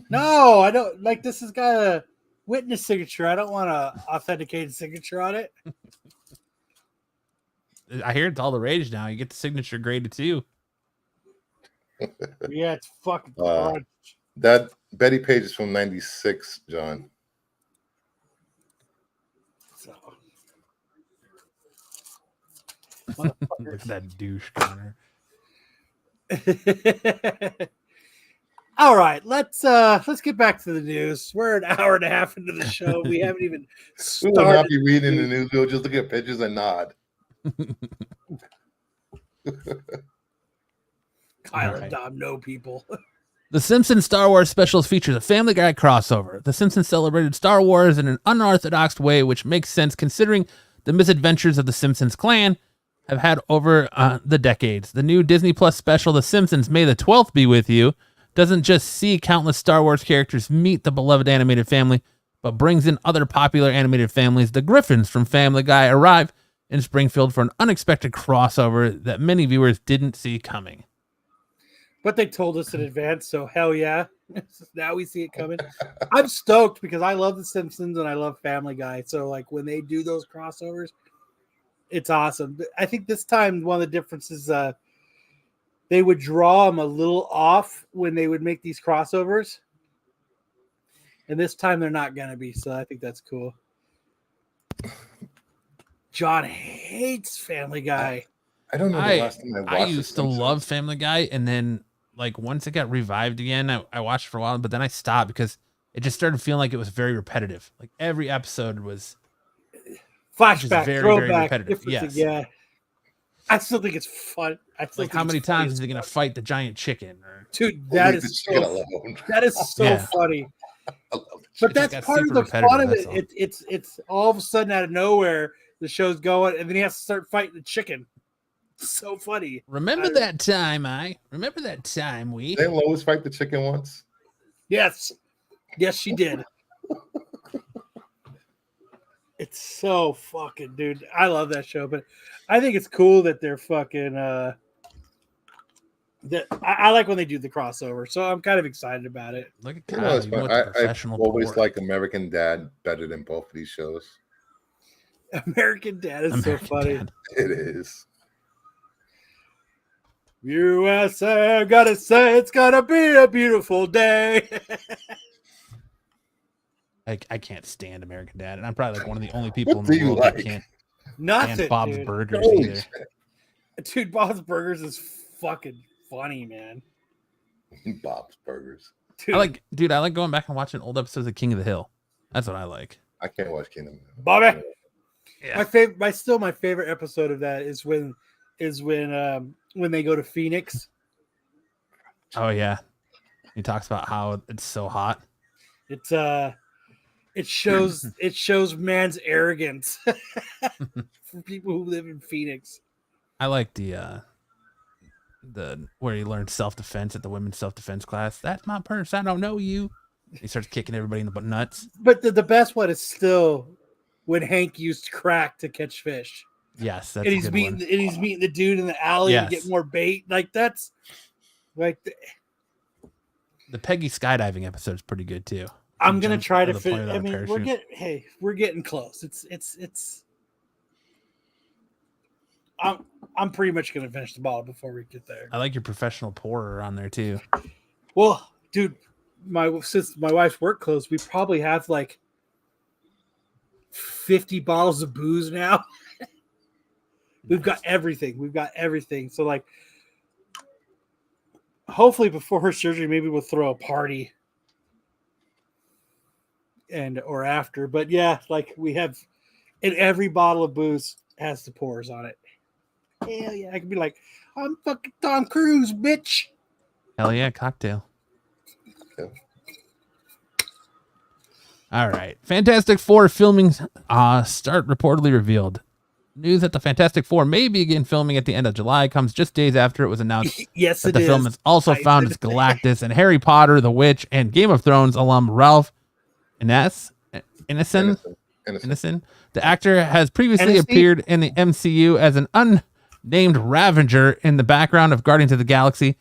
S3: No, I don't. Like, this has got a witness signature. I don't want an authenticated signature on it.
S4: I hear it's all the rage now. You get the signature graded too.
S3: Yeah, it's fucking crunch.
S6: That Betty Page is from 96, John.
S3: So.
S4: Look at that douche corner.
S3: All right, let's get back to the news. We're an hour and a half into the show. We haven't even
S6: We will not be reading the news. We'll just look at pictures and nod.
S3: Kyle and Dom know people.
S4: The Simpsons Star Wars specials features a Family Guy crossover. The Simpsons celebrated Star Wars in an unorthodox way, which makes sense considering the misadventures of the Simpsons clan, have had over the decades. The new Disney Plus special, The Simpsons May the 12th Be With You, doesn't just see countless Star Wars characters meet the beloved animated family, but brings in other popular animated families. The Griffins from Family Guy arrive in Springfield for an unexpected crossover that many viewers didn't see coming.
S3: But they told us in advance, so hell yeah. Now we see it coming. I'm stoked because I love The Simpsons and I love Family Guy. So like when they do those crossovers, it's awesome. But I think this time one of the differences, they would draw them a little off when they would make these crossovers. And this time they're not going to be. So I think that's cool. John hates Family Guy.
S6: I don't know the last time I watched
S4: I used to love Family Guy, and then like once it got revived again, I watched it for a while, but then I stopped because it just started feeling like it was very repetitive. Like every episode was
S3: flashback,
S4: very,
S3: throwback,
S4: very repetitive.
S3: yes.
S4: Yes.
S3: Yeah. I still think it's fun.
S4: Like how many times is he gonna fight the giant chicken? Or
S3: dude, that is so funny. But that's part of the fun of it. It's all of a sudden out of nowhere the show's going, and then he has to start fighting the chicken. So funny.
S4: Remember that time we
S6: Didn't Lois fight the chicken once?
S3: Yes, she did. It's so fucking, dude. I love that show, but I think it's cool that they're fucking. I like when they do the crossover, so I'm kind of excited about it.
S4: Look at
S6: I've always liked American Dad better than both of these shows.
S3: American Dad is so funny.
S6: It is.
S3: USA, gotta say it's gonna be a beautiful day.
S4: I can't stand American Dad, and I'm probably like one of the only people
S6: What
S4: in the world that can't
S3: Nothing,
S4: stand Bob's
S3: dude.
S4: Burgers either.
S3: Dude, Bob's Burgers is fucking funny, man.
S6: Bob's Burgers.
S3: Dude.
S4: I like going back and watching old episodes of King of the Hill. That's what I like.
S6: I can't watch King of the Hill.
S3: Bobby.
S4: Yeah.
S3: My favorite episode of that is when they go to Phoenix.
S4: Oh yeah, he talks about how it's so hot.
S3: It shows man's arrogance for people who live in Phoenix.
S4: I like the where he learned self-defense at the women's self-defense class. That's my purse. I don't know you. He starts kicking everybody in the nuts.
S3: But the best one is still when Hank used crack to catch fish.
S4: Yes, that's
S3: and he's meeting the dude in the alley to get more bait. Like that's like
S4: the Peggy skydiving episode is pretty good too.
S3: I'm gonna try to fit. I mean, we're getting close. It's. I'm pretty much gonna finish the bottle before we get there.
S4: I like your professional pourer on there too.
S3: Well, dude, since my wife's work closed, we probably have like 50 bottles of booze now. We've got everything. So like, hopefully before her surgery, maybe we'll throw a party. Or after, but yeah, like we have, and every bottle of booze has the pours on it. Hell yeah, I could be like, I'm fucking Tom Cruise, bitch.
S4: Hell yeah, cocktail.
S6: Okay.
S4: All right, Fantastic Four filming start reportedly revealed. News that the Fantastic Four may begin filming at the end of July comes just days after it was announced.
S3: Yes,
S4: that the film has also found its Galactus and Harry Potter, The Witch, and Game of Thrones alum Ralph Ineson. The actor has previously appeared in the MCU as an unnamed Ravager in the background of Guardians of the Galaxy.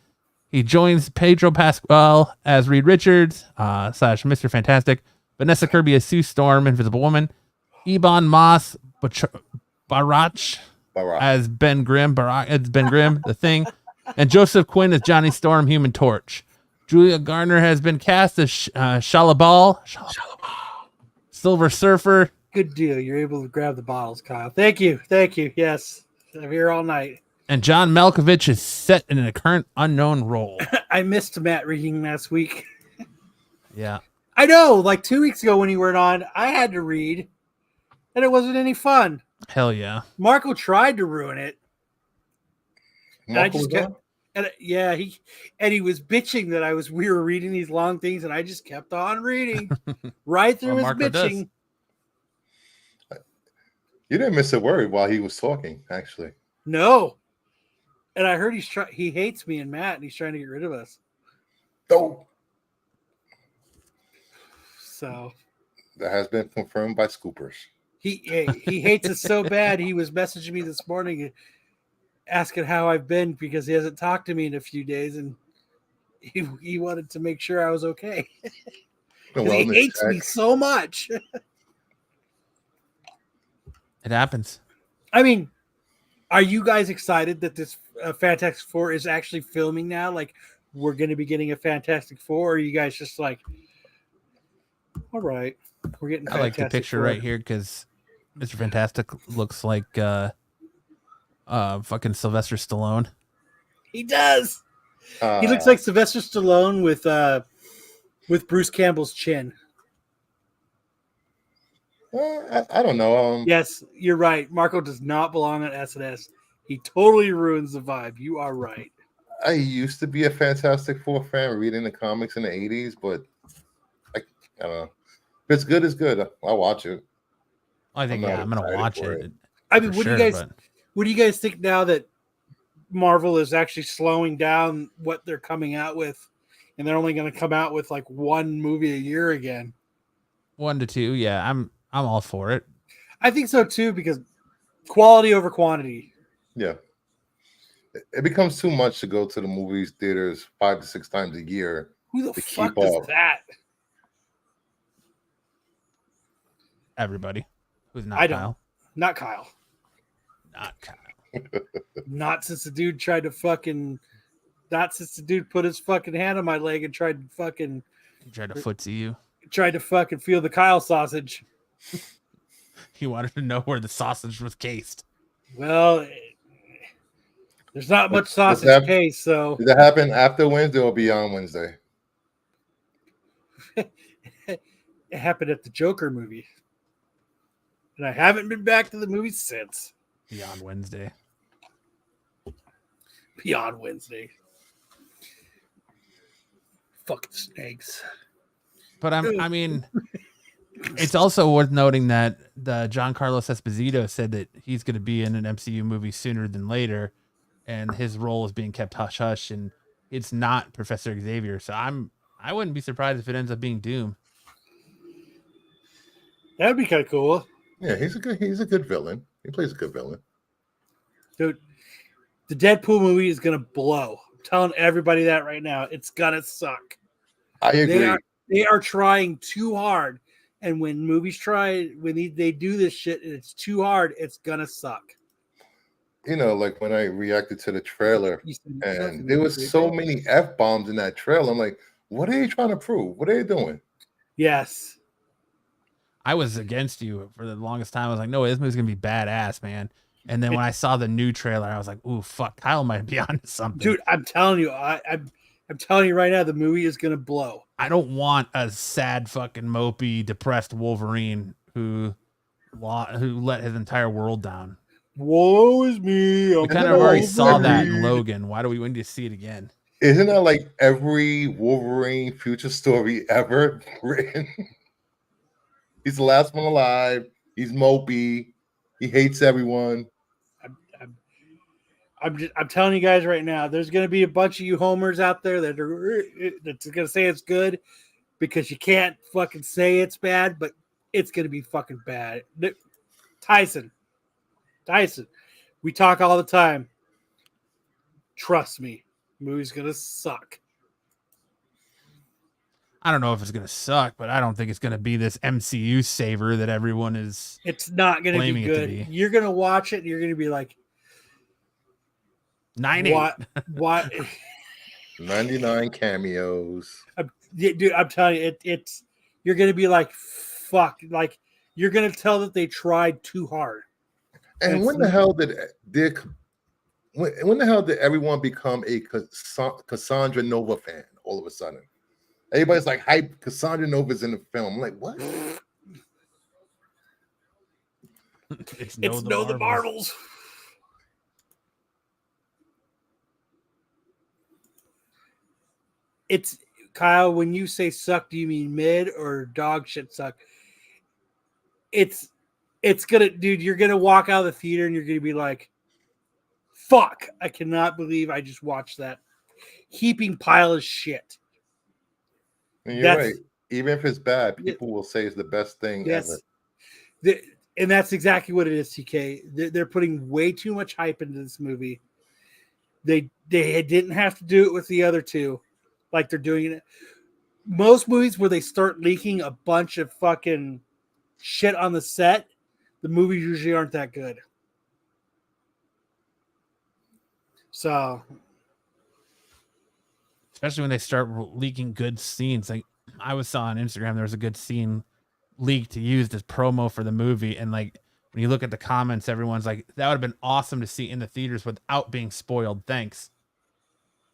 S4: He joins Pedro Pascal as Reed Richards / Mr. Fantastic, Vanessa Kirby as Sue Storm, Invisible Woman, Ebon Moss-Bachrach as Ben Grimm, The Thing, and Joseph Quinn as Johnny Storm, Human Torch. Julia Garner has been cast as Shalabal, Silver Surfer.
S3: Good deal. You're able to grab the bottles, Kyle. Thank you. Yes. I'm here all night.
S4: And John Malkovich is set in a current unknown role.
S3: I missed Matt reading last week.
S4: Yeah.
S3: I know. Like 2 weeks ago when you weren't on, I had to read, and it wasn't any fun.
S4: Hell yeah.
S3: Marco tried to ruin it. And I just kept, he was bitching that we were reading these long things, and I just kept on reading right through his
S4: Marco
S3: bitching.
S6: Does. You didn't miss a word while he was talking, actually.
S3: No. And I heard he hates me and Matt, and he's trying to get rid of us.
S6: Oh,
S3: So
S6: that has been confirmed by Scoopers.
S3: he hates us so bad. He was messaging me this morning, asking how I've been because he hasn't talked to me in a few days, and he wanted to make sure I was okay. He hates me so much.
S4: It happens.
S3: I mean, are you guys excited that this Fantastic Four is actually filming now? Like, we're going to be getting a Fantastic Four, or are you guys just like, all right, we're getting
S4: I like the picture right here because Mr. Fantastic looks like fucking Sylvester Stallone.
S3: He does. He looks like Sylvester Stallone with Bruce Campbell's chin.
S6: I don't know.
S3: Yes, you're right. Marco does not belong on SNS. He totally ruins the vibe. You are right.
S6: I used to be a Fantastic Four fan, reading the comics in the 80s, but I don't know. If it's good, it's good. I'll watch it.
S4: I think I'm gonna watch it.
S3: I mean, what do you guys think now that Marvel is actually slowing down what they're coming out with, and they're only going to come out with like one movie a year again?
S4: 1 to 2, yeah. I'm all for it.
S3: I think so too, because quality over quantity.
S6: Yeah. It becomes too much to go to the movies theaters 5 to 6 times a year.
S3: Who the fuck does that?
S4: Everybody who's not Kyle.
S3: Not Kyle.
S4: Not Kyle.
S3: Not since the dude tried to fucking. Not since the dude put his fucking hand on my leg and tried to fucking.
S4: Tried to footsie you.
S3: Tried to fucking feel the Kyle sausage.
S4: He wanted to know where the sausage was cased.
S3: Well, there's not much sausage case, so.
S6: Did that happen after Wednesday or beyond Wednesday?
S3: It happened at the Joker movie. And I haven't been back to the movies since.
S4: Beyond Wednesday.
S3: Beyond Wednesday. Fuck the snakes.
S4: But I mean, it's also worth noting that the John Carlos Esposito said that he's going to be in an MCU movie sooner than later, and his role is being kept hush hush, and it's not Professor Xavier. So I wouldn't be surprised if it ends up being Doom.
S3: That would be kind of cool.
S6: Yeah, he's a good villain. He plays a good villain.
S3: Dude, the Deadpool movie is gonna blow. I'm telling everybody that right now. It's gonna suck.
S6: I agree.
S3: They are trying too hard, and when movies they do this shit and it's too hard, it's gonna suck.
S6: You know, like when I reacted to the trailer, and there was so many F-bombs in that trailer. I'm like, what are they trying to prove? What are they doing?
S3: Yes.
S4: I was against you for the longest time. I was like, no, this movie's gonna be badass, man. And then when I saw the new trailer, I was like, ooh, fuck, Kyle might be onto something.
S3: Dude, I'm telling you, I'm telling you right now, the movie is gonna blow.
S4: I don't want a sad, fucking mopey, depressed Wolverine who let his entire world down.
S3: Woe is me.
S4: We kind of already saw that in Logan. Why do we need to see it again?
S6: Isn't that like every Wolverine future story ever written? He's the last one alive. He's mopey. He hates everyone.
S3: I'm telling you guys right now, there's going to be a bunch of you homers out there that's going to say it's good because you can't fucking say it's bad, but it's going to be fucking bad. Tyson, we talk all the time. Trust me, movie's going to suck.
S4: I don't know if it's going to suck, but I don't think it's going to be this MCU saver that everyone is.
S3: It's not going to be good. You're going to watch it and you're going to be like,
S4: 98.
S3: What?
S6: 99 cameos.
S3: Dude, I'm telling you, it's you're going to be like, fuck. Like, you're going to tell that they tried too hard.
S6: And when the hell did everyone become a Cassandra Nova fan all of a sudden? Everybody's like, hype, Cassandra Nova's in the film. I'm like, what?
S3: It's the Marvels. It's Kyle, when you say suck, do you mean mid or dog shit suck? It's gonna, dude, you're gonna walk out of the theater and you're gonna be like, Fuck. I cannot believe I just watched that heaping pile of shit.
S6: And you're right. Even if it's bad, people will say it's the best thing ever.
S3: And that's exactly what it is, TK. They're putting way too much hype into this movie. They didn't have to do it with the other two like they're doing it. Most movies where they start leaking a bunch of fucking shit on the set, the movies usually aren't that good. So,
S4: especially when they start leaking good scenes. Like I saw on Instagram, there was a good scene leaked to use as promo for the movie, and like when you look at the comments, everyone's like, "That would have been awesome to see in the theaters without being spoiled." Thanks.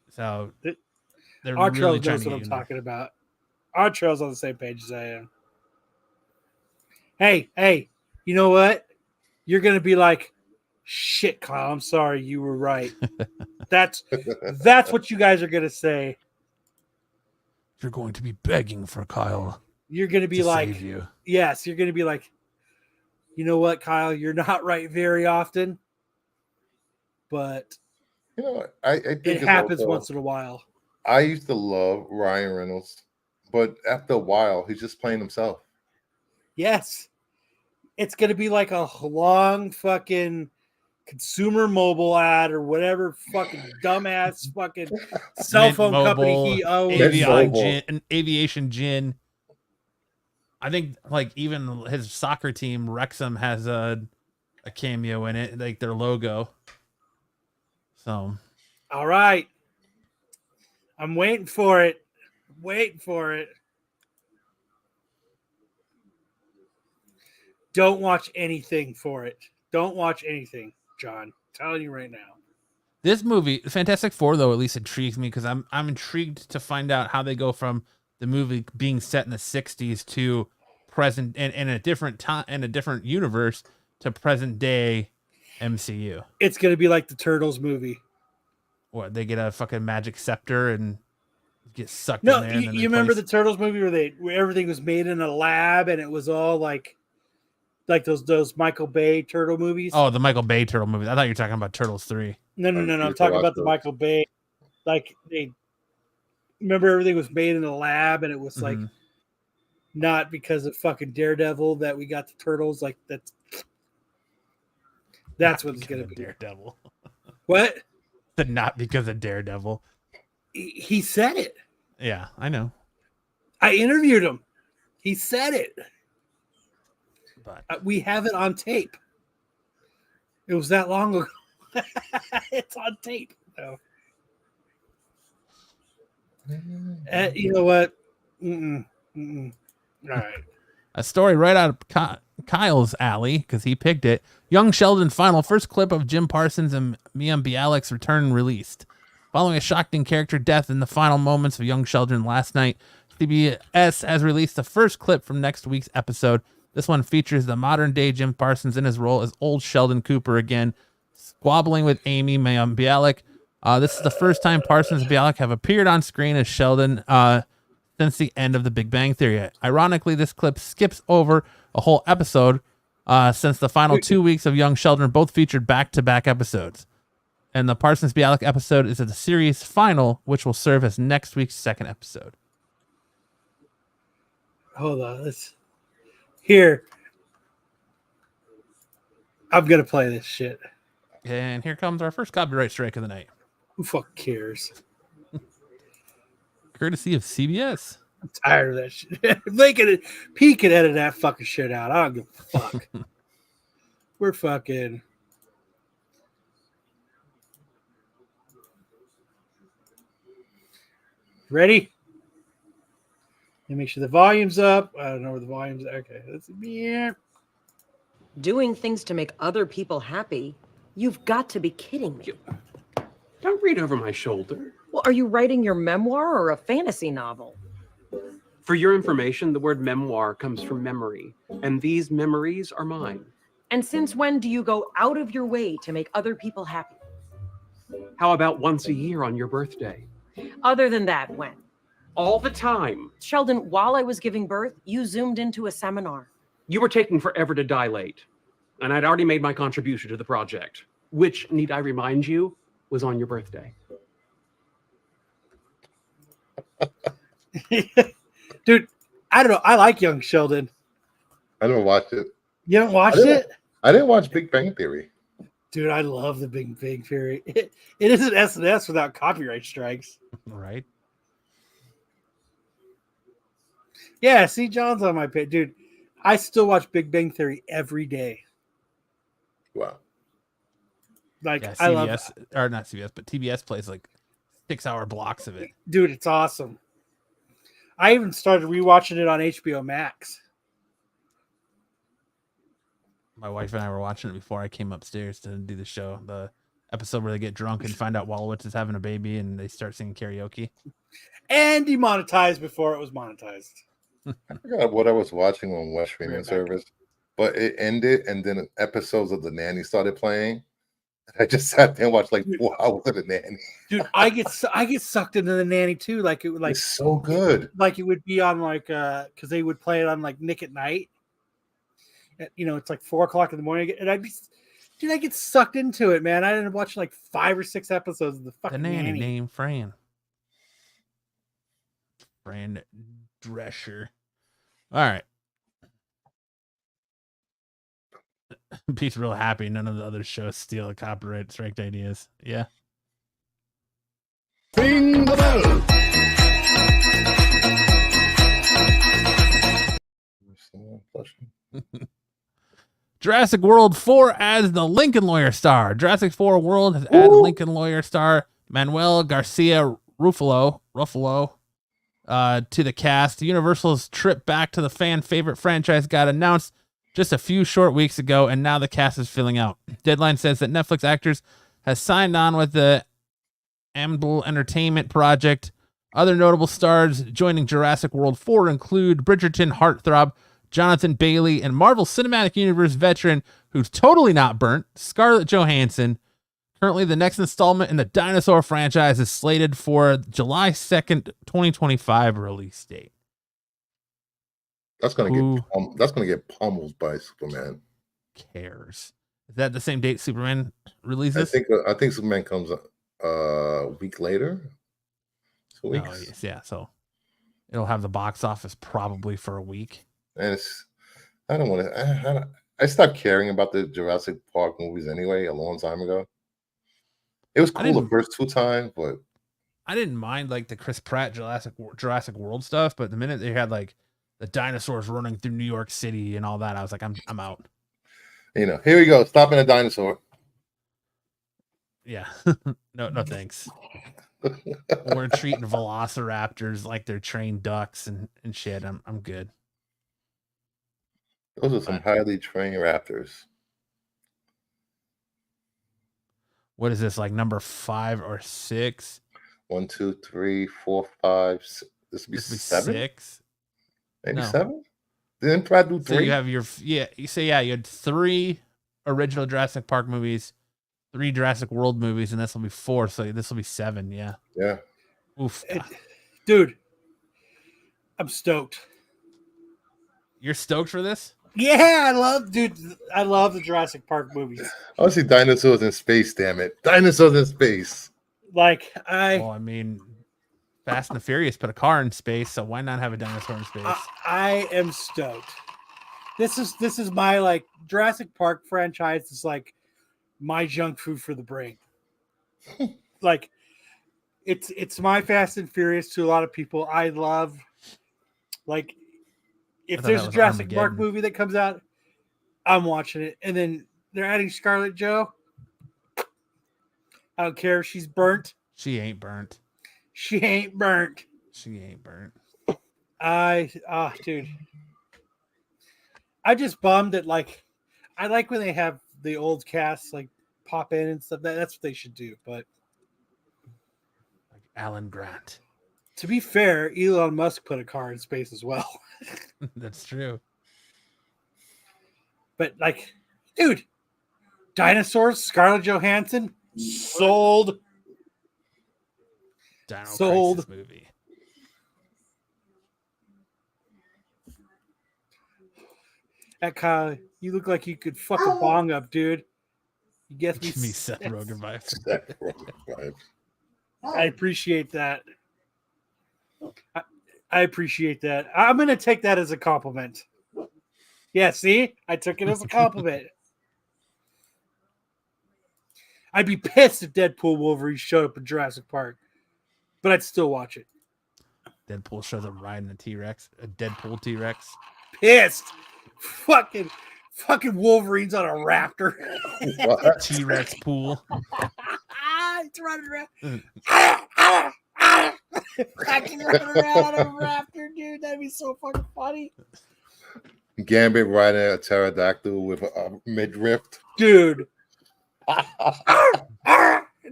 S4: So they're
S3: our
S4: really
S3: Trails knows what I'm talking about. Our Trails on the same page as I am. Hey, you know what? You're gonna be like, shit, Kyle. I'm sorry, you were right. That's what you guys are gonna say.
S4: You're going to be begging for Kyle.
S3: You're gonna be like, yes, you're gonna be like, you know what, Kyle? You're not right very often, but
S6: you know what? I think
S3: it happens once in a while.
S6: I used to love Ryan Reynolds, but after a while, he's just playing himself.
S3: Yes. It's going to be like a long fucking consumer mobile ad or whatever fucking dumbass fucking cell phone company he owns.
S4: Aviation Gin. I think like even his soccer team, Wrexham, has a cameo in it, like their logo. So.
S3: All right. I'm waiting for it. Don't watch anything for it. Don't watch anything, John. I'm telling you right now.
S4: This movie, Fantastic Four, though, at least intrigues me because I'm intrigued to find out how they go from the movie being set in the 60s to present and in a different time in a different universe to present day MCU.
S3: It's gonna be like the Turtles movie.
S4: What, they get a fucking magic scepter and get sucked
S3: in
S4: there?
S3: You remember the Turtles movie where everything was made in a lab and it was all like those Michael Bay turtle movies?
S4: Oh, the Michael Bay turtle movie. I thought you were talking about Turtles 3.
S3: No. I'm talking about the Michael Bay. Like they remember everything was made in a lab and it was like not because of fucking Daredevil that we got the turtles. Like that's what it's gonna be.
S4: Daredevil.
S3: What?
S4: Not because of Daredevil.
S3: He said it.
S4: Yeah, I know.
S3: I interviewed him. He said it.
S4: But
S3: we have it on tape. It was that long ago. It's on tape. No. You know what? All right.
S4: A story right out of Kyle's alley because he picked it. Young Sheldon final first clip of Jim Parsons and Mia Bialik's return released. Following a shocking character death in the final moments of Young Sheldon last night, CBS has released the first clip from next week's episode. This one features the modern-day Jim Parsons in his role as old Sheldon Cooper again, squabbling with Amy Mia Bialik. This is the first time Parsons and Bialik have appeared on screen as Sheldon since the end of The Big Bang Theory. Ironically, this clip skips over a whole episode since the final 2 weeks of Young Sheldon both featured back-to-back episodes. And the Parsons-Bialik episode is at the series final, which will serve as next week's second episode.
S3: Hold on. Here. I'm going to play this shit.
S4: And here comes our first copyright strike of the night.
S3: Who fuck cares?
S4: Courtesy of CBS.
S3: I'm tired of that shit. Pete can edit that fucking shit out. I don't give a fuck. We're fucking... Ready? Let me make sure the volume's up. I don't know where the volume's at. Okay, let's see.
S9: Doing things to make other people happy? You've got to be kidding me.
S10: Don't read over my shoulder.
S9: Well, are you writing your memoir or a fantasy novel?
S10: For your information, the word memoir comes from memory, and these memories are mine.
S9: And since when do you go out of your way to make other people happy?
S10: How about once a year on your birthday?
S9: Other than that, when?
S10: All the time.
S9: Sheldon, while I was giving birth, you zoomed into a seminar.
S10: You were taking forever to dilate, and I'd already made my contribution to the project. which, need I remind you, was on your birthday.
S3: Dude, I don't know. I like Young Sheldon.
S6: I never watched it.
S3: You haven't watched it?
S6: I didn't watch Big Bang Theory.
S3: Dude, I love the Big Bang Theory. It isn't SNS without copyright strikes.
S4: Right.
S3: Yeah, see, John's on my page. Dude, I still watch Big Bang Theory every day.
S6: Wow.
S3: Like,
S4: Yeah,
S3: I love
S4: CBS, or not CBS, but TBS plays like 6-hour blocks of it.
S3: Dude, it's awesome. I even started rewatching it on HBO Max.
S4: My wife and I were watching it before I came upstairs to do the show. The episode where they get drunk and find out Wallowitz is having a baby and they start singing karaoke.
S3: And demonetized before it was monetized.
S6: I forgot what I was watching on West streaming service, but it ended, and then episodes of The Nanny started playing. I just sat there and watched like 4 hours of The Nanny.
S3: Dude, I get sucked into The Nanny too. Like, it would, like,
S6: It's so good.
S3: Like, it would be on like because they would play it on like Nick at Night. You know, it's like 4 o'clock in the morning, and I get sucked into it, man. I ended up watching like 5 or 6 episodes of the fucking
S4: The nanny
S3: Nanny.
S4: named Fran Drescher. All right. Pete's real happy none of the other shows steal the copyright strike ideas. Yeah.
S6: Ring the bell.
S4: Jurassic World 4 adds the Lincoln Lawyer star. Jurassic 4 World has added Lincoln Lawyer star Manuel Garcia Ruffalo to the cast. Universal's trip back to the fan favorite franchise got announced just a few short weeks ago, and now the cast is filling out. Deadline says that Netflix actors has signed on with the Amble Entertainment project. Other notable stars joining Jurassic World 4 include Bridgerton heartthrob Jonathan Bailey and Marvel Cinematic Universe veteran who's totally not burnt, Scarlett Johansson. Currently, the next installment in the Dinosaur franchise is slated for July 2nd, 2025 release date.
S6: That's gonna get pummeled by Superman.
S4: Cares? Is that the same date Superman releases?
S6: I think Superman comes a week later. 2 weeks.
S4: Oh, yes, yeah. So it'll have the box office probably for a week.
S6: And I don't want to. I stopped caring about the Jurassic Park movies anyway a long time ago. It was cool the first 2 times, but
S4: I didn't mind like the Chris Pratt Jurassic World stuff. But the minute they had like the dinosaurs running through New York City and all that, I was like, I'm out.
S6: You know, here we go, stopping a dinosaur.
S4: Yeah, no thanks. We're treating velociraptors like they're trained ducks and shit. I'm good.
S6: Those are some highly trained raptors.
S4: What is this, like number 5 or 6?
S6: 1, 2, 3, 4, 5. This would be 7.
S4: 6.
S6: Maybe
S4: No.
S6: 7. Didn't Pratt do 3?
S4: So you have you had 3 original Jurassic Park movies, 3 Jurassic World movies, and this will be 4. So this will be 7. Yeah.
S6: Yeah.
S4: Oof.
S3: Dude, I'm stoked.
S4: You're stoked for this?
S3: Yeah, I love the Jurassic Park movies.
S6: I want to see dinosaurs in space, damn it. Dinosaurs in space.
S3: Like,
S4: Well, I mean, Fast and the Furious put a car in space, so why not have a dinosaur in space?
S3: I am stoked. This is my, like, Jurassic Park franchise is like my junk food for the brain. Like, it's my Fast and Furious to a lot of people. I love, like, if there's a Jurassic Park movie that comes out, I'm watching it. And then they're adding Scarlett Jo. I don't care if she's burnt.
S4: She ain't burnt.
S3: She ain't burnt. Dude. I just bummed that, like, I like when they have the old cast like pop in and stuff. That's what they should do. But
S4: like Alan Grant.
S3: To be fair, Elon Musk put a car in space as well.
S4: That's true.
S3: But, like, dude, dinosaurs, Scarlett Johansson, sold.
S4: Dino
S3: Sold.
S4: Crisis movie.
S3: That Kyle, you look like you could fuck a bong up, dude. You get me,
S4: Give me Seth Rogen vibes.
S6: Seth Rogen vibes.
S3: I appreciate that. I appreciate that. I'm going to take that as a compliment. Yeah, see? I took it as a compliment. I'd be pissed if Deadpool Wolverine showed up in Jurassic Park, but I'd still watch it.
S4: Deadpool shows up riding a T-Rex, a Deadpool T-Rex.
S3: Pissed. Fucking Wolverine's on a raptor.
S6: What?
S4: T-Rex pool.
S3: It's running around. Fucking running around on a raptor, dude. That'd be so fucking funny.
S6: Gambit riding a pterodactyl with a midriff.
S3: Dude.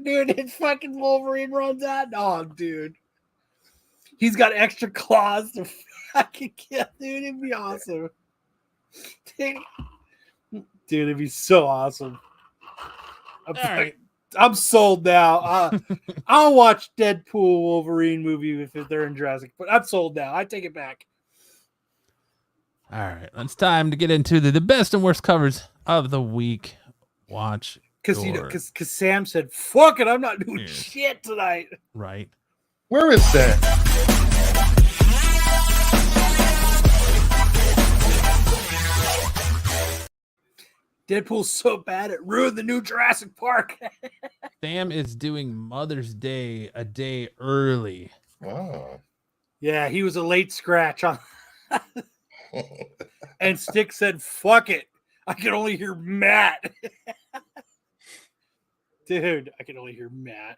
S3: Dude, it's fucking Wolverine runs out. Oh, dude. He's got extra claws to fucking kill. Dude, it'd be awesome. Dude, it'd be so awesome. I'm sold now. I'll watch Deadpool Wolverine movie if they're in Jurassic Park. I'm sold now. I take it back.
S4: All right, it's time to get into the best and worst covers of the week. Watch.
S3: Because Sam said, fuck it, I'm not doing shit tonight.
S4: Right.
S6: Where is that?
S3: Deadpool's so bad it ruined the new Jurassic Park.
S4: Sam is doing Mother's Day a day early.
S6: Wow.
S3: Yeah, he was a late scratch on. And Stick said, fuck it. I can only hear Matt. Dude, I can only hear Matt.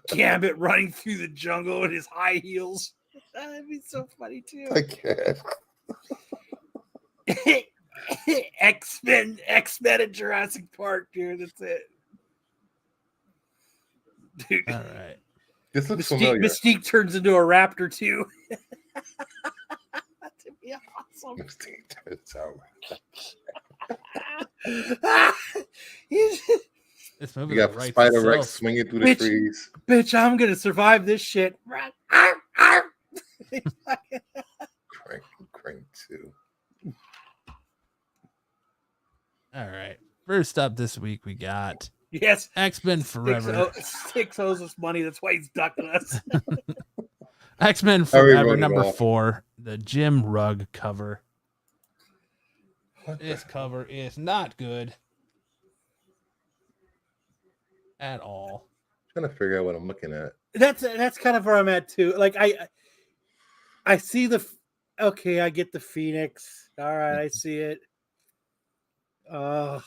S3: Gambit running through the jungle in his high heels. That'd be so funny too.
S6: I can't.
S3: X-Men at Jurassic Park, dude. That's it. Dude.
S4: All right.
S6: This looks familiar.
S3: Mystique turns into a raptor too. That'd be awesome.
S6: Mystique turns out.
S4: This movie
S6: You got
S4: writes
S6: Spider
S4: itself.
S6: Rex swinging through the trees.
S3: Bitch, I'm gonna survive this shit.
S6: Crank 2.
S4: All right. First up this week, we got
S3: Yes.
S4: X-Men Forever.
S3: Sticks owes us money. That's why he's ducking us.
S4: X-Men Forever number 4, the Jim Rugg cover. This cover is not good at all.
S6: I'm trying to figure out what I'm looking at.
S3: That's kind of where I'm at too. Like I see okay, I get the Phoenix. All right, I see it. The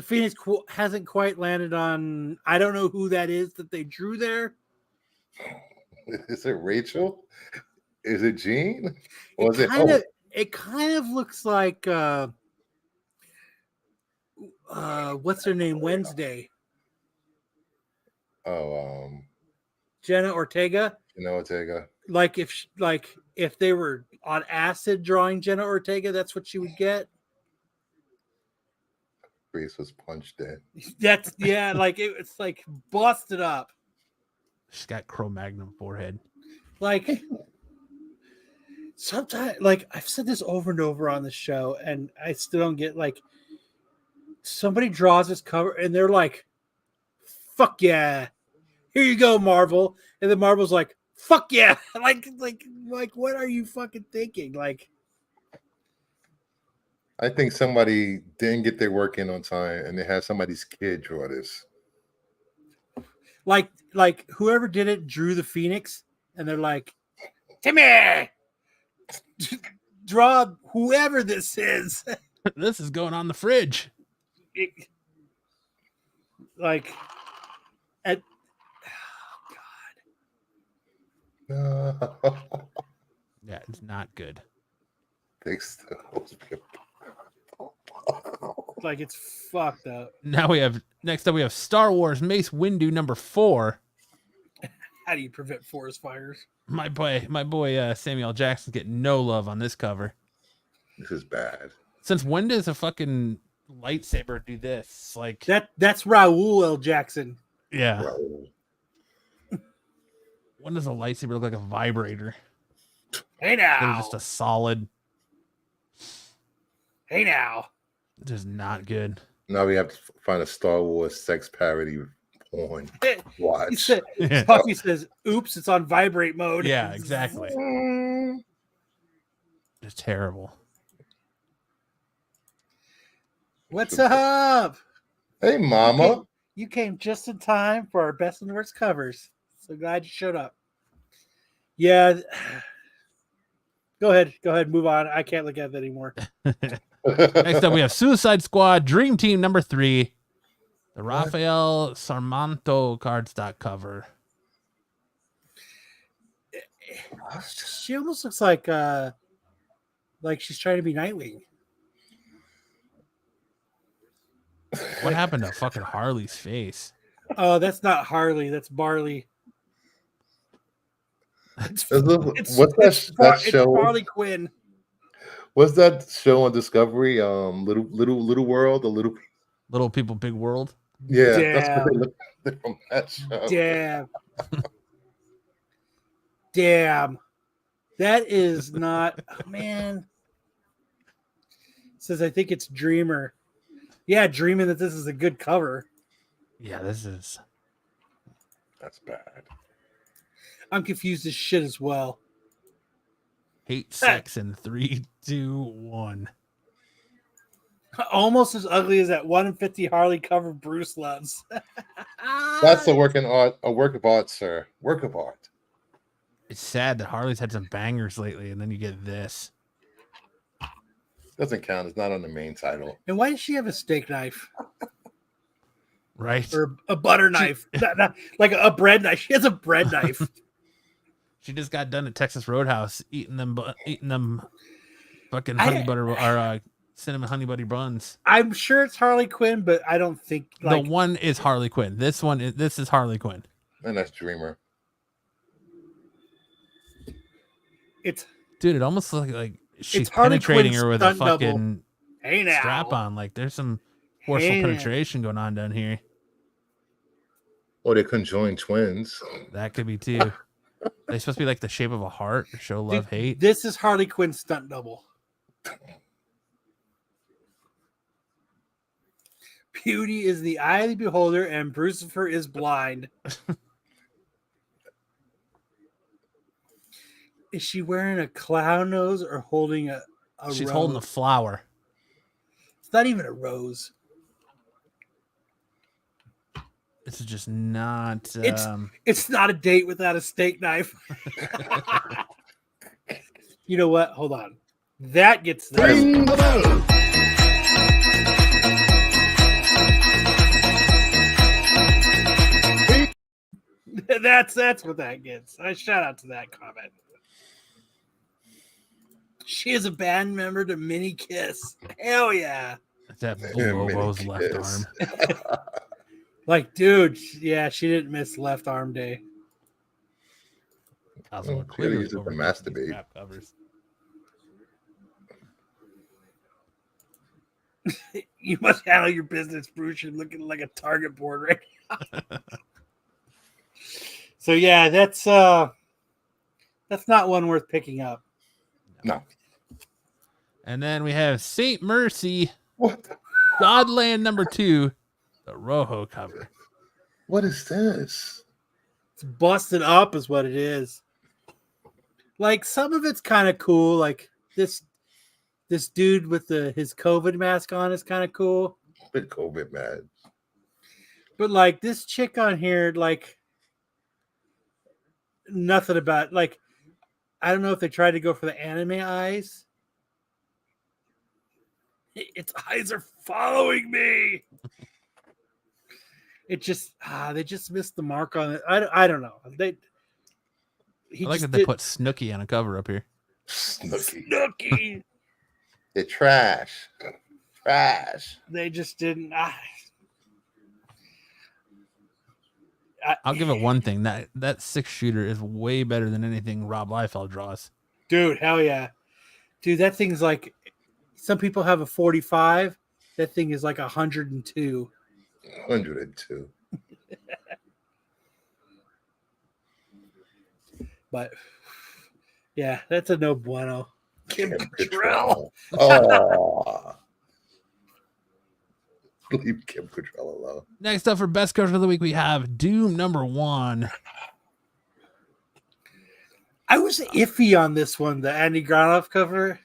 S3: Phoenix hasn't quite landed on. I don't know who that is that they drew there.
S6: Is it Rachel? Is it Jean? Or is it Hope?
S3: It kind of looks like what's her name? Wednesday.
S6: Oh,
S3: Jenna Ortega.
S6: Jenna Ortega.
S3: Like if they were on acid drawing Jenna Ortega, that's what she would get.
S6: Grace was punched in.
S3: That's like it's like busted up.
S4: She's got Cro-Magnon forehead.
S3: Like sometimes, like I've said this over and over on the show, and I still don't get like somebody draws this cover and they're like, "Fuck yeah, here you go, Marvel," and then Marvel's like, "Fuck yeah," like what are you fucking thinking? Like,
S6: I think somebody didn't get their work in on time, and they had somebody's kid draw this.
S3: Like whoever did it drew the Phoenix, and they're like, "Timmy, draw whoever this is."
S4: This is going on the fridge.
S3: Oh God.
S4: Yeah, it's not good.
S6: Next
S3: Like it's fucked up.
S4: Next up we have Star Wars Mace Windu number 4.
S3: How do you prevent forest fires?
S4: My boy Samuel Jackson's getting no love on this cover.
S6: This is bad.
S4: Since when does a fucking lightsaber do this? Like
S3: that's Raul L. Jackson.
S4: Yeah.
S6: Raul.
S4: When does a lightsaber look like a vibrator?
S3: Hey
S4: They're
S3: now.
S4: just a solid.
S3: Hey now.
S4: Just not good.
S6: Now we have to find a Star Wars sex parody porn. Watch.
S3: Puffy says, oops, it's on vibrate mode.
S4: Yeah, exactly. It's terrible.
S3: What's up?
S6: Hey, Mama.
S3: You came just in time for our best and worst covers. So glad you showed up. Yeah. Go ahead. Move on. I can't look at it anymore.
S4: Next up, we have Suicide Squad Dream Team number 3. The Rafael Sarmanto cardstock cover.
S3: She almost looks like she's trying to be Nightwing.
S4: What happened to fucking Harley's face?
S3: Oh, that's not Harley. That's Barley.
S6: What's that show?
S3: It's Harley Quinn.
S6: What's that show on Discovery? Little World,
S4: Little People, Big World.
S6: Yeah,
S3: Damn.
S6: that's what they look like from that show.
S3: Damn. That is not, man. It says I think it's Dreamer. Yeah, dreaming that this is a good cover.
S4: Yeah, that's
S6: bad.
S3: I'm confused as shit as well.
S4: Hate sex in 3, 2, 1.
S3: Almost as ugly as that 1 in 50 Harley cover Bruce loves.
S6: That's a work of art, sir. Work of art.
S4: It's sad that Harley's had some bangers lately, and then you get this.
S6: Doesn't count. It's not on the main title.
S3: And why does she have a steak knife?
S4: Right.
S3: Or a butter knife. Not like a bread knife. She has a bread knife.
S4: She just got done at Texas Roadhouse eating them fucking honey butter or cinnamon honey butter buns.
S3: I'm sure it's Harley Quinn, but I don't think
S4: the one is Harley Quinn. This is Harley Quinn.
S6: And that's Dreamer.
S3: Dude,
S4: it almost looks like she's penetrating her with a fucking strap on. Like there's some forceful penetration going on down here.
S6: Or they conjoined twins.
S4: That could be too. They're supposed to be like the shape of a heart or show love, hate.
S3: This is Harley Quinn's stunt double. Beauty is the eye of the beholder, and Brucifer is blind. Is she wearing a clown nose or holding a
S4: She's
S3: rose?
S4: holding a flower.
S3: It's not even a rose.
S4: This is just not.
S3: It's not a date without a steak knife. You know what? Hold on. That gets there. That's what that gets. I shout out to that comment. She is a band member to Mini Kiss. Hell yeah.
S4: That Bobo's left arm.
S3: Like, dude, yeah, she didn't miss left arm day.
S4: Also,
S6: clearly use it to masturbate.
S4: Covers.
S3: You must handle your business, Bruce. You're looking like a target board right now. So yeah, that's not one worth picking up.
S6: No.
S4: And then we have Saint Mercy, Godland number 2, the Rojo cover.
S6: What is this?
S3: It's busted up, is what it is. Like some of it's kind of cool. Like this dude with his COVID mask on is kind of cool.
S6: Bit COVID mad.
S3: But like this chick on here, like nothing about like I don't know if they tried to go for the anime eyes. Its eyes are following me. It just they just missed the mark on it. I don't know.
S4: I like that they put Snooki on a cover up here.
S3: Snooki.
S6: They're trash. Trash.
S3: They just didn't.
S4: I'll give it one thing. That 6-shooter is way better than anything Rob Liefeld draws.
S3: Dude, hell yeah. Dude, that thing's like, some people have a 45. That thing is like 102.
S6: 102.
S3: But yeah, that's a no bueno. Kim
S6: Cattrall. Oh. Leave Kim Cattrall alone.
S4: Next up for best cover of the week, we have Doom #1.
S3: I was iffy on this one, the Andy Granoff cover.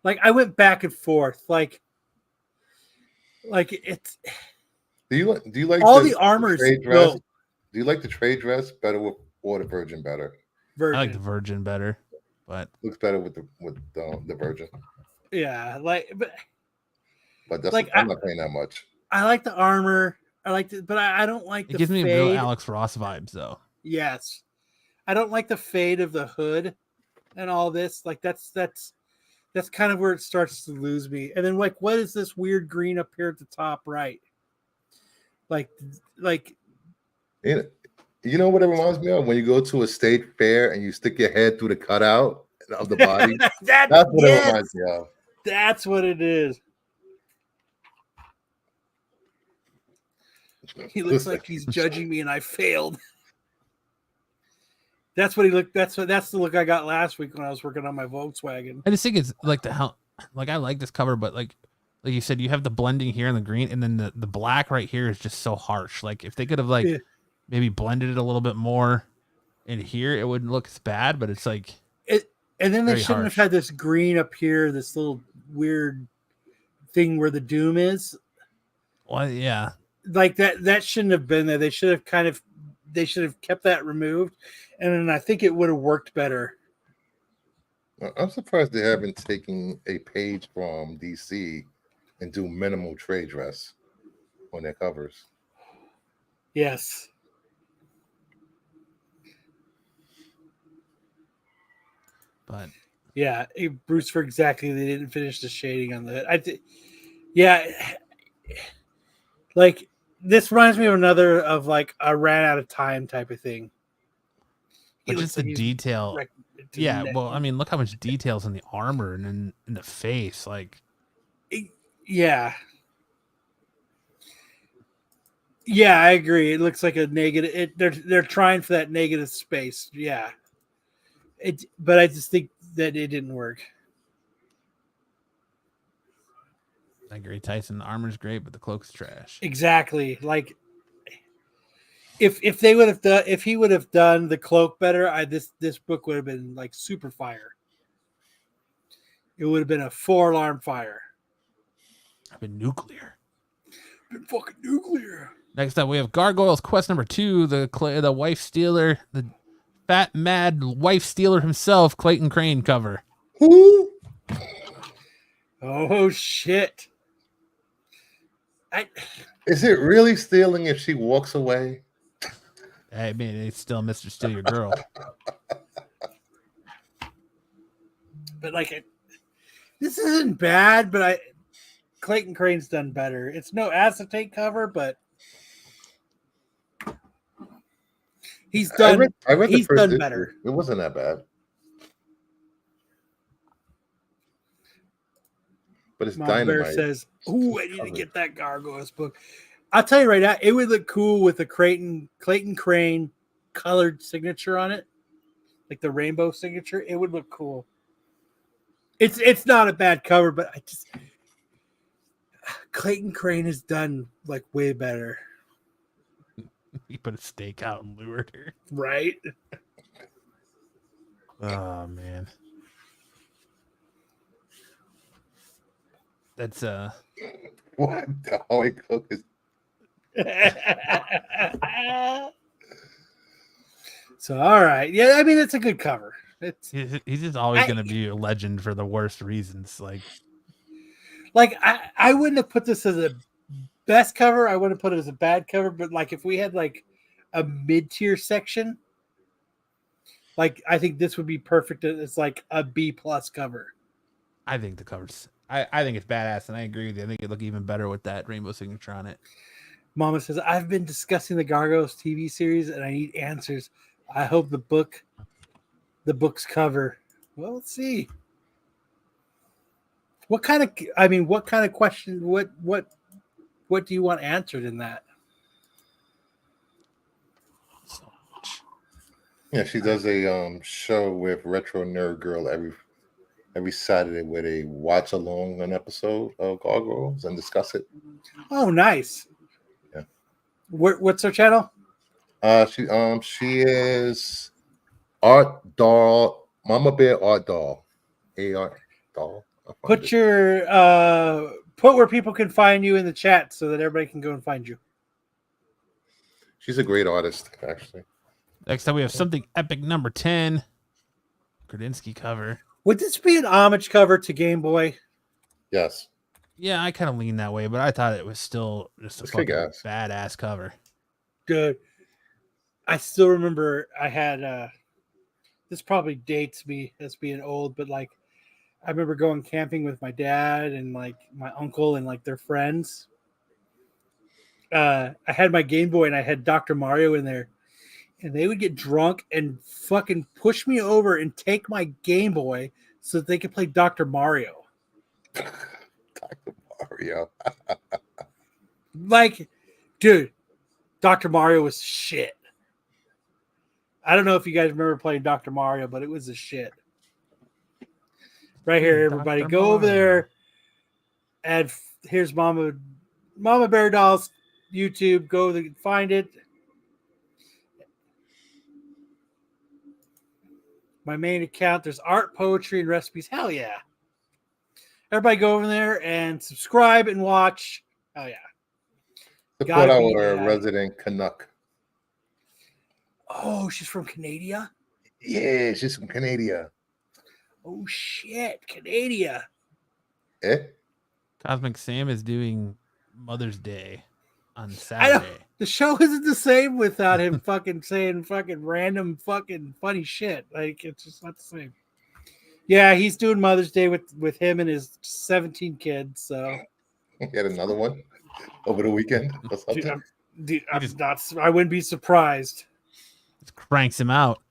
S3: I went back and forth. Like it's.
S6: Do you like
S3: all the armors?
S6: Trade dress? Do you like the trade dress better or the Virgin better?
S3: Virgin.
S4: I like the Virgin better, but
S6: looks better with the Virgin.
S3: Yeah,
S6: but that's I'm not paying that much.
S3: I like the armor. I like it, but I don't like.
S4: It gives me real Alex Ross vibes, though.
S3: Yes, I don't like the fade of the hood and all this. Like that's kind of where it starts to lose me. And then what is this weird green up here at the top right? Like
S6: you know what it reminds me of? When you go to a state fair and you stick your head through the cutout of the body. That's what it reminds me of.
S3: That's what it is. He looks like he's judging me and I failed. That's what he looked. That's the look I got last week when I was working on my Volkswagen.
S4: I just think it's like I like this cover, but like you said, you have the blending here in the green, and then the black right here is just so harsh. Like if they could have maybe blended it a little bit more in here, it wouldn't look as bad. But it's like
S3: it, and then they shouldn't have had this green up here, this little weird thing where the Doom is.
S4: Well, yeah,
S3: like that shouldn't have been there. They should have kept that removed, and then I think it would have worked better.
S6: I'm surprised they haven't taken a page from DC and do minimal trade dress on their covers.
S3: Yes.
S4: But
S3: yeah, Bruce for exactly. They didn't finish the shading on the. Yeah, like this reminds me of another of like a ran out of time type of thing.
S4: But just the detail. Yeah, well, I mean, look how much details in the armor and in the face, like.
S3: Yeah. Yeah, I agree. It looks like a negative. They're trying for that negative space. Yeah. But I just think that it didn't work.
S4: I agree, Tyson. The armor's great, but the cloak's trash.
S3: Exactly. Like if they would have done, if he would have done the cloak better, this book would have been like super fire. It would have been a 4-alarm fire.
S4: I've been nuclear.
S3: Been fucking nuclear.
S4: Next up, we have Gargoyles Quest #2, the wife stealer, the fat mad wife stealer himself, Clayton Crane cover.
S6: Who?
S3: Oh shit!
S6: Is it really stealing if she walks away?
S4: I mean, it's still Mr. Steal Your Girl.
S3: But like, this isn't bad. But Clayton Crane's done better. It's no acetate cover, but he's done.
S6: I read
S3: he's
S6: the first
S3: done
S6: issue.
S3: better.
S6: It wasn't that bad. But it's
S3: Mom
S6: dynamite.
S3: Bear says, "Ooh, I need to get that Gargoyles book." I'll tell you right now, it would look cool with the Clayton Crane colored signature on it, like the rainbow signature. It would look cool. It's not a bad cover, but Clayton Crane has done like way better.
S4: He put a stake out and lured her.
S3: Right?
S4: Oh man. That's
S6: what the Holy Cook is.
S3: So all right, yeah. I mean, it's a good cover.
S4: He's just always going to be a legend for the worst reasons.
S3: Like I wouldn't have put this as a best cover. I wouldn't put it as a bad cover. But like if we had like a mid-tier section, like I think this would be perfect. It's like a B+ cover.
S4: I think the covers. I think it's badass, and I agree with you. I think it'd look even better with that rainbow signature on it.
S3: Mama says, I've been discussing the Gargoyles TV series and I need answers. I hope the book's cover. Well, let's see. What kind of question, what do you want answered in that?
S6: Yeah, she does a show with Retro Nerd Girl every every Saturday where they watch along an episode of Gargoyles and discuss it.
S3: Oh, nice.
S6: Yeah.
S3: What's her channel?
S6: She is Art Doll, Mama Bear Art Doll, AR Doll.
S3: Put where people can find you in the chat so that everybody can go and find you.
S6: She's a great artist, actually.
S4: Next up, we have something epic number 10. Kredinsky cover.
S3: Would this be an homage cover to Game Boy?
S6: Yes.
S4: Yeah, I kind of lean that way, but I thought it was still just a
S6: It's
S4: fucking
S6: kick-ass.
S4: badass cover.
S3: Good. I still remember I had this probably dates me as being old, but like I remember going camping with my dad and like my uncle and like their friends. I had my Game Boy and I had Dr. Mario in there, and they would get drunk and fucking push me over and take my Game Boy so that they could play Dr. Mario.
S6: Dr. Mario.
S3: Like, dude, Dr. Mario was shit. I don't know if you guys remember playing Dr. Mario, but it was a shit. Right here, everybody.
S4: Dr.
S3: Go over
S4: Mario.
S3: there. And here's Mama Bear Doll's YouTube. Go find it. My main account. There's art, poetry, and recipes. Hell yeah. Everybody go over there and subscribe and watch. Oh yeah.
S6: Support
S3: Gotta be
S6: our
S3: that.
S6: resident Canuck.
S3: Oh, she's from Canada?
S6: Yeah, she's from Canada.
S3: Oh shit, Canada.
S6: Eh?
S4: Cosmic Sam is doing Mother's Day on
S3: I know.
S4: Saturday.
S3: The show isn't the same without him fucking saying fucking random fucking funny shit. Like, it's just not the same. Yeah, he's doing Mother's Day with him and his 17 kids. So
S6: He had another one over the weekend or something.
S3: I wouldn't be surprised.
S4: Just cranks him out.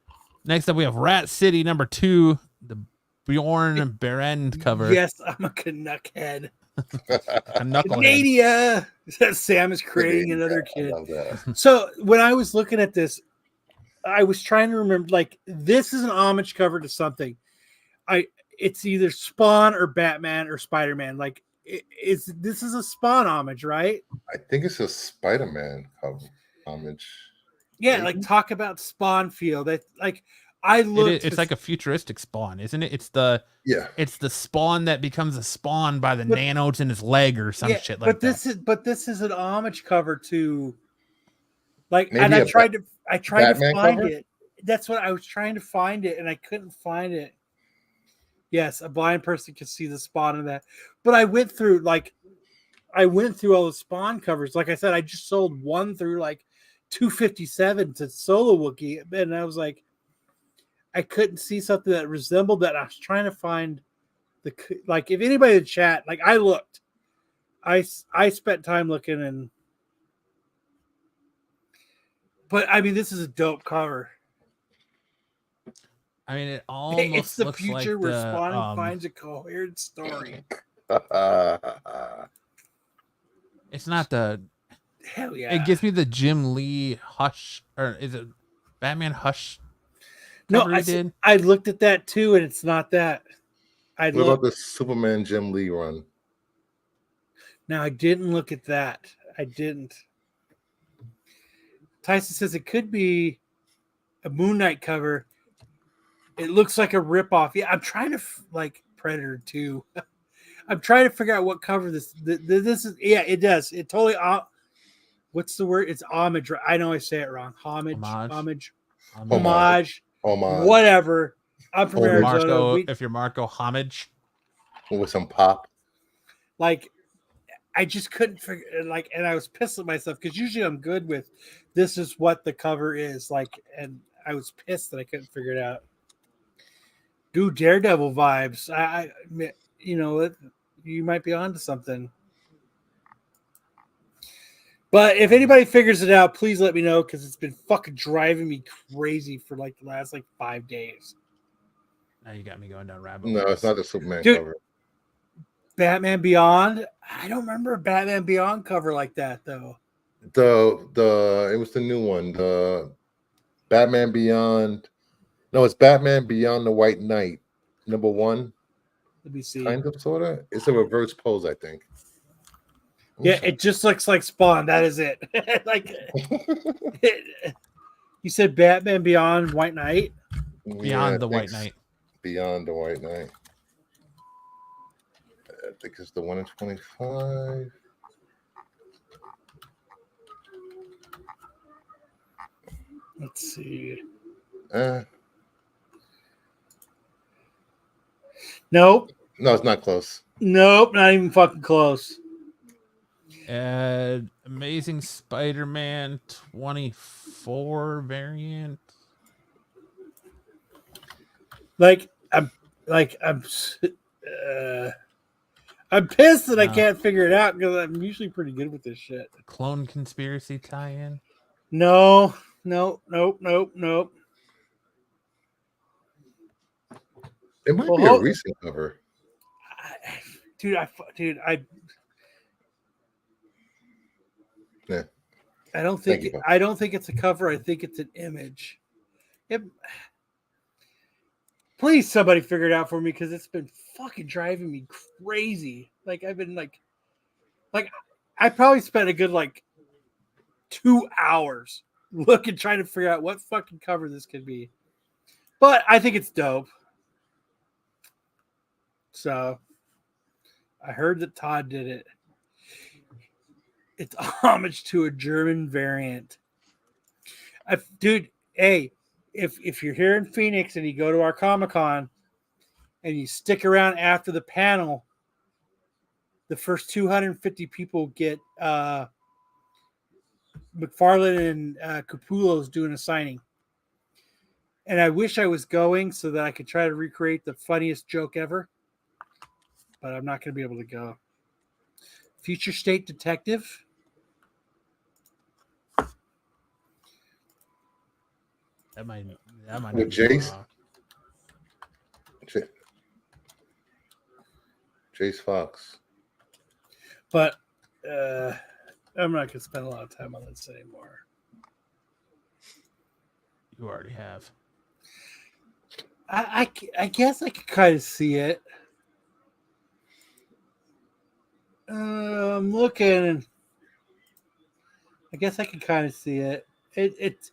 S4: Next up, we have Rat City number 2, the Bjorn Berend cover.
S3: Yes, I'm a Canuck head.
S4: A knucklehead.
S3: Canada. Sam is creating another
S6: I
S3: kid.
S6: love that.
S3: So when I was looking at this, I was trying to remember, like, this is an homage cover to something. It's either Spawn or Batman or Spider-Man. Like, this is a Spawn homage, right?
S6: I think it's a Spider-Man cover homage.
S3: Yeah,
S6: Maybe?
S3: like talk about Spawn feel. That like I looked.
S4: It's like a futuristic Spawn, isn't it? It's the Spawn that becomes a Spawn by the nanos in his leg or some shit like that.
S3: But this is an homage cover to, like,
S6: Maybe
S3: and I
S6: a
S3: tried to
S6: Batman
S3: find
S6: cover?
S3: it. That's what I was trying to find it, and I couldn't find it. Yes, a blind person could see the Spawn in that. But I went through all the Spawn covers. Like I said, I just sold one through like 257 to Solo Wookiee, and I was like, I couldn't see something that resembled that. I was trying to find like, if anybody in the chat, like, I looked, I spent time looking, but I mean, this is a dope cover.
S4: I mean, it almost
S3: It's the
S4: looks
S3: future
S4: like
S3: where
S4: the,
S3: Spawn finds a coherent story.
S4: It's not the.
S3: Hell yeah!
S4: It gives me the Jim Lee Hush, or is it Batman Hush?
S3: No,
S4: cover he did?
S3: I looked at that too, and it's not that.
S6: What about the Superman Jim Lee run?
S3: Now, I didn't look at that. I didn't. Tyson says it could be a Moon Knight cover. It looks like a ripoff. Yeah, I'm trying to like Predator 2. I'm trying to figure out what cover this is. Yeah, it does. It totally. What's the word? It's homage. I know I say it wrong. Homage. Whatever. I'm from Arizona.
S4: If you're Marco, homage.
S6: With some pop.
S3: Like, I just couldn't figure, like, and I was pissed at myself because usually I'm good with this is what the cover is like, and I was pissed that I couldn't figure it out. Dude, Daredevil vibes. I you might be onto something. But if anybody figures it out, please let me know, because it's been fucking driving me crazy for like the last 5 days.
S4: Now you got me going down rabbit
S6: No,
S4: holes.
S6: it's not the Superman
S3: Dude,
S6: cover.
S3: Batman Beyond. I don't remember a Batman Beyond cover like that though.
S6: It was the new one. The Batman Beyond. No, it's Batman Beyond the White Knight, #1.
S3: Let me see.
S6: Kind of, sort of. It's a reverse pose, I think.
S3: Yeah, it just looks like Spawn. That is it. Like you said, Batman Beyond White Knight.
S4: Beyond the White Knight.
S6: Beyond the White Knight. I think it's the 1 in 25.
S3: Let's see. Nope.
S6: No, it's not close.
S3: Nope, not even fucking close.
S4: Amazing Spider-Man 24 variant.
S3: I'm pissed that I can't figure it out because I'm usually pretty good with this shit.
S4: Clone Conspiracy tie-in.
S3: Nope.
S6: It might be a recent cover.
S3: I don't think it's a cover. I think it's an image. Please, somebody figure it out for me because it's been fucking driving me crazy. Like I've been like I probably spent a good 2 hours trying to figure out what fucking cover this could be. But I think it's dope. So I heard that Todd did it. It's homage to a German variant. Dude, hey, if you're here in Phoenix and you go to our Comic-Con and you stick around after the panel, the first 250 people get McFarlane and Capullo's doing a signing. And I wish I was going so that I could try to recreate the funniest joke ever. But I'm not going to be able to go. Future State Detective.
S4: That might
S6: with Jace. Jace Fox.
S3: But I'm not going to spend a lot of time on this anymore.
S4: You already have.
S3: I guess I could kind of see it. I'm looking. I guess I can kind of see it. It's.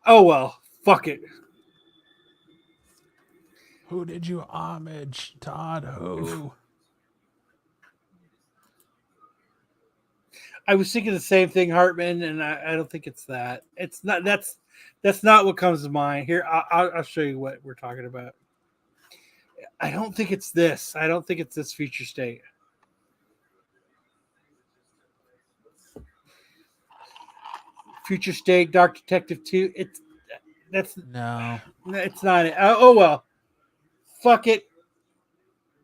S3: Oh well, fuck it.
S4: Who did you homage, Todd? Who?
S3: I was thinking the same thing, Hartman, and I don't think it's that. It's not. That's not what comes to mind. Here, I'll show you what we're talking about. I don't think it's this. I don't think it's this Future State. Future State, Dark Detective 2.
S4: No.
S3: It's not it. Oh well. Fuck it.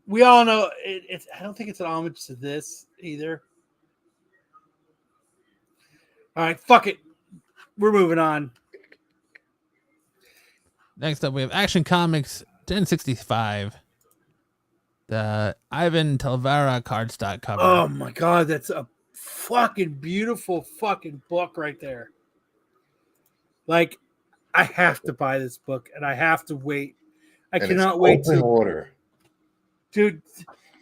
S3: We all know it's. I don't think it's an homage to this either. All right, fuck it. We're moving on.
S4: Next up, we have Action Comics 1065. The Ivan Telvara cardstock cover.
S3: Oh my god, that's a fucking beautiful fucking book right there. Like, I have to buy this book and I have to wait. I cannot wait to
S6: order.
S3: Dude,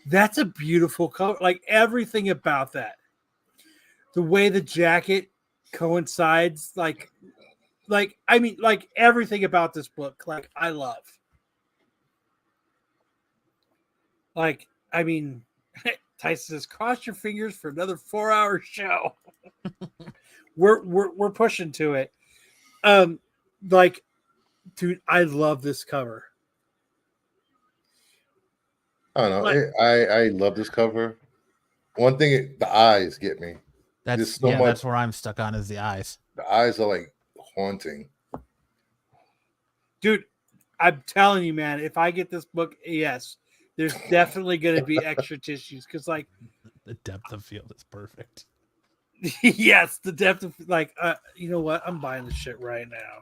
S3: that's a beautiful cover. Like everything about that. The way the jacket coincides, like everything about this book, like I love. Like, I mean, Tyson says, cross your fingers for another 4-hour show. We're pushing to it. Like, dude, I love this cover.
S6: I don't know. I love this cover. One thing, the eyes get me.
S4: That's that's where I'm stuck on is the eyes.
S6: The eyes are like haunting.
S3: Dude, I'm telling you, man, if I get this book, yes, there's definitely going to be extra tissues because, like,
S4: the depth of field is perfect.
S3: Yes, the depth of, like, you know what? I'm buying this shit right now.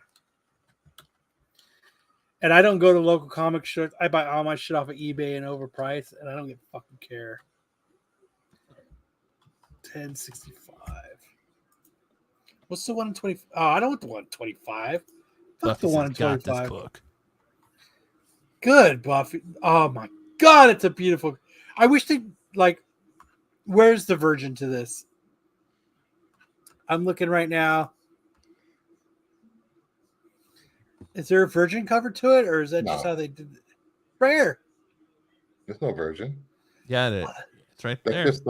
S3: And I don't go to local comic shops. I buy all my shit off of eBay and overpriced, and I don't give a fucking care. 1065. What's the 120? Oh, I don't want the 125. Fuck the 125.
S4: Book.
S3: Good, Buffy. Oh my God, it's a beautiful. I wish they like. Where's the version to this? I'm looking right now. Is there a virgin cover to it, or is that just how they did it? Right here.
S6: There's no version.
S4: Yeah, it's right
S6: That's
S4: there.
S6: just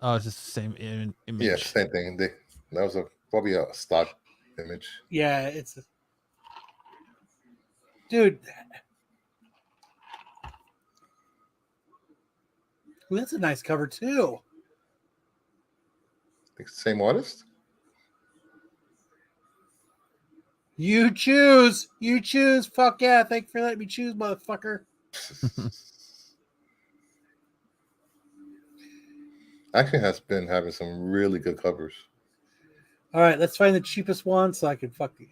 S4: Oh, it's just the same image.
S6: Yeah, same thing. That was probably a stock image.
S3: Yeah, it's dude. Ooh, that's a nice cover too.
S6: I think it's the same artist.
S3: You choose. You choose. Fuck yeah. Thank you for letting me choose, motherfucker.
S6: Actually has been having some really good covers.
S3: All right, let's find the cheapest one so I can fuck you.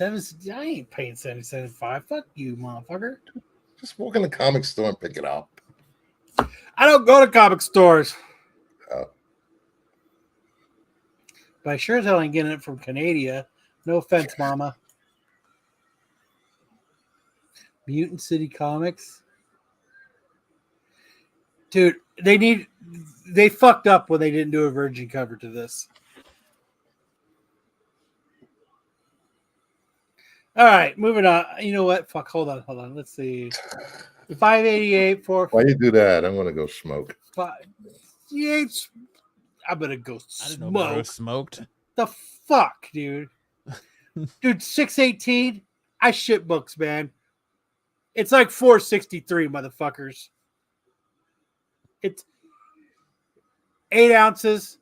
S3: I ain't paying $77.5. Fuck you, motherfucker.
S6: Just walk in the comic store and pick it up.
S3: I don't go to comic stores.
S6: Oh.
S3: But I sure as hell ain't getting it from Canada. No offense, mama. Mutant City Comics. Dude, they fucked up when they didn't do a virgin cover to this. All right, moving on. You know what? Fuck, hold on. Let's see. 588 for.
S6: Why you do that? I'm gonna go smoke.
S3: 588. I'm gonna go
S4: I didn't know bro
S3: smoke.
S4: smoked.
S3: The fuck, dude. Dude, 618. I shit books, man. It's like 463, motherfuckers. It's 8 ounces.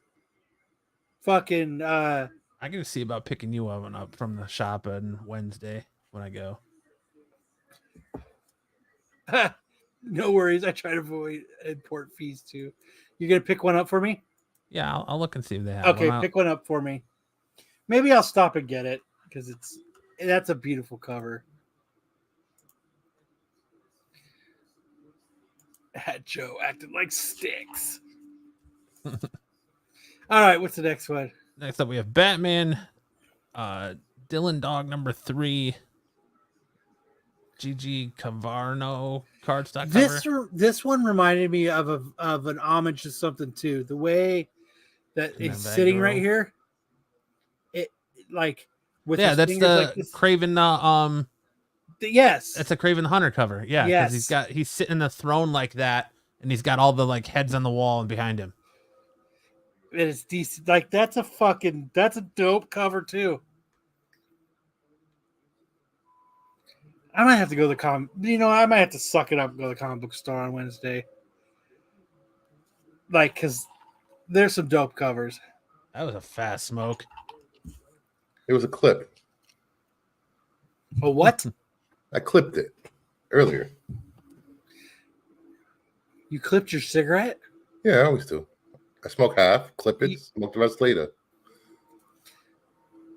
S3: Fucking
S4: I can see about picking you up from the shop on Wednesday when I go.
S3: No worries. I try to avoid import fees too. You gonna pick one up for me?
S4: Yeah, I'll look and see if they have
S3: Okay,
S4: one.
S3: pick one up for me. Maybe I'll stop and get it because that's a beautiful cover. Had Joe acting like sticks. All right, what's the next one?
S4: Next up, we have Batman, Dylan Dog number 3, Gigi Cavarno cardstock cover.
S3: This one reminded me of an homage to something too. The way that it's sitting right here, it like with his
S4: that's
S3: fingers
S4: the
S3: like this.
S4: Craven.
S3: Yes,
S4: that's a Craven the Hunter cover. Yeah, because
S3: yes.
S4: he's sitting in a throne like that, and he's got all the like heads on the wall and behind him.
S3: It is decent. Like that's a dope cover too. I might have to go to I might have to suck it up and go to the comic book store on Wednesday. Like, cause there's some dope covers.
S4: That was a fast smoke.
S6: It was a clip.
S3: A what?
S6: I clipped it earlier.
S3: You clipped your cigarette?
S6: Yeah, I always do. I smoke half, clip it, smoke the rest later.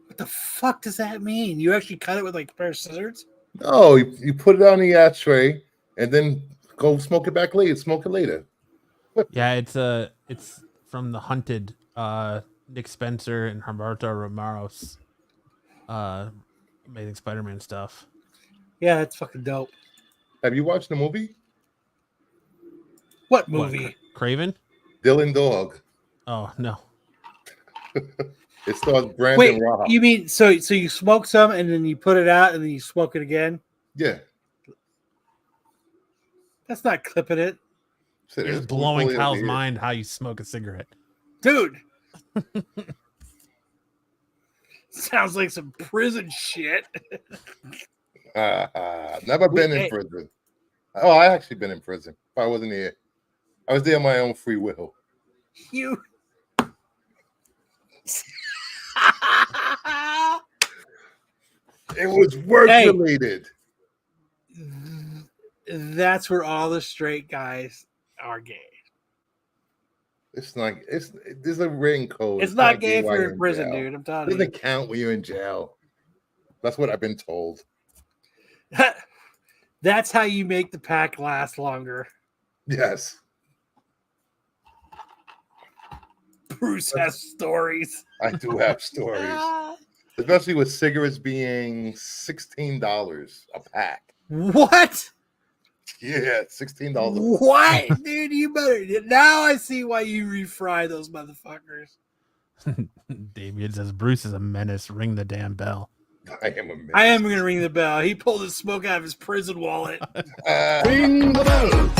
S3: What the fuck does that mean? You actually cut it with like a pair of scissors?
S6: No, you put it on the ashtray and then go smoke it back later. Smoke it later.
S4: Yeah, it's from the Hunted, Nick Spencer and Humberto Romero's Amazing Spider-Man stuff.
S3: Yeah, it's fucking dope.
S6: Have you watched the movie?
S3: What movie?
S4: What, Craven?
S6: Dylan Dog.
S4: Oh no.
S6: It stars Brandon
S3: Wait,
S6: Roth.
S3: you mean so you smoke some and then you put it out and then you smoke it again?
S6: Yeah.
S3: That's not clipping it.
S4: You're just blowing Kyle's mind how you smoke a cigarette.
S3: Dude. Sounds like some prison shit.
S6: Never been in prison. Oh, I actually been in prison. I wasn't here. I was there on my own free will.
S3: You.
S6: It was work related.
S3: That's where all the straight guys are gay.
S6: It's not. There's a ring code.
S3: It's not gay if you're in prison, dude. I'm telling you.
S6: It doesn't count when you're in jail. That's what I've been told.
S3: That's how you make the pack last longer.
S6: Yes.
S3: Bruce has stories.
S6: I do have stories. Especially with cigarettes being $16 a pack.
S3: What?
S6: Yeah, $16.
S3: What, dude? You better. Now I see why you refry those motherfuckers.
S4: Damien says Bruce is a menace. Ring the damn bell.
S6: I am a menace.
S3: I am going to ring the bell. He pulled his smoke out of his prison wallet.
S6: Ring the bell.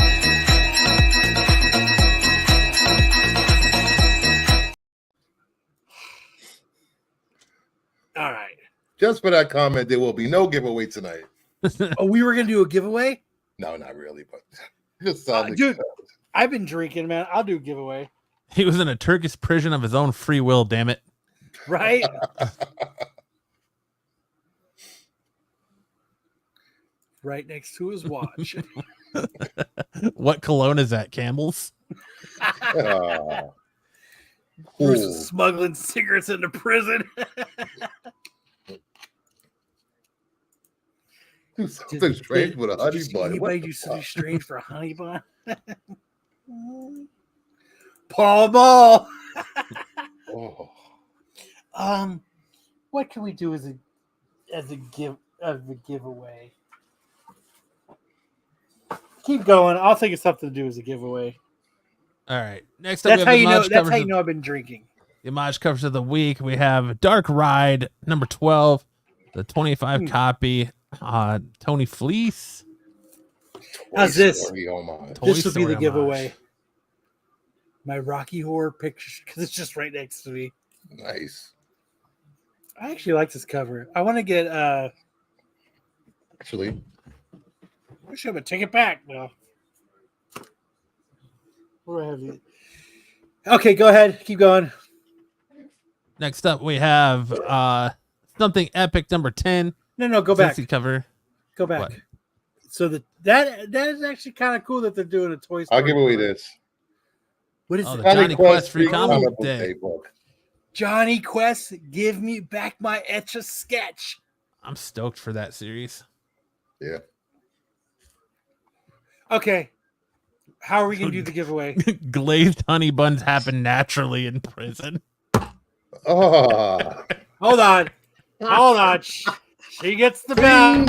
S3: All right.
S6: Just for that comment, there will be no giveaway tonight.
S3: Oh, we were going to do a giveaway?
S6: No, not really, but just sounded
S3: dude, I've been drinking, man. I'll do a giveaway.
S4: He was in a Turkish prison of his own free will, damn it.
S3: Right? Right next to his watch.
S4: What cologne is that, Campbell's?
S3: Bruce is smuggling cigarettes into prison.
S6: Do something strange with a honey bun.
S3: Anybody do something strange for a honey bun? Paul Ball. What can we do as a giveaway? Keep going. I'll think of something to do as a giveaway.
S4: All right. Next up,
S3: That's how you know. That's how you know I've been drinking.
S4: The homage covers of the week. We have Dark Ride number 12, the 25 copy. Tony Fleece.
S3: How's this?
S6: Homage.
S3: This would be the giveaway. My Rocky Horror picture, because it's just right next to me.
S6: Nice.
S3: I actually like this cover. I want to get.
S6: Actually,
S3: I should have take it back. No. Where have you? Okay, go ahead. Keep going.
S4: Next up, we have something epic number 10.
S3: No, go back.
S4: Cover.
S3: Go back.
S4: What?
S3: So that is actually kind of cool that they're doing a Toy Story.
S6: I'll give away this.
S3: What is
S4: the
S3: it?
S4: Johnny Quest free comic day.
S6: Book.
S3: Johnny Quest, give me back my Etch-a-Sketch.
S4: I'm stoked for that series.
S6: Yeah.
S3: Okay. How are we going to do the giveaway?
S4: Glazed honey buns happen naturally in prison.
S6: Oh.
S3: Hold on. Hold on. She gets the bell.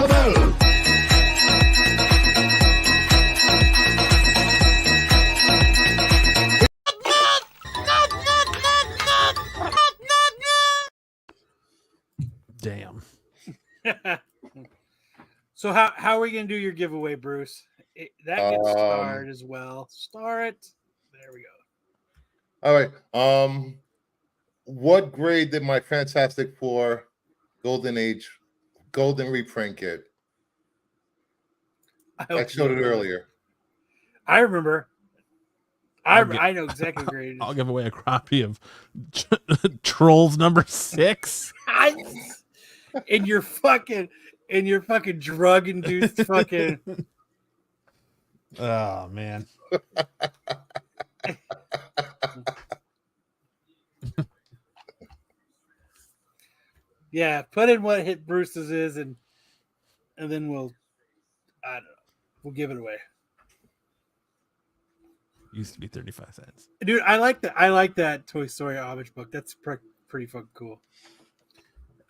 S4: Damn.
S3: So how are we going to do your giveaway, Bruce? That gets starred as well. Star it. There we go.
S6: All right. What grade did my Fantastic Four Golden reprint get? I showed it earlier.
S3: I remember. I know exactly where it is.
S4: I'll give away a copy of Trolls number 6.
S3: In your fucking drug induced fucking.
S4: Oh man.
S3: Yeah, put in what hit Bruce's is and then we'll give it away.
S4: Used to be 35 cents.
S3: Dude, I like that Toy Story homage book. That's pretty fucking cool.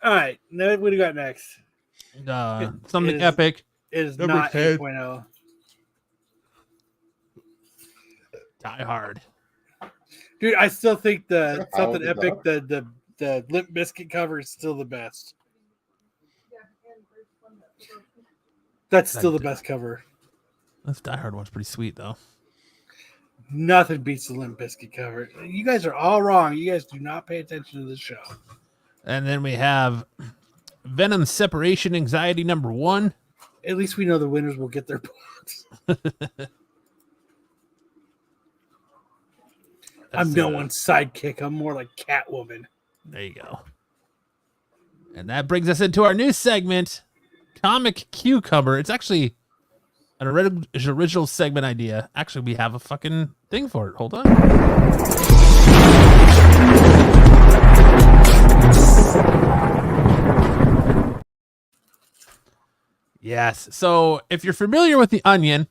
S3: All right, now what do you got next?
S4: Something epic.
S3: It is
S4: Number
S3: not
S4: 10.
S3: 8.0.
S4: Die Hard.
S3: Dude, I still think the something epic, the Limp Bizkit cover is still the best. That's still the best cover.
S4: This Die Hard one's pretty sweet though.
S3: Nothing beats the Limp Bizkit cover. You guys are all wrong. You guys do not pay attention to the show.
S4: And then we have Venom Separation Anxiety number 1.
S3: At least we know the winners will get their books. I'm no one's sidekick. I'm more like Catwoman.
S4: There you go. And that brings us into our new segment, Comic Cucumber. It's actually an original segment idea. Actually, we have a fucking thing for it. Hold on. Yes. So if you're familiar with the onion,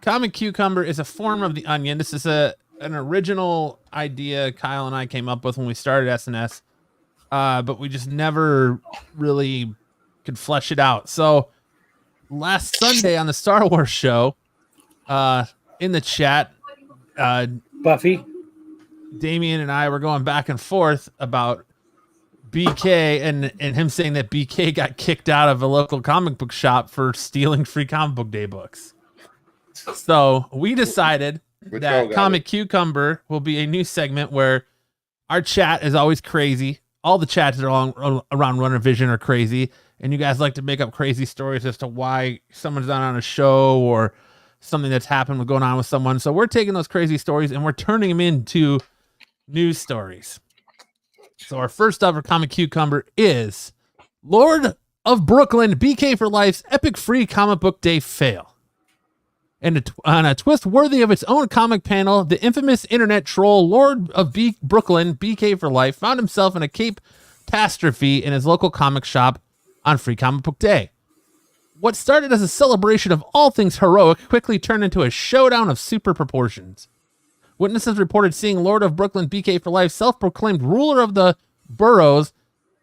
S4: Comic Cucumber is a form of the onion. This is an original idea Kyle and I came up with when we started SNS. but we just never really could flesh it out. So last Sunday on the Star Wars show, in the chat,
S3: Buffy,
S4: Damien and I were going back and forth about BK and him saying that BK got kicked out of a local comic book shop for stealing free comic book day books. So we decided that Comic Cucumber will be a new segment where our chat is always crazy. All the chats around Runner Vision are crazy. And you guys like to make up crazy stories as to why someone's not on a show or something that's happened going on with someone. So we're taking those crazy stories and we're turning them into news stories. So our first up for Comic Cucumber is Lord of Brooklyn, BK for Life's epic free comic book day fail. And on a twist worthy of its own comic panel, the infamous internet troll Lord of Brooklyn, BK for Life, found himself in a catastrophe in his local comic shop on Free Comic Book Day. What started as a celebration of all things heroic quickly turned into a showdown of super proportions. Witnesses reported seeing Lord of Brooklyn, BK for Life, self-proclaimed ruler of the boroughs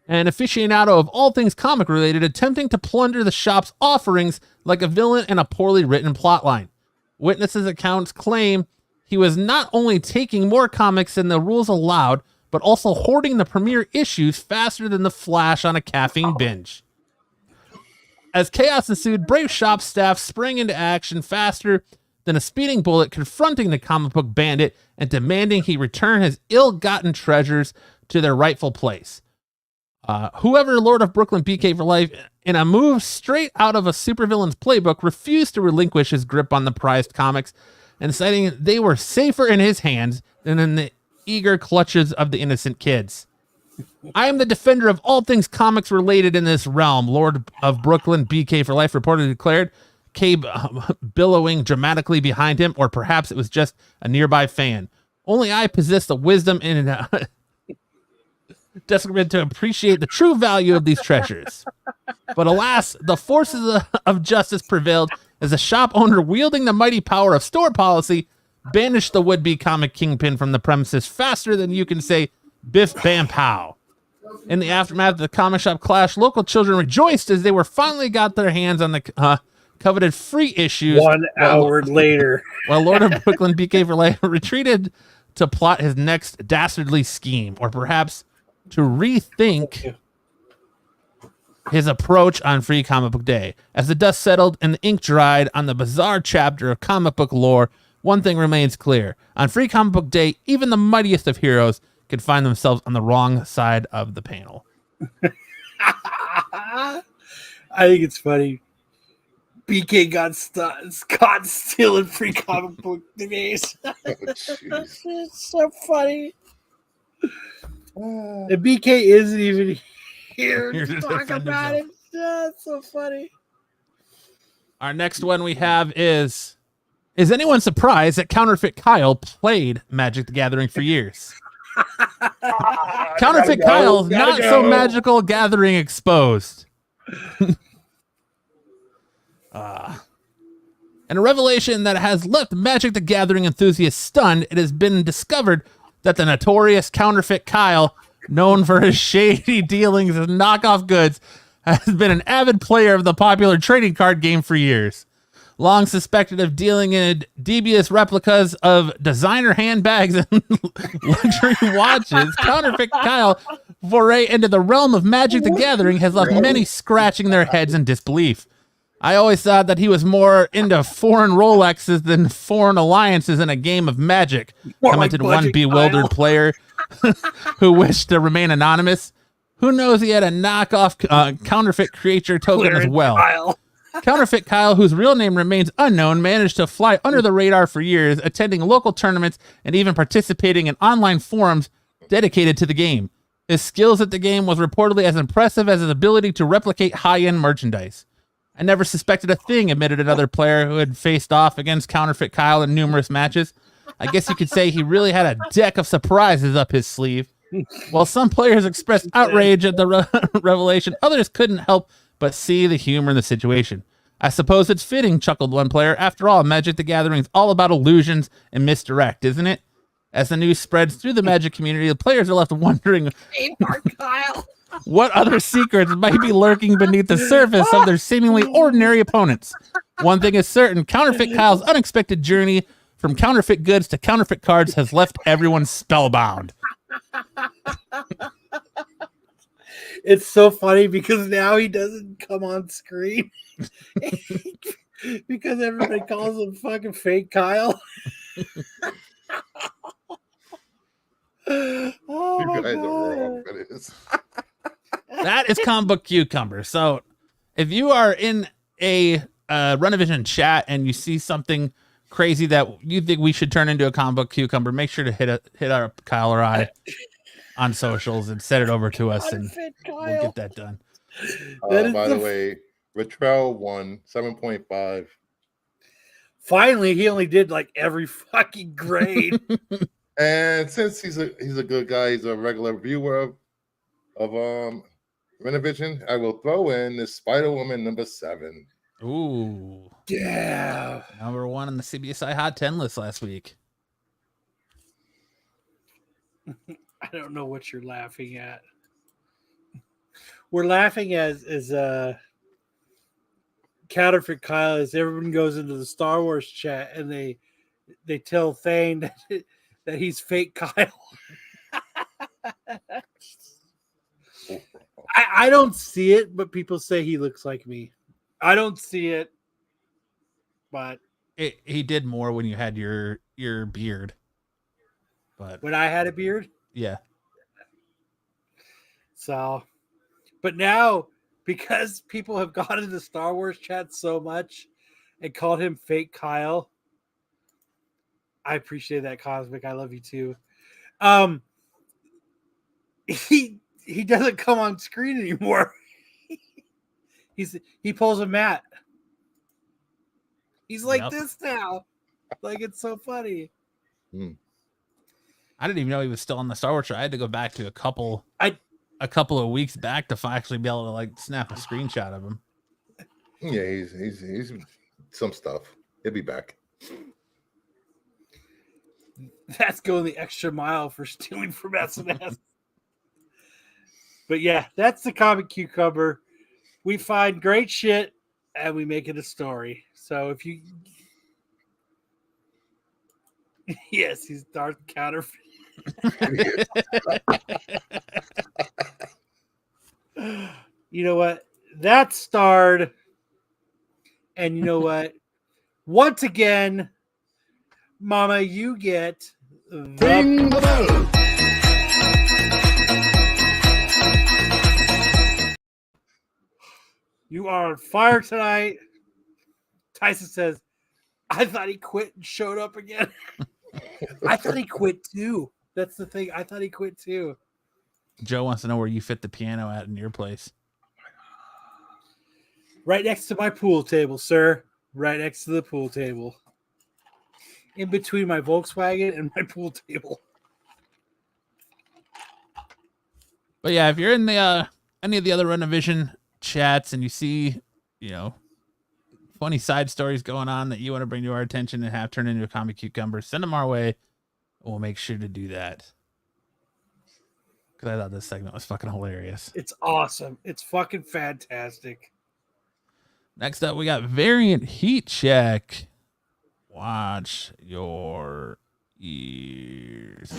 S4: and aficionado of all things comic-related, attempting to plunder the shop's offerings like a villain in a poorly written plotline. Witnesses' accounts claim he was not only taking more comics than the rules allowed, but also hoarding the premiere issues faster than the Flash on a caffeine binge. As chaos ensued, brave shop staff sprang into action faster than a speeding bullet, confronting the comic book bandit and demanding he return his ill-gotten treasures to their rightful place. Whoever Lord of Brooklyn, BK for Life, in a move straight out of a supervillain's playbook, refused to relinquish his grip on the prized comics, and citing they were safer in his hands than in the eager clutches of the innocent kids. I am the defender of all things comics related in this realm, Lord of Brooklyn, BK for Life reportedly declared, Cabe billowing dramatically behind him, or perhaps it was just a nearby fan. Only I possess the wisdom and desperate to appreciate the true value of these treasures. But alas, the forces of justice prevailed as the shop owner, wielding the mighty power of store policy, banished the would-be comic kingpin from the premises faster than you can say biff bam pow. In the aftermath of the comic shop clash, local children rejoiced as they were finally got their hands on the coveted free issues.
S3: 1 hour later,
S4: while Lord of Brooklyn, BK for Life, retreated to plot his next dastardly scheme, or perhaps to rethink his approach on Free Comic Book Day. As the dust settled and the ink dried on the bizarre chapter of comic book lore, one thing remains clear. On Free Comic Book Day, even the mightiest of heroes could find themselves on the wrong side of the panel.
S3: I think it's funny. BK got caught stealing free comic book days. It's so funny. And BK isn't even here to talk about it. That's so funny.
S4: Our next one we have is anyone surprised that Counterfeit Kyle played Magic the Gathering for years? Counterfeit Kyle, not so magical gathering exposed. And a revelation that has left Magic the Gathering enthusiasts stunned. It has been discovered that the notorious Counterfeit Kyle, known for his shady dealings in knockoff goods, has been an avid player of the popular trading card game for years. Long suspected of dealing in dubious replicas of designer handbags and luxury watches, Counterfeit Kyle foray into the realm of Magic the Gathering has left many scratching their heads in disbelief. I always thought that he was more into foreign Rolexes than foreign alliances in a game of Magic, commented one bewildered player who wished to remain anonymous. Who knows, he had a knockoff counterfeit creature token as well. Counterfeit Kyle, whose real name remains unknown, managed to fly under the radar for years, attending local tournaments and even participating in online forums dedicated to the game. His skills at the game was reportedly as impressive as his ability to replicate high-end merchandise. I never suspected a thing, admitted another player who had faced off against Counterfeit Kyle in numerous matches. I guess you could say he really had a deck of surprises up his sleeve. While some players expressed outrage at the revelation, others couldn't help but see the humor in the situation. I suppose it's fitting, chuckled one player. After all, Magic the Gathering is all about illusions and misdirect, isn't it? As the news spreads through the Magic community, the players are left wondering what other secrets might be lurking beneath the surface of their seemingly ordinary opponents. One thing is certain, Counterfeit Kyle's unexpected journey from counterfeit goods to counterfeit cards has left everyone spellbound.
S3: It's so funny because now he doesn't come on screen because everybody calls him fucking fake Kyle. Oh,
S6: You guys
S3: God.
S6: are wrong for this.
S4: That is Comic Book Cucumber. So if you are in a Renovision chat and you see something crazy that you think we should turn into a Comic Book Cucumber, make sure to hit our Kyle or I on socials and send it over to us, and we'll get that done.
S6: By the way, Retrell won 7.5.
S3: Finally, he only did like every fucking grade.
S6: And since he's a good guy, he's a regular viewer of Renovision, I will throw in this Spider-Woman number 7.
S4: Ooh.
S3: Yeah.
S4: Number 1 on the CBSI Hot 10 list last week.
S3: I don't know what you're laughing at. We're laughing as Counterfeit Kyle, as everyone goes into the Star Wars chat and they tell Thane that he's fake Kyle. I don't see it, but people say he looks like me. I don't see it, but
S4: he did more when you had your beard. But
S3: when I had a beard,
S4: yeah.
S3: So, but now because people have gone into Star Wars chat so much and called him fake Kyle, I appreciate that, Cosmic. I love you too. He doesn't come on screen anymore. He pulls a Matt. He's like this now. Like, it's so funny.
S4: I didn't even know he was still on the Star Wars show. I had to go back to a couple of weeks back to actually be able to like snap a screenshot of him.
S6: Yeah, he's some stuff. He'll be back.
S3: That's going the extra mile for stealing from SNS. But yeah, that's the Comic Cucumber. We find great shit and we make it a story. So if you... Yes, he's Darth Counterfeit. You know what? That starred. And you know what? Once again, Mama, you get the... You are on fire tonight. Tyson says, I thought he quit and showed up again. I thought he quit too. That's the thing. I thought he quit too.
S4: Joe wants to know where you fit the piano at in your place.
S3: Right next to my pool table, sir. Right next to the pool table. In between my Volkswagen and my pool table.
S4: But yeah, if you're in the any of the other Renovision chats and you see, funny side stories going on that you want to bring to our attention and have turned into a Comic Cucumber, send them our way. We'll make sure to do that. Because I thought this segment was fucking hilarious.
S3: It's awesome. It's fucking fantastic.
S4: Next up, we got Variant Heat Check. Watch your ears.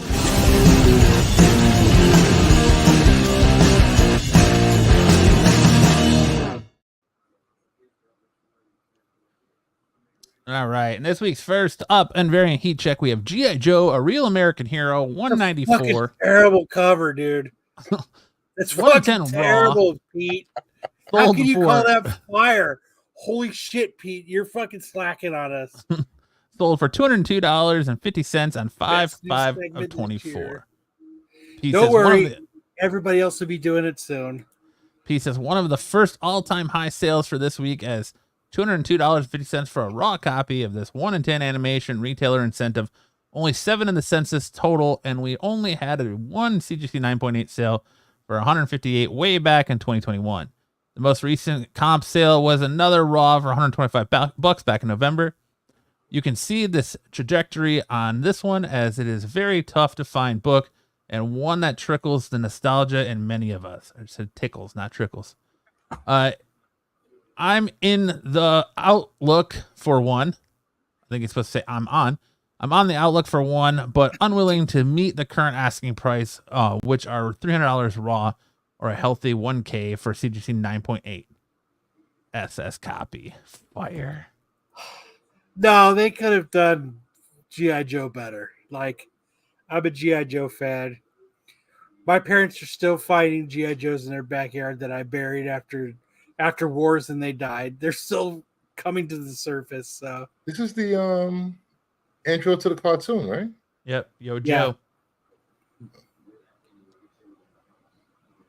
S4: All right. And this week's first up and Variant Heat Check, we have G.I. Joe, A Real American Hero, 194.
S3: Terrible cover, dude. It's fucking terrible, Pete. How can you call that fire? Holy shit, Pete. You're fucking slacking on us.
S4: Sold for $202.50 on 5/5 of 24.
S3: Don't worry. Everybody else will be doing it soon.
S4: P says one of the first all-time high sales for this week as $202.50 for a raw copy of this 1 in 10 animation retailer incentive. Only 7 in the census total, and we only had a 1 CGC 9.8 sale for 158 way back in 2021. The most recent comp sale was another raw for $125 back in November. You can see this trajectory on this one, as it is a very tough to find book, and one that trickles the nostalgia in many of us. I said tickles, not trickles. I'm in the outlook for one. I think it's supposed to say I'm on the outlook for one, but unwilling to meet the current asking price, which are $300 raw or a healthy 1K for CGC 9.8 SS copy. Fire.
S3: No, they could have done G.I. Joe better. Like, I'm a G.I. Joe fan. My parents are still finding G.I. Joes in their backyard that I buried after wars and they died. They're still coming to the surface. So
S6: This is the intro to the cartoon, right?
S4: Yep. Yo, Joe.
S3: Yeah.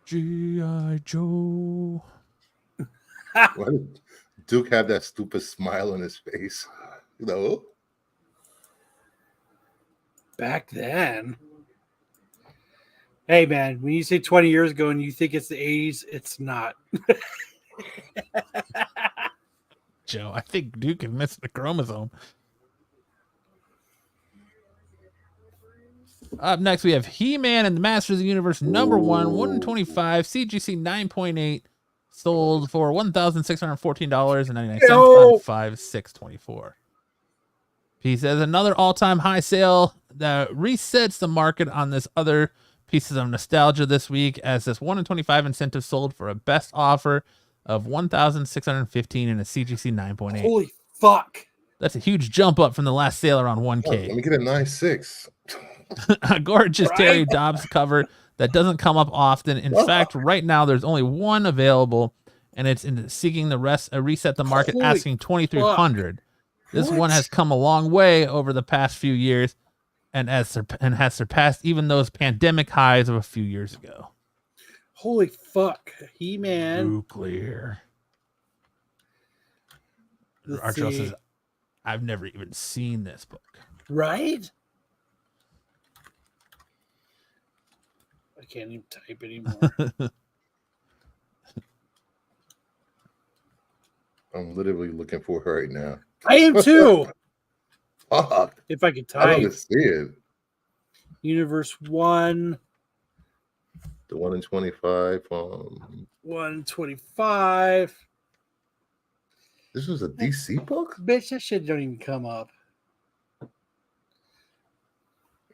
S4: G.I. Joe.
S6: Why did Duke have that stupid smile on his face? You know?
S3: Back then. Hey, man, when you say 20 years ago and you think it's the 80s, it's not.
S4: Joe, I think Duke has missed the chromosome. Up next, we have He-Man and the Masters of the Universe number 125, CGC 9.8, sold for $1,614.99 on 5/6/24. He says another all-time high sale that resets the market on this other pieces of nostalgia this week, as this 1 in 25 incentive sold for a best offer of $1,615 in a CGC 9.8.
S3: Holy fuck.
S4: That's a huge jump up from the last sale around 1K.
S6: Let me get a 9.6.
S4: A gorgeous Terry Dobbs cover that doesn't come up often. In fact, right now there's only one available, and it's in seeking the reset the market, asking $2,300. This one has come a long way over the past few years, and has surpassed even those pandemic highs of a few years ago.
S3: Holy fuck, He-Man.
S4: Nuclear. Archel says, I've never even seen this book.
S3: Right? I can't even type anymore.
S6: I'm literally looking for her right now.
S3: I am too.
S6: Fuck.
S3: If I could type.
S6: I don't see it.
S3: Universe 1.
S6: The 1 in 25.
S3: 125.
S6: This was a DC book?
S3: Bitch, that shit don't even come up.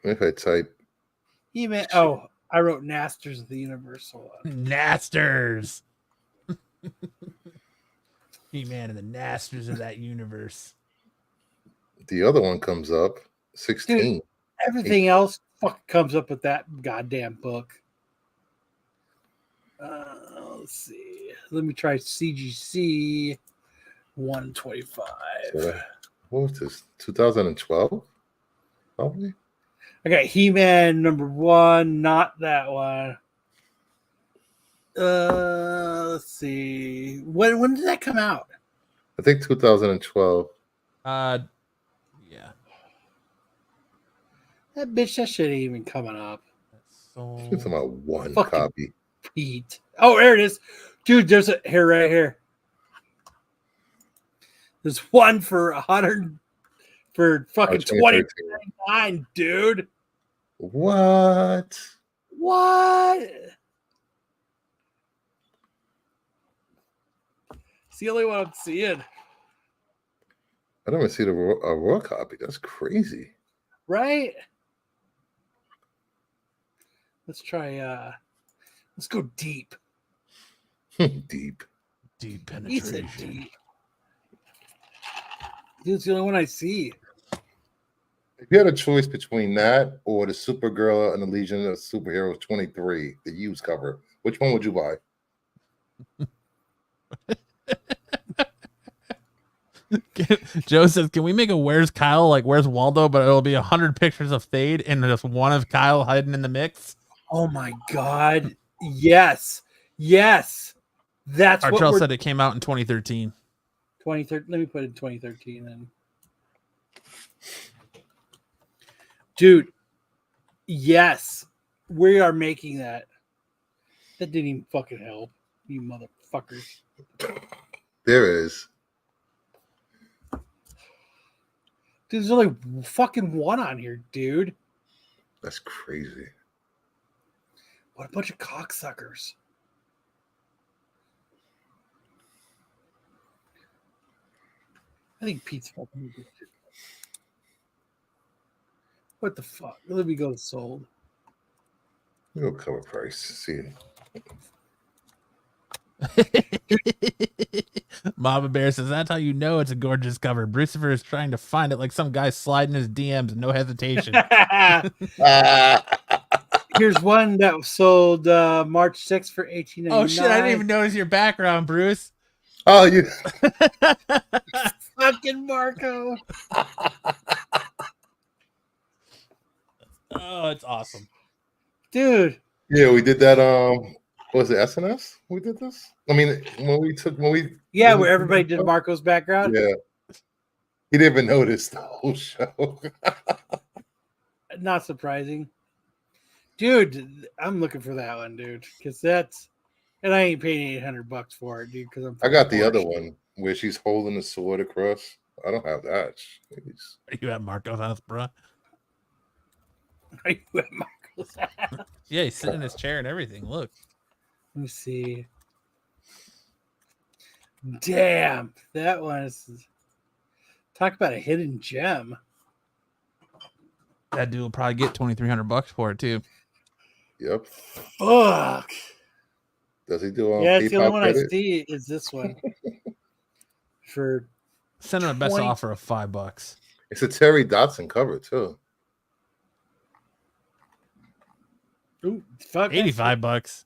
S6: If I type.
S3: He-Man. Oh, I wrote Nasters of the Universe. Hold on.
S4: Nasters. He-Man and the Nasters of that universe.
S6: The other one comes up. 16.
S3: Dude, everything else fucking comes up with that goddamn book. Let's see. Let me try CGC 125.
S6: What was this? 2012? Probably.
S3: I got He-Man number 1, not that one. Let's see. When did that come out?
S6: I think 2012.
S4: Yeah.
S3: That bitch, that shit ain't even coming up.
S4: So
S6: It's about one
S3: Fucking
S6: copy.
S3: Pete. Oh, there it is. Dude, there's a here right here. There's one for 100 for fucking 20.99, dude.
S6: What?
S3: What? It's the only one I'm seeing.
S6: I don't even see a raw copy. That's crazy.
S3: Right? Let's try let's go deep.
S6: Deep
S4: penetration.
S3: Deep. Dude, it's the only one I see.
S6: If you had a choice between that or the Supergirl and the Legion of Superheroes 23, the used cover, which one would you buy?
S4: Joe says, can we make a Where's Kyle like Where's Waldo, but it'll be 100 pictures of Thade and just one of Kyle hiding in the mix?
S3: Oh my god. Yes. Yes. That's what
S4: Archel said it came out in 2013.
S3: 2013. Let me put it in 2013 then. Dude. Yes. We are making that. That didn't even fucking help. You motherfuckers.
S6: There is.
S3: Dude, there's only fucking one on here, dude.
S6: That's crazy.
S3: What a bunch of cocksuckers. I think Pete's fucking. What the fuck? Let me go to sold.
S6: We'll cover price. See.
S4: Mama Bear says, that's how you know it's a gorgeous cover. Brucifer is trying to find it like some guy sliding his DMs, no hesitation.
S3: Here's one that was sold March 6th for $18.99.
S4: Oh shit, I didn't even notice your background, Bruce.
S6: Oh, you
S3: fucking Marco.
S4: Oh, it's awesome.
S3: Dude.
S6: Yeah, we did that. Was it SNS? We did this? I mean,
S3: where everybody did Marco's background.
S6: Yeah. He didn't even notice the whole show.
S3: Not surprising. Dude, I'm looking for that one, dude. Because that's, and I ain't paying $800 for it, dude. Because
S6: I got the other one where she's holding the sword across. I don't have that. Jeez.
S4: Are you at Marco's house, bro?
S3: Are you at Marco's house?
S4: Yeah, he's sitting in his chair and everything. Look.
S3: Let me see. Damn, that one is. Talk about a hidden gem.
S4: That dude will probably get $2,300 for it too.
S6: Yep.
S3: Fuck.
S6: Does he do on
S3: yeah, it's
S6: PayPal
S3: the only one
S6: credit?
S3: I see is this one. For
S4: send him a best offer of $5.
S6: It's a Terry Dotson cover too.
S3: Ooh, fuck.
S4: $85.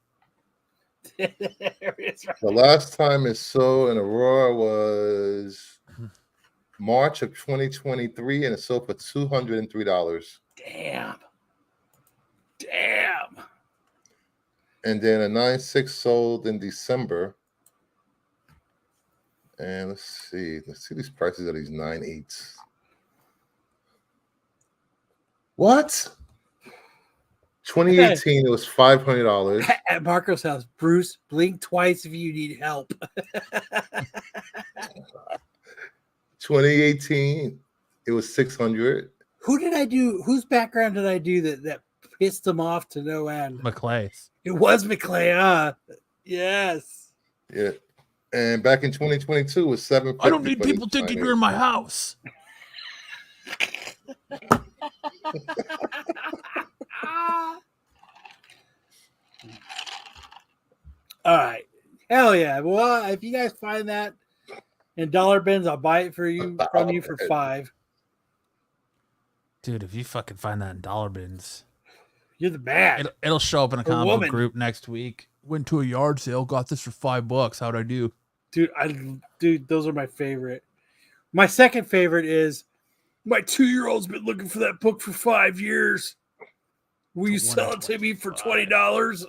S3: There it is, right.
S6: The last time it sold in Aurora was March of 2023, and it sold for $203.
S3: Damn.
S6: And then a 9.6 sold in December. And let's see these prices of these 9.8s. What? 2018, it was $500.
S3: At Marco's house, Bruce, blink twice if you need help.
S6: 2018, it was $600.
S3: Who did I do? Whose background did I do that pissed him off to no end?
S4: McClay's.
S3: It was McClay. Yes.
S6: Yeah. And back in 2022, it was $750.
S4: I don't need people thinking you're in my house.
S3: All right. Hell yeah. Well, if you guys find that in dollar bins, I'll buy it from you for $5.
S4: Dude, if you fucking find that in dollar bins,
S3: you're the man.
S4: It'll show up in a comic book group next week. Went to a yard sale, got this for $5. How'd I do?
S3: Dude, those are my favorite. My second favorite is my 2-year-old's been looking for that book for 5 years. Will you sell it to me for $20?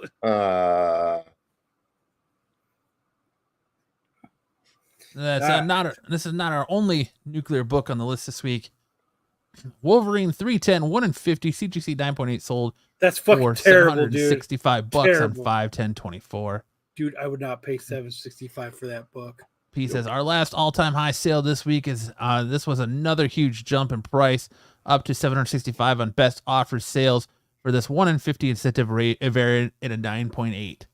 S4: This is not our only nuclear book on the list this week. Wolverine 310, 1 in 50, CGC 9.8 sold.
S3: That's fucking terrible, dude.
S4: $765
S3: terrible.
S4: on 5/10/24.
S3: Dude, I would not pay $765 for that book.
S4: P says our last all-time high sale this week is this was another huge jump in price, up to $765 on best offer sales for this 1 in 50 incentive rate variant at a 9.8.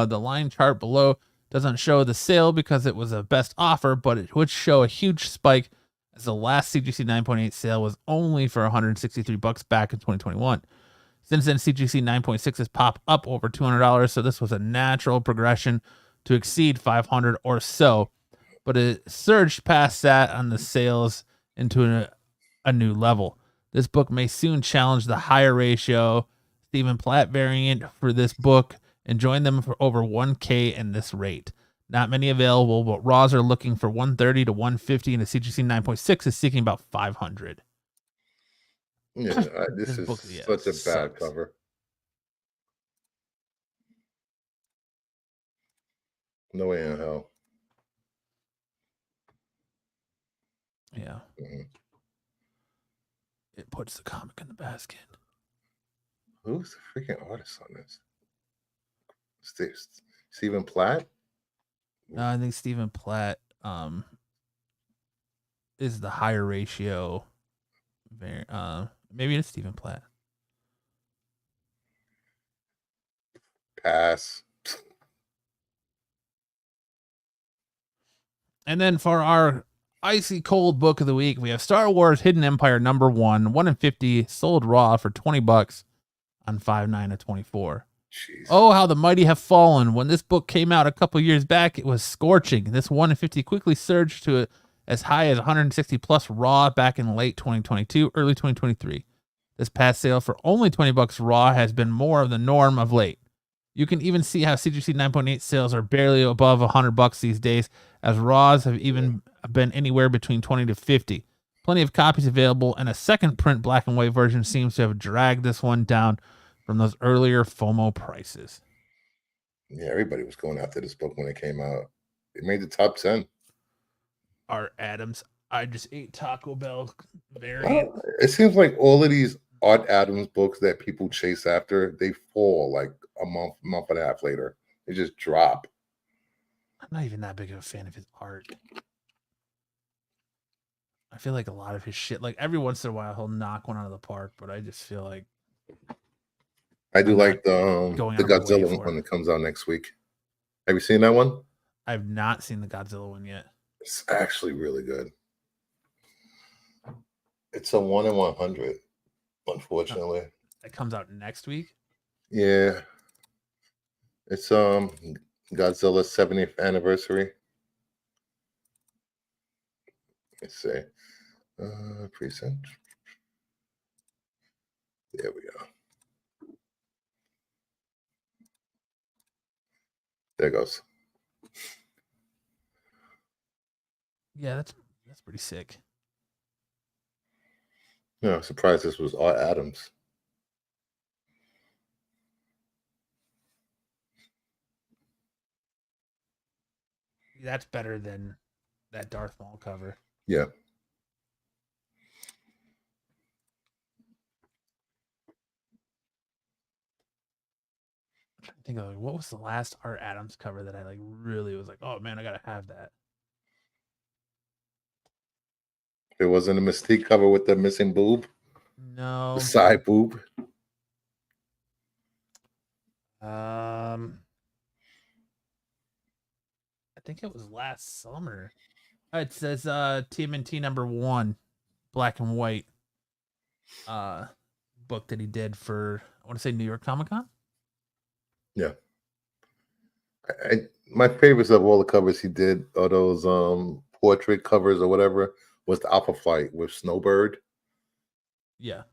S4: The line chart below doesn't show the sale because it was a best offer, but it would show a huge spike as the last CGC 9.8 sale was only for $163 back in 2021. Since then, CGC 9.6 has popped up over $200, so this was a natural progression to exceed $500 or so, but it surged past that on the sales into a new level. This book may soon challenge the higher ratio Stephen Platt variant for this book and join them for over 1K in this rate. Not many available, but Raws are looking for 130 to 150, and the CGC 9.6 is seeking about 500.
S6: Yeah, this is
S4: book,
S6: such a bad cover. No way in hell.
S4: Yeah. Mm-hmm. It puts the comic in the basket.
S6: Who's the freaking artist on this? Stephen Platt?
S4: No, I think Stephen Platt is the higher ratio? Maybe it's Stephen Platt.
S6: Pass.
S4: And then for our icy cold book of the week, we have Star Wars Hidden Empire number 1 in 50, sold raw for $20 on 5/9/24.
S6: Jeez.
S4: Oh, how the mighty have fallen. When this book came out a couple years back, it was scorching. This 1 in 50 quickly surged to as high as 160 plus raw back in late 2022, early 2023. This past sale for only $20 raw has been more of the norm of late. You can even see how CGC 9.8 sales are barely above $100 these days, as raws have even been anywhere between 20 to 50. Plenty of copies available, and a second print black and white version seems to have dragged this one down from those earlier FOMO prices.
S6: Yeah, everybody was going after this book when it came out. It made the top 10.
S4: Art Adams, I just ate Taco Bell variant.
S6: Well, it seems like all of these Art Adams books that people chase after, they fall like a month and a half later. They just drop.
S4: I'm not even that big of a fan of his art. I feel like a lot of his shit, like every once in a while he'll knock one out of the park, but I just feel like
S6: I do like the
S4: going out of my way
S6: Godzilla
S4: for
S6: one
S4: it.
S6: that comes out next week. Have you seen that one?
S4: I've not seen the Godzilla one yet.
S6: It's actually really good. It's a 1 in 100, unfortunately.
S4: It comes out next week.
S6: Yeah. It's Godzilla's 70th anniversary. Let's see. Present. There we go. There it goes.
S4: Yeah, that's pretty sick.
S6: Yeah, I'm surprised this was Art Adams.
S4: That's better than that Darth Maul cover.
S6: Yeah.
S4: I think of, like, what was the last Art Adams cover that I like really was like, oh man, I gotta have that.
S6: There wasn't a Mystique cover with the missing boob.
S4: No.
S6: The side boob.
S4: I think it was last summer. It says TMNT number 1, black and white book that he did for, I want to say, New York Comic Con.
S6: Yeah. My favorites of all the covers he did are those portrait covers or whatever, was the Alpha Flight with Snowbird.
S4: Yeah.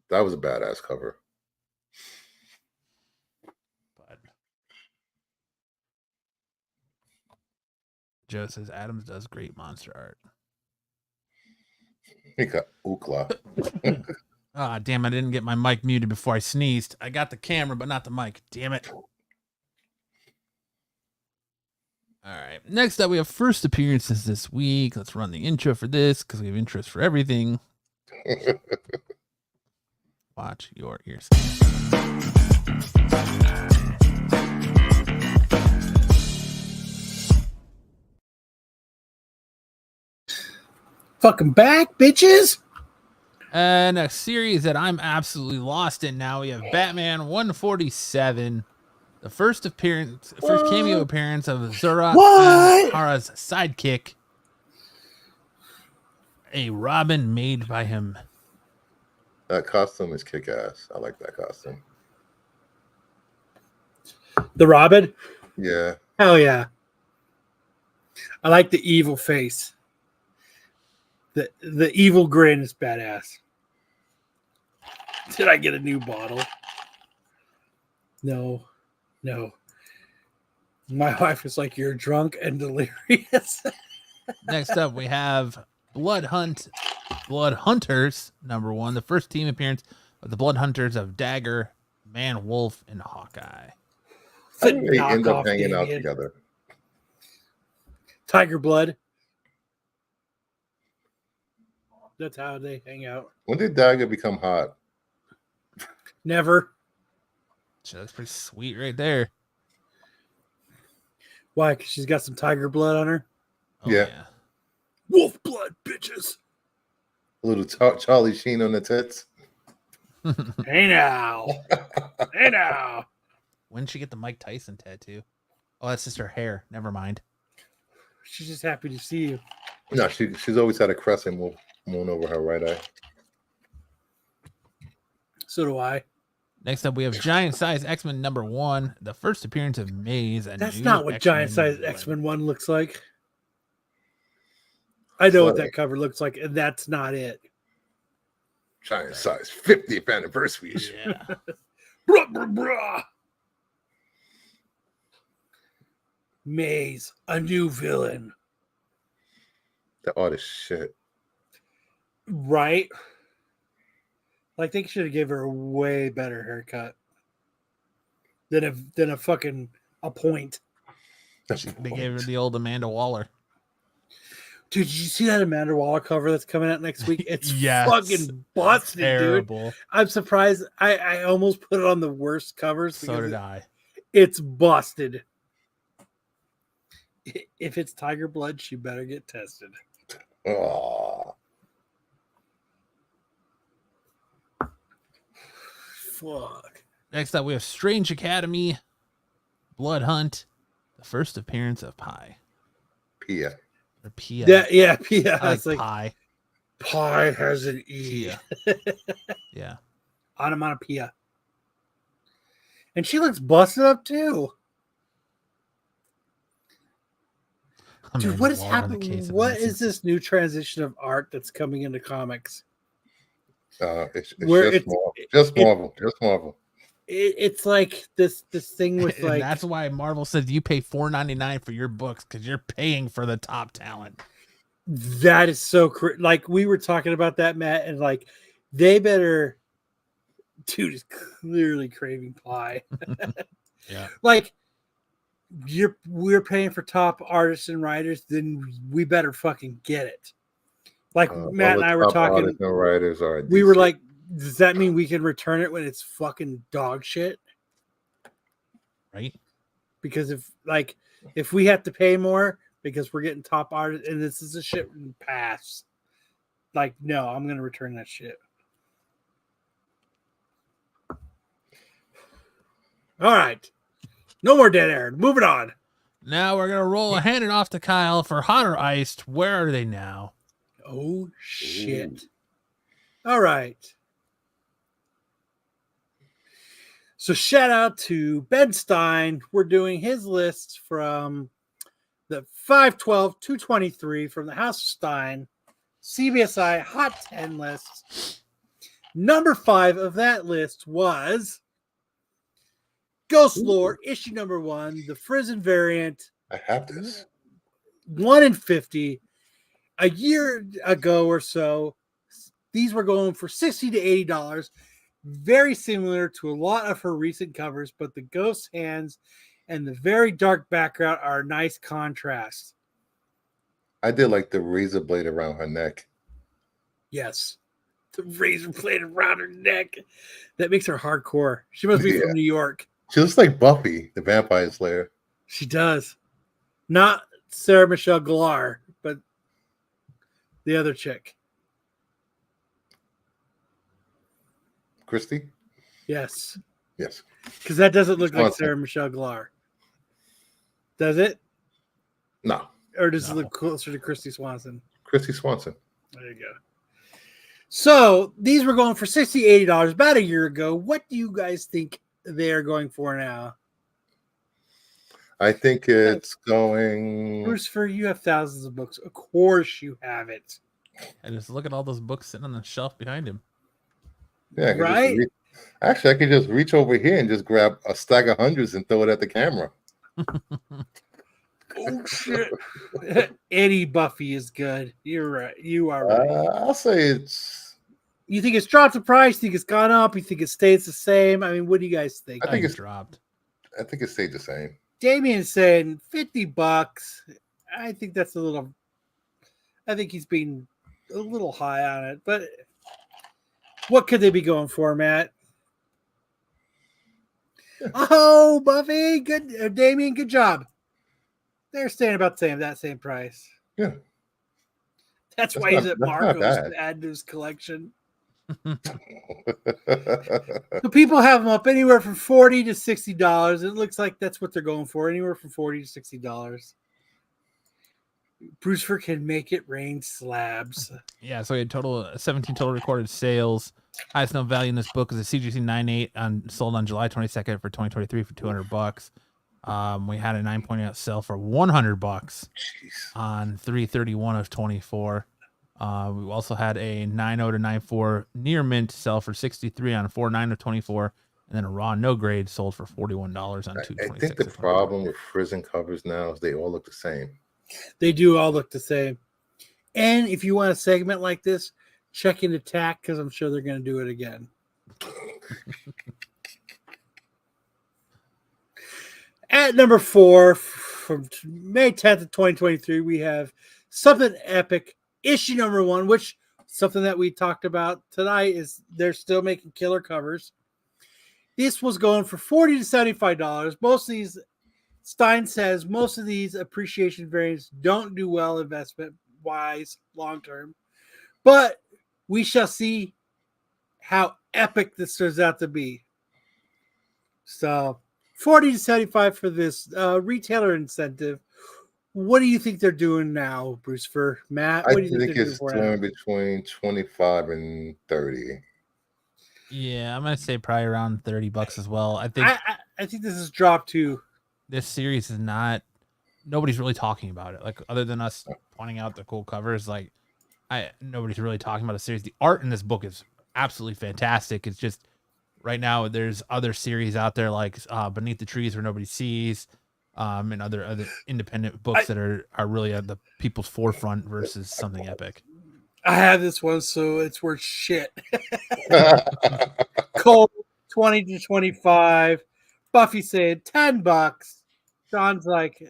S6: That was a badass cover.
S4: But Joe says Adams does great monster art.
S6: He got Ookla.
S4: Ah, damn, I didn't get my mic muted before I sneezed. I got the camera, but not the mic. Damn it. All right. Next up, we have first appearances this week. Let's run the intro for this because we have intros for everything. Watch your ears.
S3: Fucking back, bitches.
S4: And a series that I'm absolutely lost in now. We have Batman 147. The first cameo appearance of Zora Hara's sidekick. A Robin made by him.
S6: That costume is kick-ass. I like that costume.
S3: The Robin?
S6: Yeah.
S3: Hell yeah. I like the evil face. The evil grin is badass. Did I get a new bottle? No. My wife is like, you're drunk and delirious.
S4: Next up, we have Blood Hunters number 1. The first team appearance of the Blood Hunters of Dagger, Man Wolf, and Hawkeye.
S6: How did they end up hanging out together?
S3: Tiger Blood. That's how they hang out.
S6: When did Dagger become hot?
S3: Never.
S4: She looks pretty sweet right there.
S3: Why? Because she's got some tiger blood on her?
S4: Oh,
S6: yeah.
S3: Wolf blood, bitches.
S6: A little Charlie Sheen on the tits.
S3: Hey now. Hey now.
S4: When did she get the Mike Tyson tattoo? Oh, that's just her hair. Never mind.
S3: She's just happy to see you.
S6: No, she's always had a crescent moon over her right eye.
S3: So do I.
S4: Next up, we have Giant Size X-Men #1, the first appearance of Maze.
S3: That's not what Giant Size X-Men 1 looks like. I know what that cover looks like, and that's not it.
S6: Giant Size 50th anniversary issue.
S4: Yeah.
S3: Bruh, bruh, bruh. Maze, a new villain.
S6: The art is shit.
S3: Right? Like they should have given her a way better haircut than a fucking a point.
S4: They gave her the old Amanda Waller.
S3: Dude, did you see that Amanda Waller cover that's coming out next week? It's
S4: Yes.
S3: fucking busted,
S4: Terrible.
S3: dude. I'm surprised. I almost put it on the worst covers.
S4: So did I.
S3: It's busted. If it's tiger blood, she better get tested.
S6: Oh.
S3: Fuck.
S4: Next up, we have Strange Academy, Blood Hunt, the first appearance of Pi.
S6: Pia.
S4: Or Pia.
S3: Yeah, Pia.
S4: I like
S3: It's like
S4: Pi.
S3: Pi has an E.
S4: Pia. Yeah.
S3: Onomatopoeia. And she looks busted up too. Dude, what is happening? What is this new transition of art that's coming into comics?
S6: It's
S3: just
S6: Marvel. Just Marvel.
S3: It's like this thing with
S4: And
S3: like
S4: that's why Marvel says you pay $4.99 for your books because you're paying for the top talent.
S3: that is so like we were talking about that, Matt, and like they better. Dude is clearly craving pie.
S4: Yeah,
S3: like we're paying for top artists and writers, then we better fucking get it. Like Matt and I were talking.
S6: Writers are
S3: we were like, does that mean we can return it when it's fucking dog shit?
S4: right.
S3: Because if we have to pay more because we're getting top artists and this is a shit pass, like no, I'm gonna return that shit. All right, no more dead air. Moving on.
S4: Now we're gonna hand it off to Kyle for Hot or Iced. Where are they now?
S3: Oh shit! All right. So shout out to Ben Stein. We're doing his list from the 512-223 from the House of Stein, CBSI Hot 10 list. Number 5 of that list was Ghost Lore, issue number 1, the Frizzen variant.
S6: I have this.
S3: 1 in 50. A year ago or so, these were going for $60 to $80. Very similar to a lot of her recent covers, but the ghost hands and the very dark background are a nice contrast.
S6: I did like the razor blade around her neck.
S3: Yes. The razor blade around her neck. That makes her hardcore. She must be from New York.
S6: She looks like Buffy, the Vampire Slayer.
S3: She does. Not Sarah Michelle Gellar, but the other chick.
S6: Christy?
S3: Yes.
S6: Yes.
S3: Because that doesn't look like
S6: Swanson.
S3: Sarah Michelle Gellar. Does it?
S6: No.
S3: Or does it look closer to Christy Swanson?
S6: Christy Swanson.
S3: There you go. So these were going for $60, $80 about a year ago. What do you guys think they're going for now?
S6: I think it's going.
S3: Bruce, you have thousands of books. Of course you have it.
S4: And just look at all those books sitting on the shelf behind him.
S6: Yeah,
S3: right?
S6: Actually, I could just reach over here and just grab a stack of hundreds and throw it at the camera.
S3: Oh, shit. Eddie Buffy is good. You're right. You are right.
S6: I'll say it's.
S3: You think it's dropped the price? You think it's gone up? You think it stays the same? I mean, what do you guys think?
S6: I think it's
S4: dropped.
S6: I think it stayed the same.
S3: Damien's saying $50. I think that's a little. I think he's being a little high on it, but what could they be going for, Matt? Oh, Buffy, good, Damien, good job. They're staying about the same price.
S6: Yeah.
S3: That's why he's
S6: not-
S3: at
S6: that's not
S3: Marco's
S6: bad.
S3: to add to his collection. So people have them up anywhere from $40 to $60. It looks like that's what they're going for, anywhere from $40 to $60. Brewster can make it rain slabs.
S4: Yeah, so we had 17 total recorded sales. Highest known value in this book is a CGC 9.8 sold on July 22nd for 2023 for $200. We had a 9.8 sell for $100 on 3/31 of 24. We also had a 9.0 to 9.4 near mint sell for 63 on 4/9 of 24, and then a raw no grade sold for $41 on 2/26.
S6: I think the problem with frozen covers now is they all look the same.
S3: They do all look the same. And if you want a segment like this, check into TAC because I'm sure they're going to do it again. At number 4, from May 10th of 2023, we have Something Epic, issue number 1, which something that we talked about tonight is they're still making killer covers. This was going for $40 to $75. Most of these, Stein says, most of these appreciation variants don't do well investment-wise long-term. But we shall see how epic this turns out to be. So, $40 to $75 for this retailer incentive. What do you think they're doing now, Bruce? For Matt, what do you think they're
S6: it's
S3: doing
S6: doing between 25 and 30.
S4: Yeah, I'm gonna say probably around $30 as well. I think
S3: this is dropped too.
S4: This series is not. Nobody's really talking about it. Like other than us pointing out the cool covers, like nobody's really talking about a series. The art in this book is absolutely fantastic. It's just right now there's other series out there like Beneath the Trees Where Nobody Sees, and other independent books that are really at the people's forefront versus Something Epic.
S3: I have this one, so it's worth shit. Cole, 20 to 25. Buffy saying $10. John's like,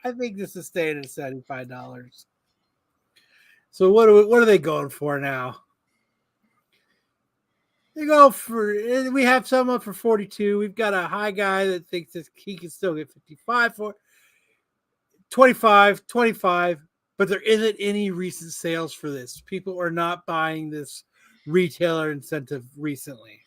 S3: I think this is staying at $75. So what are they going for now? They go for, we have some up for 42. We've got a high guy that thinks that he can still get 55 for 25, but there isn't any recent sales for this. People are not buying this retailer incentive recently.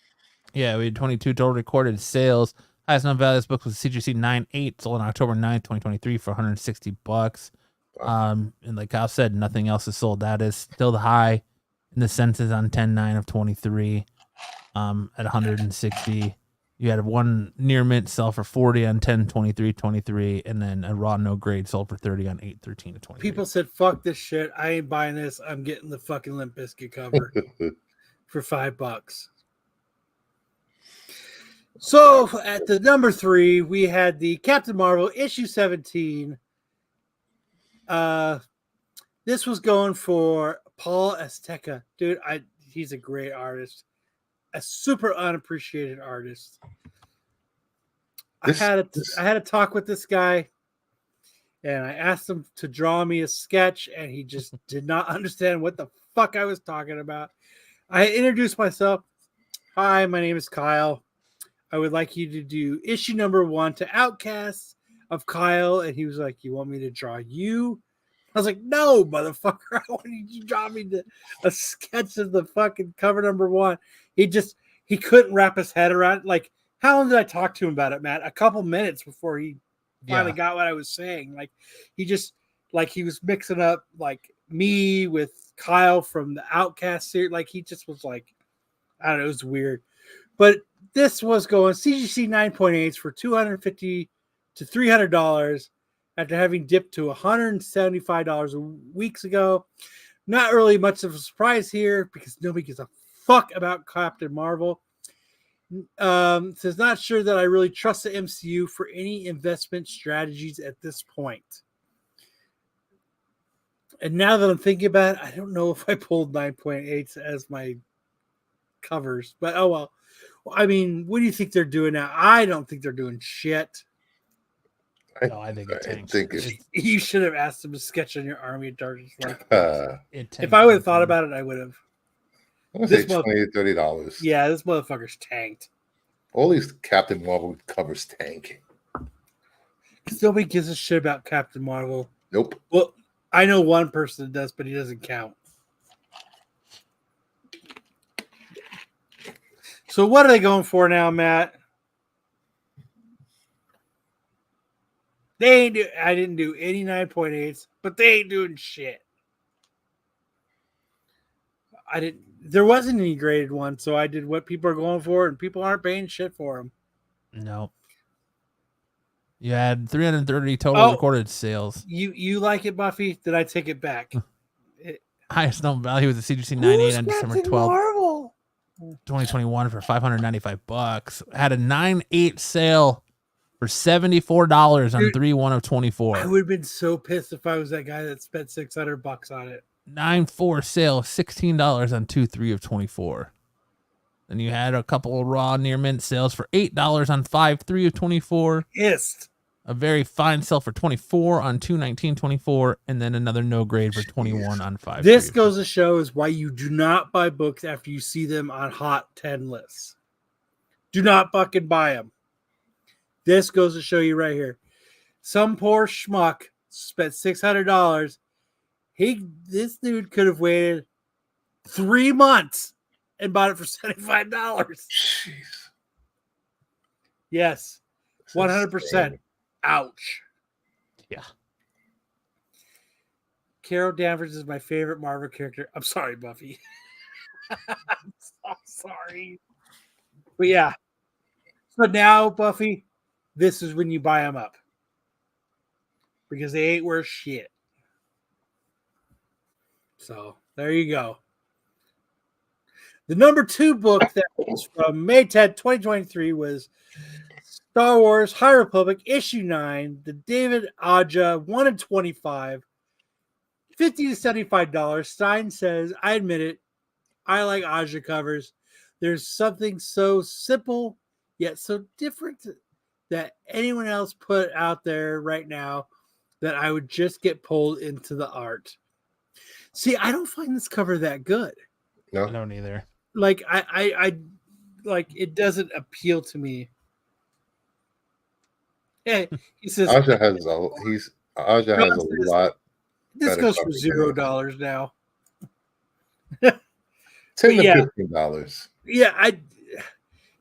S4: Yeah, we had 22 total recorded sales. Highest known value of this book was CGC 9.8, sold on October 9th, 2023 for $160. And like Kyle said, nothing else is sold. That is still the high in the census on 10/9 of 23 at 160. You had one near mint sell for 40 on 10/23/23, and then a raw no grade sold for 30 on 8/13 of 23.
S3: People said, fuck this shit. I ain't buying this. I'm getting the fucking Limp Bizkit cover for $5. So at the number 3, we had the Captain Marvel issue 17. This was going for Paul Azteca. Dude, he's a great artist. A super unappreciated artist. I had a talk with this guy, and I asked him to draw me a sketch, and he just did not understand what the fuck I was talking about. I introduced myself. Hi, my name is Kyle. I would like you to do issue number 1 to Outcasts of Kyle. And he was like, you want me to draw you? I was like, no, motherfucker. I wanted you to draw me a sketch of the fucking cover number 1. He couldn't wrap his head around it. Like, how long did I talk to him about it, Matt? A couple minutes before he finally got what I was saying. Like, he was mixing up like me with Kyle from the Outcast series. Like, he just was like, I don't know, it was weird. But this was going CGC 9.8s for $250 to $300 after having dipped to $175 weeks ago. Not really much of a surprise here because nobody gives a fuck about Captain Marvel. Says not sure that I really trust the MCU for any investment strategies at this point. And now that I'm thinking about it, I don't know if I pulled 9.8s as my covers, but oh well. I mean, what do you think they're doing now? I don't think they're doing shit.
S4: No, I think
S3: you should have asked him to sketch on your army of darkness. Like,
S4: if
S3: I would have thought about it, I would have.
S6: I'm gonna say $20 to $30.
S3: Yeah, this motherfucker's tanked.
S6: All these Captain Marvel covers tank.
S3: Because nobody gives a shit about Captain Marvel.
S6: Nope.
S3: Well, I know one person that does, but he doesn't count. So what are they going for now, Matt? They ain't do. I didn't do 89.8s, but they ain't doing shit. I didn't. There wasn't any graded one, so I did what people are going for, and people aren't paying shit for them.
S4: No. You had 330 total recorded sales.
S3: You like it, Buffy? Did I take it back?
S4: Highest known value was the CGC 98 on December 12th, 2021 for $595. Had a 9.8 sale for $74 on 3/1 of 24.
S3: I would have been so pissed if I was that guy that spent $600 on it.
S4: 9.4 sale, $16 on 2/3 of 24. Then you had a couple of raw near mint sales for $8 on 5/3 of 24.
S3: Pissed.
S4: A very fine sale for 24 on 2/19/24, and then another no grade for 21 on 5.
S3: This goes to show is why you do not buy books after you see them on hot 10 lists. Do not fucking buy them. This goes to show you right here. Some poor schmuck spent $600. This dude could have waited 3 months and bought it for $75.
S6: Jeez.
S3: Yes, 100%. Ouch.
S4: Yeah.
S3: Carol Danvers is my favorite Marvel character. I'm sorry, Buffy. I'm so sorry. But yeah. So now, Buffy, this is when you buy them up. Because they ain't worth shit. So there you go. The number 2 book that was from May 10th, 2023 was Star Wars High Republic Issue 9, the David Aja 1 in 25, $50 to $75. Stein says, I admit it, I like Aja covers. There's something so simple yet so different that anyone else put out there right now that I would just get pulled into the art. See, I don't find this cover that good.
S6: No,
S4: I don't either.
S3: Like I like it doesn't appeal to me. Hey, he says
S6: Aja has a lot.
S3: This goes for $0 now.
S6: $10
S3: yeah.
S6: to $15.
S3: Yeah,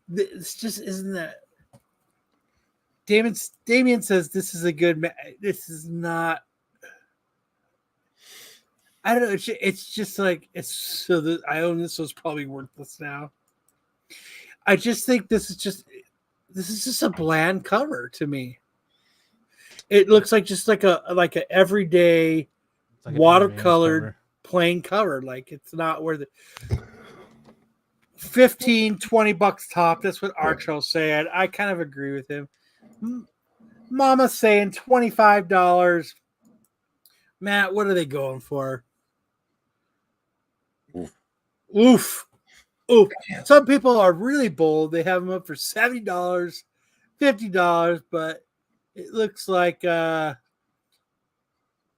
S3: this just isn't that. Damien says this is a good. This is not. I don't know. It's just like it's so that I own this, so it's probably worthless now. I just think this is just a bland cover to me. It looks like just like a everyday
S4: like
S3: watercolored plain cover. Like it's not worth it. $15-$20 top. That's what Archel said. I kind of agree with him. Mama's saying $25. Matt, what are they going for? Oof. Some people are really bold. They have them up for $70, $50, but it looks like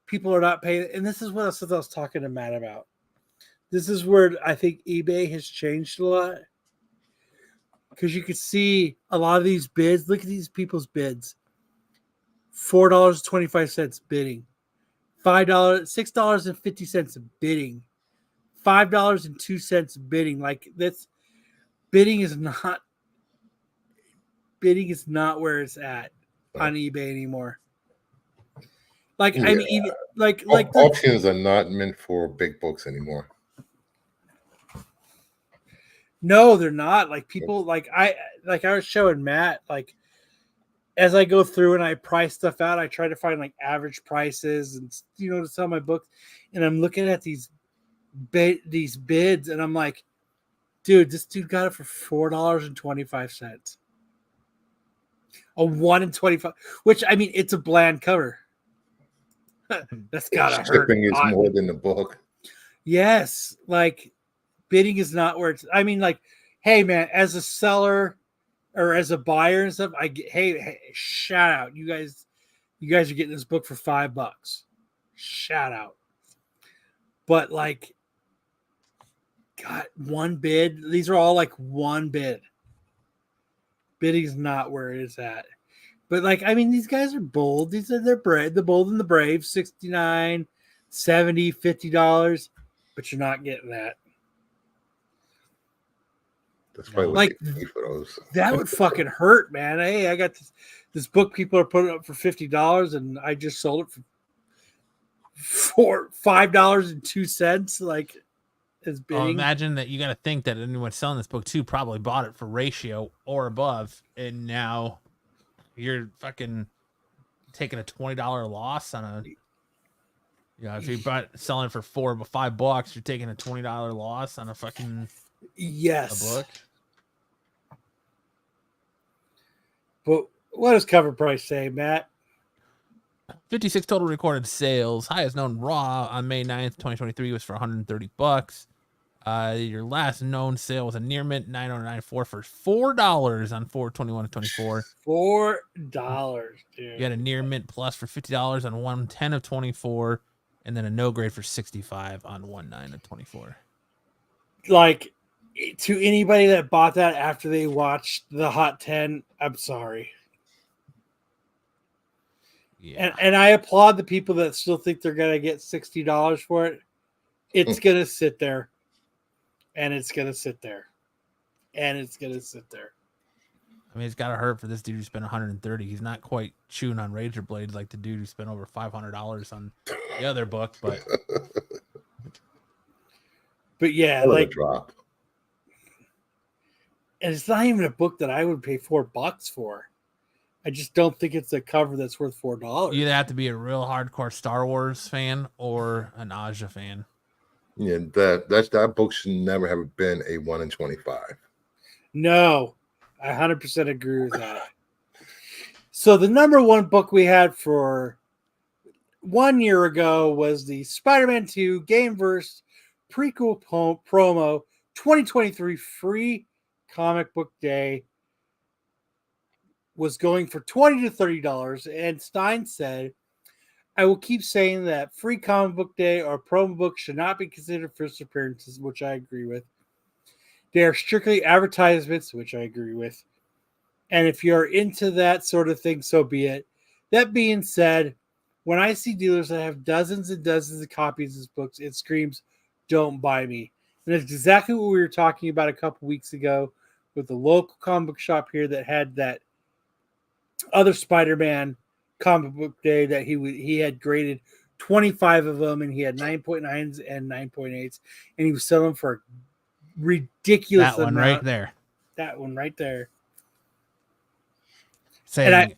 S3: people are not paying. And this is what I was talking to Matt about. This is where I think eBay has changed a lot. Because you could see a lot of these bids. Look at these people's bids. $4.25 bidding. $6.50 bidding. $5.02 bidding. Like that's bidding is not where it's at on eBay anymore. Like I mean, even, like
S6: auctions are not meant for big books anymore.
S3: No, they're not. Like people, like I was showing Matt. Like as I go through and I price stuff out, I try to find like average prices and to sell my books. And I'm looking at these bids, and I'm like, dude, this dude got it for $4.25. A 1 in 25, which I mean, it's a bland cover. That's gotta hurt.
S6: Shipping is more than the book.
S3: Yes, like bidding is not where it's. I mean, like, hey man, as a seller or as a buyer and stuff, hey, shout out, you guys are getting this book for $5. Shout out. But like, God, one bid. These are all like one bid. Bidding's not where it is at. But like, I mean, these guys are bold. They're brave. The bold and the brave. $69, $70, $50. But you're not getting that.
S6: That's probably what
S3: Like,
S6: they pay for those.
S3: that would fucking hurt, man. Hey, I got this book people are putting up for $50, and I just sold it for $5.02. Like, as big.
S4: Well, imagine that you got to think that anyone selling this book too probably bought it for ratio or above, and now you're fucking taking a $20 loss on a. If you bought selling it for $5, you're taking a $20 loss on a fucking a book.
S3: But what does cover price say, Matt?
S4: 56 total recorded sales. Highest known raw on May 9th, 2023 was for $130. Your last known sale was a near mint 9094 for $4 on 4/21/24.
S3: $4, dude.
S4: You had a near mint plus for $50 on 1/10/24, and then a no grade for $65 on 1/9/24.
S3: Like, to anybody that bought that after they watched the Hot 10, I'm sorry.
S4: Yeah.
S3: And I applaud the people that still think they're gonna get $60 for it. It's gonna sit there. And it's gonna sit there. And it's gonna sit there.
S4: I mean, it's gotta hurt for this dude who spent $130. He's not quite chewing on razor blades like the dude who spent over $500 on the other book, but
S3: yeah,
S6: What a
S3: like
S6: drop.
S3: And it's not even a book that I would pay $4 for. I just don't think it's a cover that's worth $4.
S4: you either have to be a real hardcore Star Wars fan or an Aja fan.
S6: Yeah, that book should never have been a 1 in 25.
S3: No, I 100% agree with that. So the number one book we had for 1 year ago was the Spider-Man 2 Gameverse prequel promo 2023 free comic book day. Was going for $20 to $30, and Stein said, I will keep saying that free comic book day or promo book should not be considered first appearances, which I agree with. They are strictly advertisements, which I agree with. And if you're into that sort of thing, so be it. That being said, when I see dealers that have dozens and dozens of copies of these books, it screams, don't buy me. And that's exactly what we were talking about a couple weeks ago with the local comic book shop here that had that other Spider-Man comic book day that he had graded 25 of them, and he had 9.9s and 9.8s, and he was selling for ridiculous
S4: That one
S3: amount.
S4: right there.
S3: That one right there.
S4: Saying,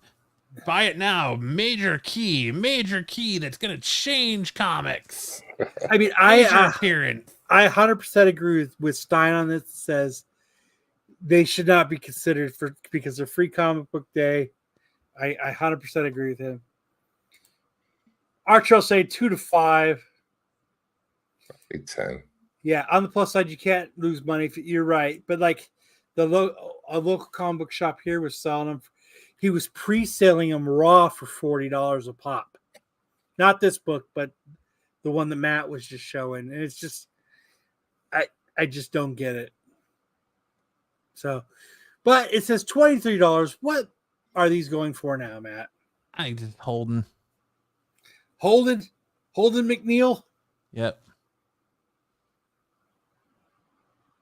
S4: buy it now. Major key that's going to change comics.
S3: I mean,
S4: appearance.
S3: I 100% agree with Stein on this. It says they should not be considered because they're free comic book day. I 100% agree with him. Archer say 2 to 5.
S6: Big 10.
S3: Yeah, on the plus side, you can't lose money. You're right, but like a local comic book shop here was selling them. He was pre-selling them raw for $40 a pop. Not this book, but the one that Matt was just showing, and it's just, I just don't get it. So, but it says $23. What are these going for now, Matt?
S4: I just Holden
S3: McNeil.
S4: Yep.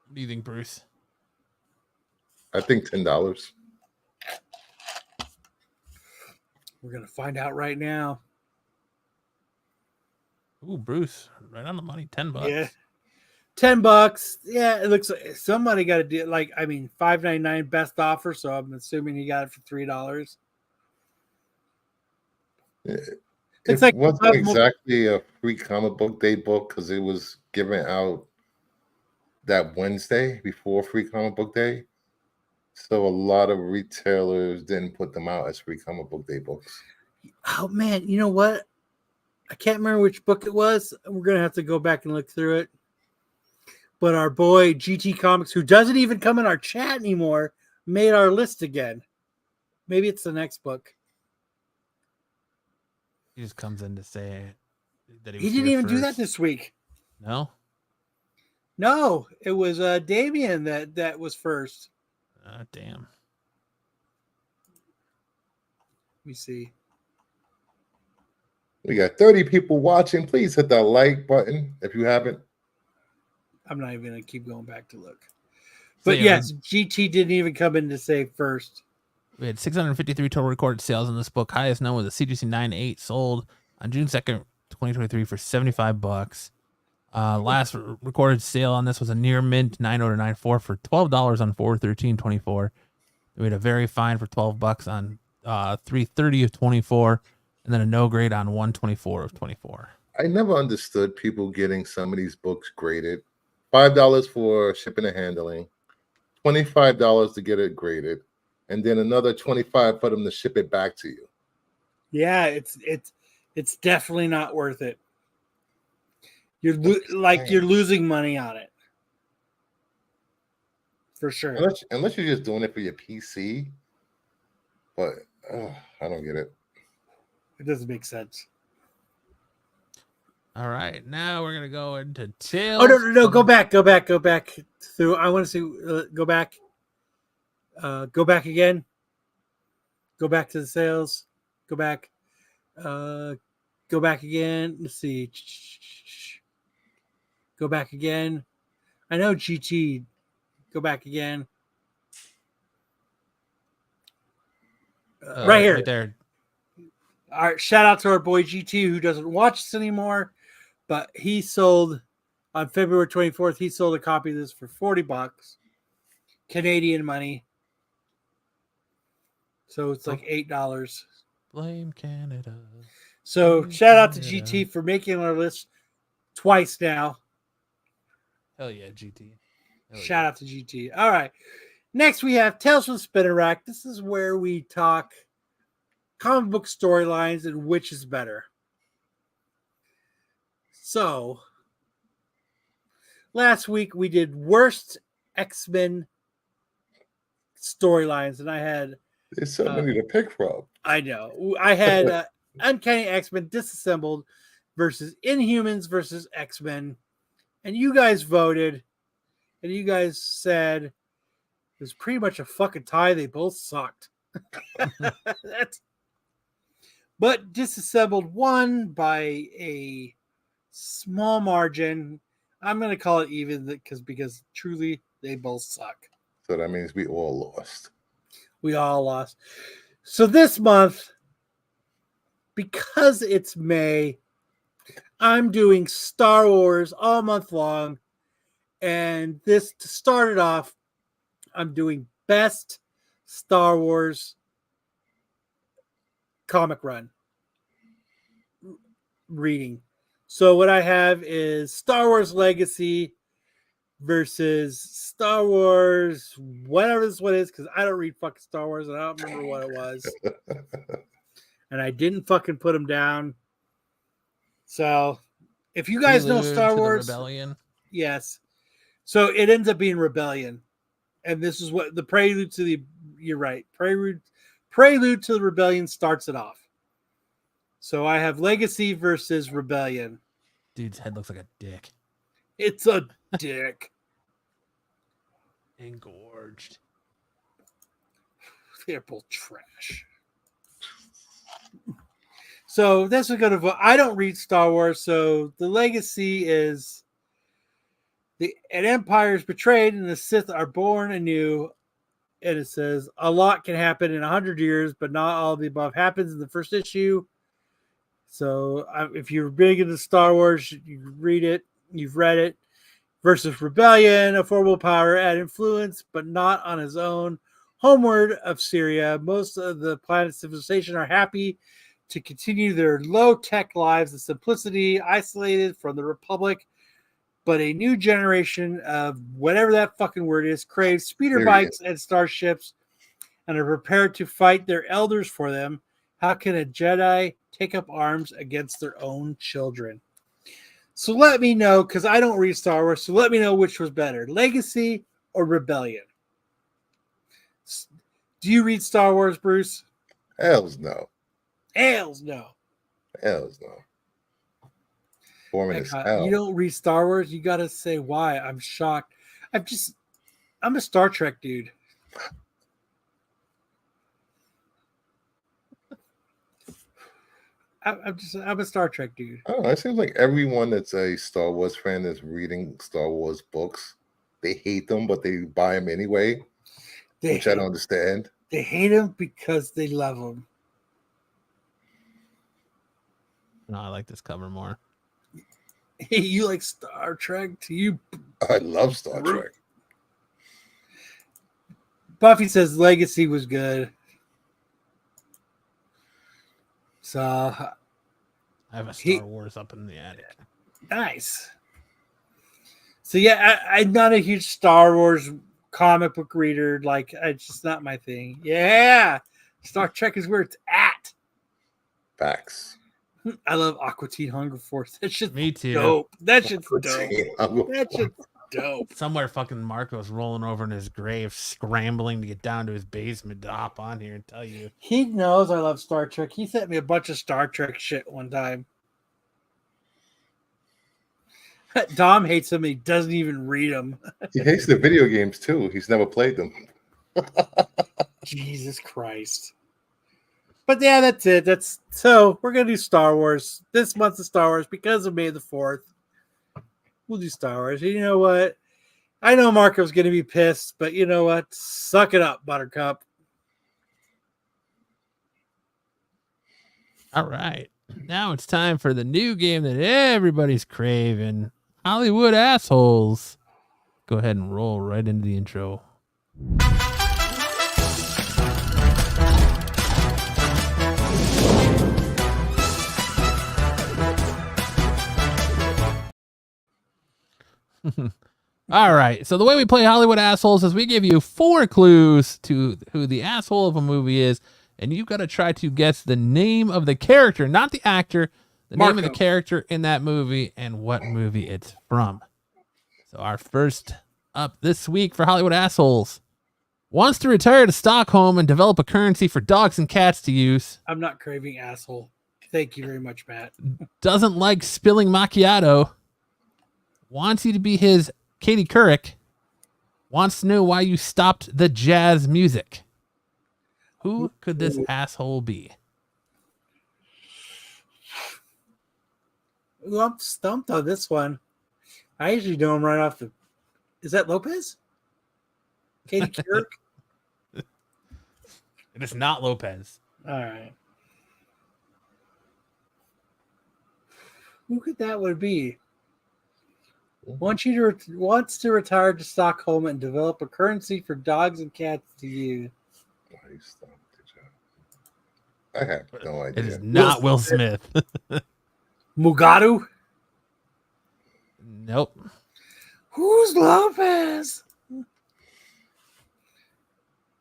S4: What do you think, Bruce?
S6: I think $10.
S3: We're gonna find out right now.
S4: Ooh, Bruce, right on the money. $10.
S3: Yeah, $10. Yeah, it looks like somebody got to do like $5.99 best offer. So I'm assuming he got it for $3.
S6: It
S3: like
S6: wasn't exactly a free comic book day book because it was given out that Wednesday before free comic book day. So a lot of retailers didn't put them out as free comic book day books.
S3: Oh man, you know what? I can't remember which book it was. We're gonna have to go back and look through it. But our boy GT Comics, who doesn't even come in our chat anymore, made our list again. Maybe it's the next book.
S4: He just comes in to say that
S3: he didn't even do that this week.
S4: No,
S3: it was Damien that was first.
S4: Damn.
S3: Let me see.
S6: We got 30 people watching. Please hit that like button if you haven't.
S3: I'm not even going to keep going back to look. But
S4: yeah,
S3: yes, GT didn't even come in to say first.
S4: We had 653 total recorded sales in this book. Highest known was a CGC 9.8 sold on June 2nd, 2023 for $75. Last recorded sale on this was a near mint 9.0 to 9.4 for $12 on 4/13/24. We had a very fine for $12 on 3/30 of 24, and then a no grade on 1/24 of 24.
S6: I never understood people getting some of these books graded. $5 for shipping and handling, $25 to get it graded, and then another $25 for them to ship it back to you.
S3: Yeah, it's definitely not worth it. You're losing money on it. For sure.
S6: Unless you're just doing it for your PC. But I don't get it.
S3: It doesn't make sense.
S4: All right, now we're gonna go into Tales.
S3: Oh no! Go back through. I want to see. Go back. Go back again. Go back to the sales. Go back. Go back again. Let's see. Go back again. I know GT. Go back again. Right here.
S4: Right there.
S3: All right. Shout out to our boy GT who doesn't watch this anymore, but he sold on February 24th. He sold a copy of this for $40 Canadian money. So it's like $8.
S4: Blame Canada.
S3: So shout out to GT for making our list twice now.
S4: Hell yeah, GT.
S3: Shout out to GT. All right. Next we have Tales from the Spinner Rack. This is where we talk comic book storylines and which is better. So last week we did worst X-Men storylines, and I had
S6: there's so many to pick from.
S3: I know. I had Uncanny X-Men Disassembled versus Inhumans versus X-Men, and you guys voted, and you guys said it was pretty much a fucking tie. They both sucked. But Disassembled won by a small margin. I'm going to call it even because truly they both suck.
S6: So that means we all lost.
S3: We all lost. So this month, because it's May, I'm doing Star Wars all month long. And this, to start it off, I'm doing best Star Wars comic run reading. So what I have is Star Wars Legacy versus Star Wars, whatever this one is, because I don't read fucking Star Wars and I don't remember what it was. And I didn't fucking put them down. So if you guys know Star Wars,
S4: Rebellion.
S3: Yes. So it ends up being Rebellion. And this is what the prelude to the, you're right, prelude to the Rebellion starts it off. So I have Legacy versus Rebellion.
S4: Dude's head looks like a dick.
S3: It's a dick.
S4: Engorged.
S3: They're both trash. So this is going to vote. I don't read Star Wars, so the Legacy is an empire is betrayed and the Sith are born anew. And it says a lot can happen in 100 years, but not all of the above happens in the first issue. So if you're big into Star Wars, you read it. You've read it. Versus Rebellion, a formidable power at influence, but not on his own. Homeward of Syria, most of the planet's civilization are happy to continue their low-tech lives of simplicity, isolated from the Republic. But a new generation of whatever that fucking word is craves speeder bikes and starships and are prepared to fight their elders for them. How can a Jedi take up arms against their own children? So let me know, because I don't read Star Wars, so let me know which was better, Legacy or Rebellion. Do you read Star Wars, Bruce?
S6: Hells no.
S3: Hells no.
S6: Hells no. Boring as hell.
S3: You don't read Star Wars? You got to say why. I'm shocked. I'm a Star Trek dude. I'm a Star Trek dude.
S6: Oh, it seems like everyone that's a Star Wars fan is reading Star Wars books. they hate them, but they buy them anyway, which I don't understand.
S3: They hate him because they love him.
S4: No, I like this cover more.
S3: Hey, you like Star Trek? Do you?
S6: I love Star Trek.
S3: Buffy says Legacy was good. So
S4: I have a Star Wars up in the attic.
S3: Nice. So yeah, I'm not a huge Star Wars comic book reader. Like, it's just not my thing. Yeah, Star Trek is where it's at.
S6: Facts.
S3: I love Aqua Teen Hunger Force. That shit's
S4: Me too.
S3: dope. That shit's dope. That shit's dope.
S4: Somewhere fucking Marco's rolling over in his grave, scrambling to get down to his basement to hop on here and tell you.
S3: He knows I love Star Trek. He sent me a bunch of Star Trek shit one time. Dom hates them. He doesn't even read them.
S6: He hates the video games too. He's never played them.
S3: Jesus Christ. But yeah, that's it. So we're gonna do Star Wars this month of Star Wars because of May the 4th. We'll do Star Wars. You know what? I know Marco's gonna be pissed, but you know what? Suck it up, Buttercup.
S4: All right. Now it's time for the new game that everybody's craving. Hollywood Assholes. Go ahead and roll right into the intro. All right. So the way we play Hollywood Assholes is we give you 4 clues to who the asshole of a movie is, and you've got to try to guess the name of the character, not the actor, the name of the character in that movie and what movie it's from. So our first up this week for Hollywood Assholes wants to retire to Stockholm and develop a currency for dogs and cats to use.
S3: I'm not craving asshole. Thank you very much, Matt.
S4: Doesn't like spilling macchiato. Wants you to be his Katie Couric. Wants to know why you stopped the jazz music. Who could this asshole be?
S3: Well, I'm stumped on this one. I usually know him right off the... Is that Lopez? Katie Couric?
S4: It is not Lopez.
S3: All right. Who could that would be? Wants to retire to Stockholm and develop a currency for dogs and cats to use.
S6: I have no idea.
S4: It is not Will Smith.
S3: Mugatu?
S4: Nope.
S3: Who's Lopez?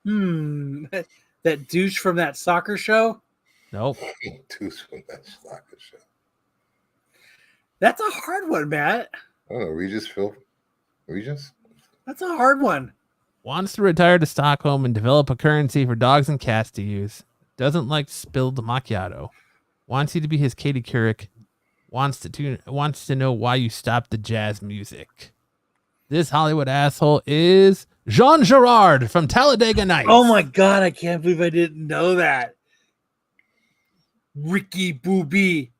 S3: That douche from that soccer show?
S4: Nope.
S6: Douche from that soccer show.
S3: That's a hard one, Matt.
S6: I don't know, Regis?
S3: That's a hard one.
S4: Wants to retire to Stockholm and develop a currency for dogs and cats to use. Doesn't like spilled macchiato. Wants you to be his Katie Couric. Wants to know why you stopped the jazz music. This Hollywood asshole is Jean Girard from Talladega Nights.
S3: Oh my God, I can't believe I didn't know that. Ricky Bobby.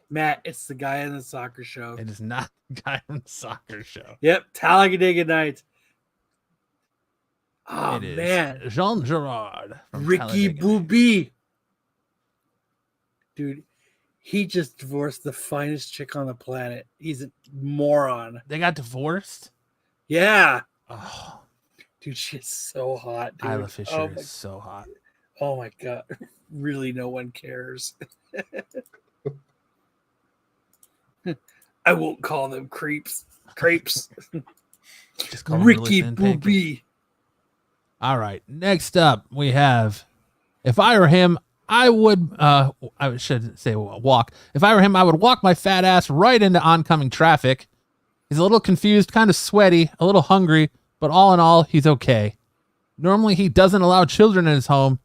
S3: Matt, it's the guy in the soccer show.
S4: It is not the guy from the soccer show.
S3: Yep, Talladega Nights. Oh,
S4: It is
S3: man.
S4: Jean Girard from
S3: Ricky
S4: Talladega
S3: Bobby. Dude, he just divorced the finest chick on the planet. He's a moron.
S4: They got divorced?
S3: Yeah.
S4: Oh,
S3: dude, she's so hot. Dude.
S4: Isla Fisher is so hot.
S3: Oh my God. Really, no one cares. I won't call them creeps. Crepes.
S4: Just call them
S3: Ricky
S4: really thin
S3: Bobby.
S4: pancakes. All right. Next up, we have, if I were him, I would, I should say walk. If I were him, I would walk my fat ass right into oncoming traffic. He's a little confused, kind of sweaty, a little hungry, but all in all, he's okay. Normally, he doesn't allow children in his home.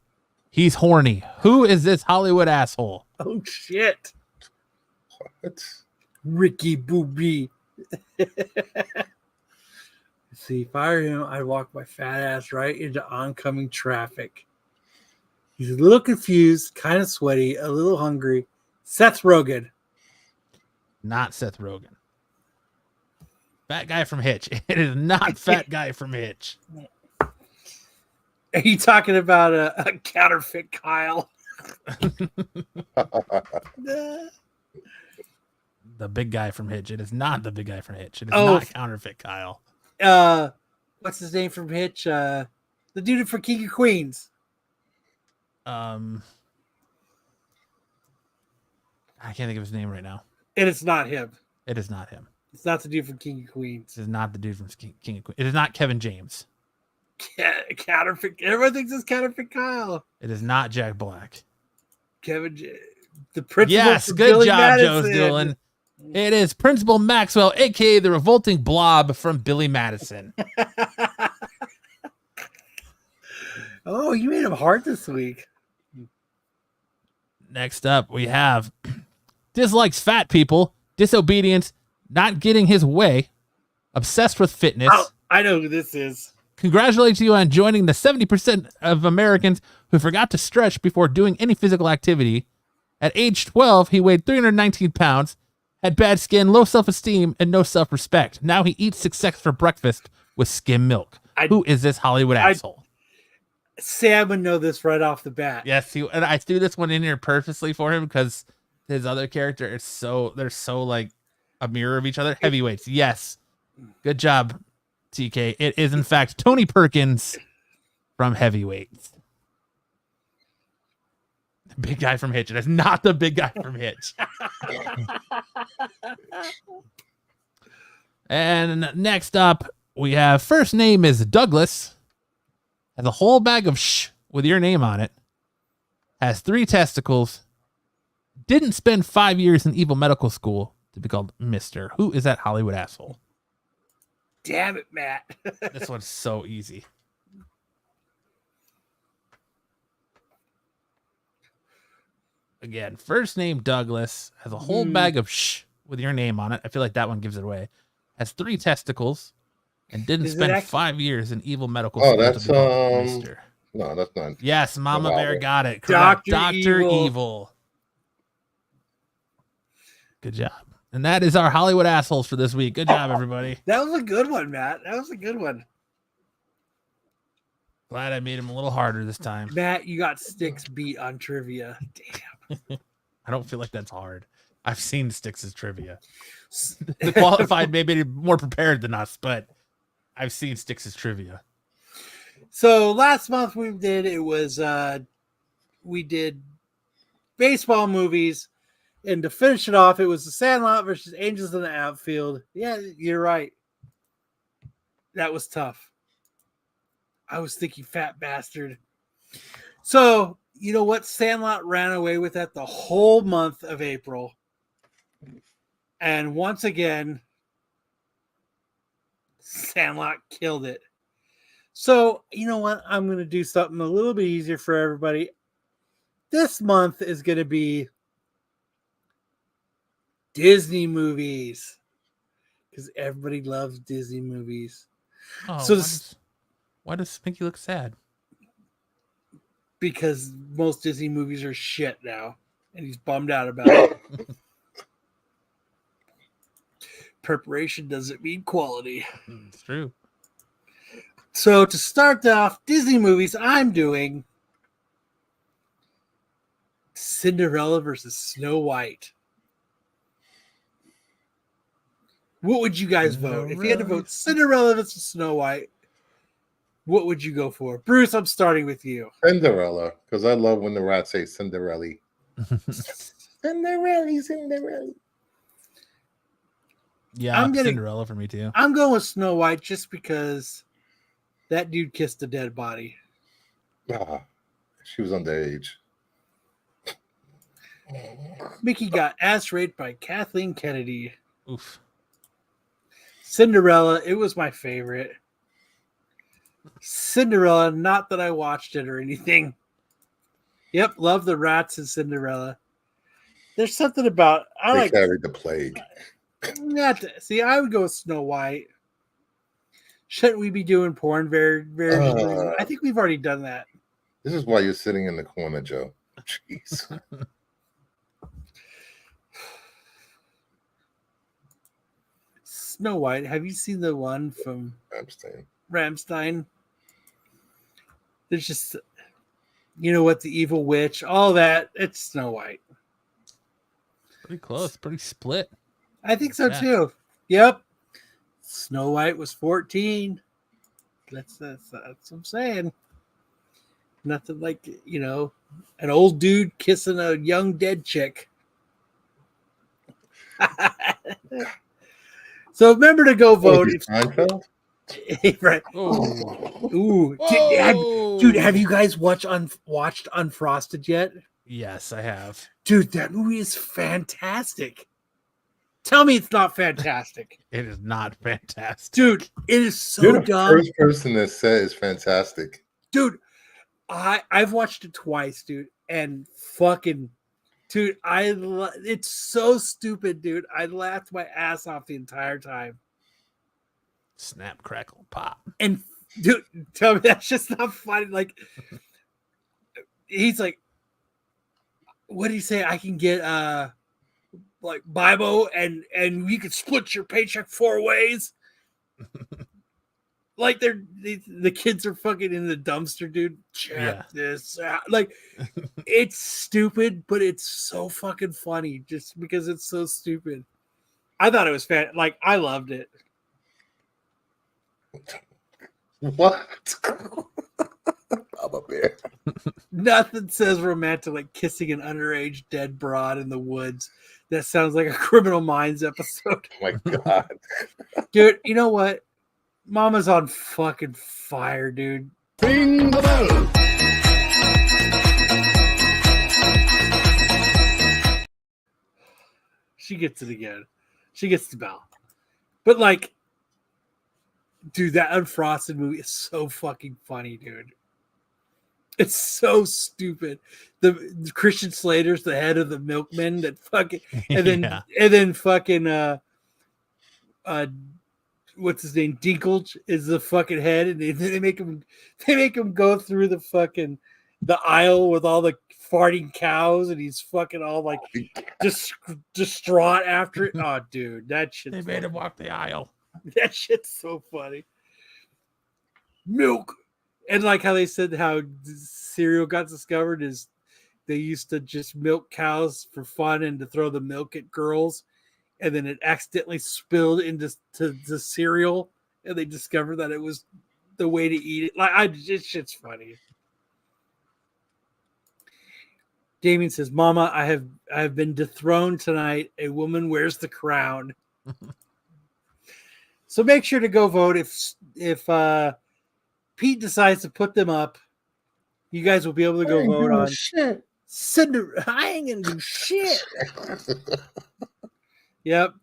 S4: He's horny. Who is this Hollywood asshole?
S3: Oh, shit.
S6: What?
S3: Ricky Bobby. See, if I were him, I'd walk my fat ass right into oncoming traffic. He's a little confused, kind of sweaty, a little hungry. Seth Rogen.
S4: Not Seth Rogen. Fat guy from Hitch. It is not fat guy from Hitch.
S3: Are you talking about a counterfeit Kyle?
S4: The big guy from Hitch. It is not the big guy from Hitch. It is not counterfeit Kyle.
S3: What's his name from Hitch? The dude from King of Queens.
S4: I can't think of his name right now.
S3: And it's not him.
S4: It is not him.
S3: It's not the dude from King of Queens.
S4: This is not the dude from King of Queens. It is not Kevin James.
S3: Counterfeit. Everyone thinks it's counterfeit Kyle.
S4: It is not Jack Black.
S3: The principal.
S4: Yes, good
S3: Billy
S4: job,
S3: Madison.
S4: Joe Doolin. It is Principal Maxwell, aka the revolting blob from Billy Madison.
S3: Oh, you made him hard this week.
S4: Next up, we have dislikes fat people, disobedience, not getting his way, obsessed with fitness.
S3: Oh, I know who this is.
S4: Congratulates you on joining the 70% of Americans who forgot to stretch before doing any physical activity. At age 12, he weighed 319 pounds, had bad skin, low self-esteem, and no self-respect. Now he eats success for breakfast with skim milk. Who is this Hollywood asshole?
S3: Sam would know this right off the bat.
S4: Yes, and I threw this one in here purposely for him because his other character is they're so like a mirror of each other. Heavyweights, yes. Good job, TK. It is in fact Tony Perkins from Heavyweights. The big guy from Hitch. It is not the big guy from Hitch. And next up, we have first name is Douglas. Has a whole bag of shh with your name on it. Has 3 testicles. Didn't spend 5 years in evil medical school to be called Mr. Who is that Hollywood asshole?
S3: Damn it, Matt.
S4: This one's so easy. Again, first name Douglas. Has a whole bag of shh with your name on it. I feel like that one gives it away. Has 3 testicles. And didn't spend 5 years in evil medical school.
S6: Oh, that's
S4: to be called Mr.
S6: No, that's not.
S4: Yes, Mama Bear got it. Correct. Dr. Evil. Good job. And that is our Hollywood assholes for this week. Good job, everybody.
S3: That was a good one, Matt. That was a good one.
S4: Glad I made him a little harder this time.
S3: Matt, you got Sticks beat on trivia. Damn.
S4: I don't feel like that's hard. I've seen Styx's trivia. The qualified may be more prepared than us, but I've seen Styx's trivia.
S3: So last month we did baseball movies, and to finish it off, it was The Sandlot versus Angels in the Outfield. Yeah, you're right. That was tough. I was thinking fat bastard. So you know what? Sandlot ran away with that the whole month of April, and once again, Sandlot killed it. So, you know what? I'm going to do something a little bit easier for everybody. This month is going to be Disney movies because everybody loves Disney movies.
S4: Oh,
S3: so
S4: why does Pinky look sad?
S3: Because most Disney movies are shit now, and he's bummed out about it. Preparation doesn't mean quality.
S4: It's true.
S3: So to start off Disney movies, I'm doing Cinderella versus Snow White. What would you guys vote? If you had to vote Cinderella versus Snow White, what would you go for? Bruce, I'm starting with you.
S6: Cinderella, because I love when the rats say Cinderella. Cinderella.
S4: Yeah, Cinderella for me too.
S3: I'm going with Snow White just because that dude kissed a dead body.
S6: Ah, she was underage.
S3: Mickey got ass raped by Kathleen Kennedy.
S4: Oof.
S3: Cinderella, it was my favorite. Cinderella, not that I watched it or anything. Yep, love the rats in Cinderella. There's something about
S6: They carried the plague.
S3: See, I would go with Snow White. Shouldn't we be doing porn very, very soon? I think we've already done that.
S6: This is why you're sitting in the corner, Joe. Jeez.
S3: Snow White. Have you seen the one from Ramstein? There's just, you know what, the evil witch, all that. It's Snow White.
S4: Pretty close, pretty split.
S3: I think so too. Yep. Snow White was 14. That's what I'm saying. Nothing like, you know, an old dude kissing a young dead chick. So remember to go vote. Right. Ooh. Dude, have you guys watched Unfrosted yet?
S4: Yes, I have.
S3: Dude, that movie is fantastic. Tell me it's not fantastic.
S4: It is not fantastic.
S3: Dude, it is so
S6: You're the
S3: dumb.
S6: first person that said it's fantastic.
S3: Dude, I've watched it twice, dude, and fucking, dude, it's so stupid, dude. I laughed my ass off the entire time.
S4: Snap, crackle, pop.
S3: And dude, tell me that's just not funny. Like, he's like, what do you say? I can get like Bibo, and you could split your paycheck 4 ways. Like the kids are fucking in the dumpster, dude. Check this out. Like, it's stupid, but it's so fucking funny just because it's so stupid. I thought it was like, I loved it.
S6: What? I'm a bear.
S3: Nothing says romantic like kissing an underage dead broad in the woods. That sounds like a Criminal Minds episode.
S6: Oh my God.
S3: Dude, you know what? Mama's on fucking fire, dude.
S6: Ring the bell.
S3: She gets it again. She gets the bell. But like, dude, that Unfrosted movie is so fucking funny, dude. It's so stupid. The Christian Slater's the head of the milkmen that fucking and then fucking what's his name? Dinklage is the fucking head, and they make him go through the aisle with all the farting cows, and he's fucking all like just distraught after it. Oh, dude, that shit.
S4: They made him walk the aisle.
S3: That shit's so funny. Milk. And like how they said how cereal got discovered is they used to just milk cows for fun and to throw the milk at girls, and then it accidentally spilled into the cereal, and they discovered that it was the way to eat it. Like, this shit's funny. Damien says, "Mama, I have been dethroned tonight. A woman wears the crown." So make sure to go vote if Pete decides to put them up. You guys will be able to go vote on
S6: shit.
S3: I ain't gonna do shit. Yep.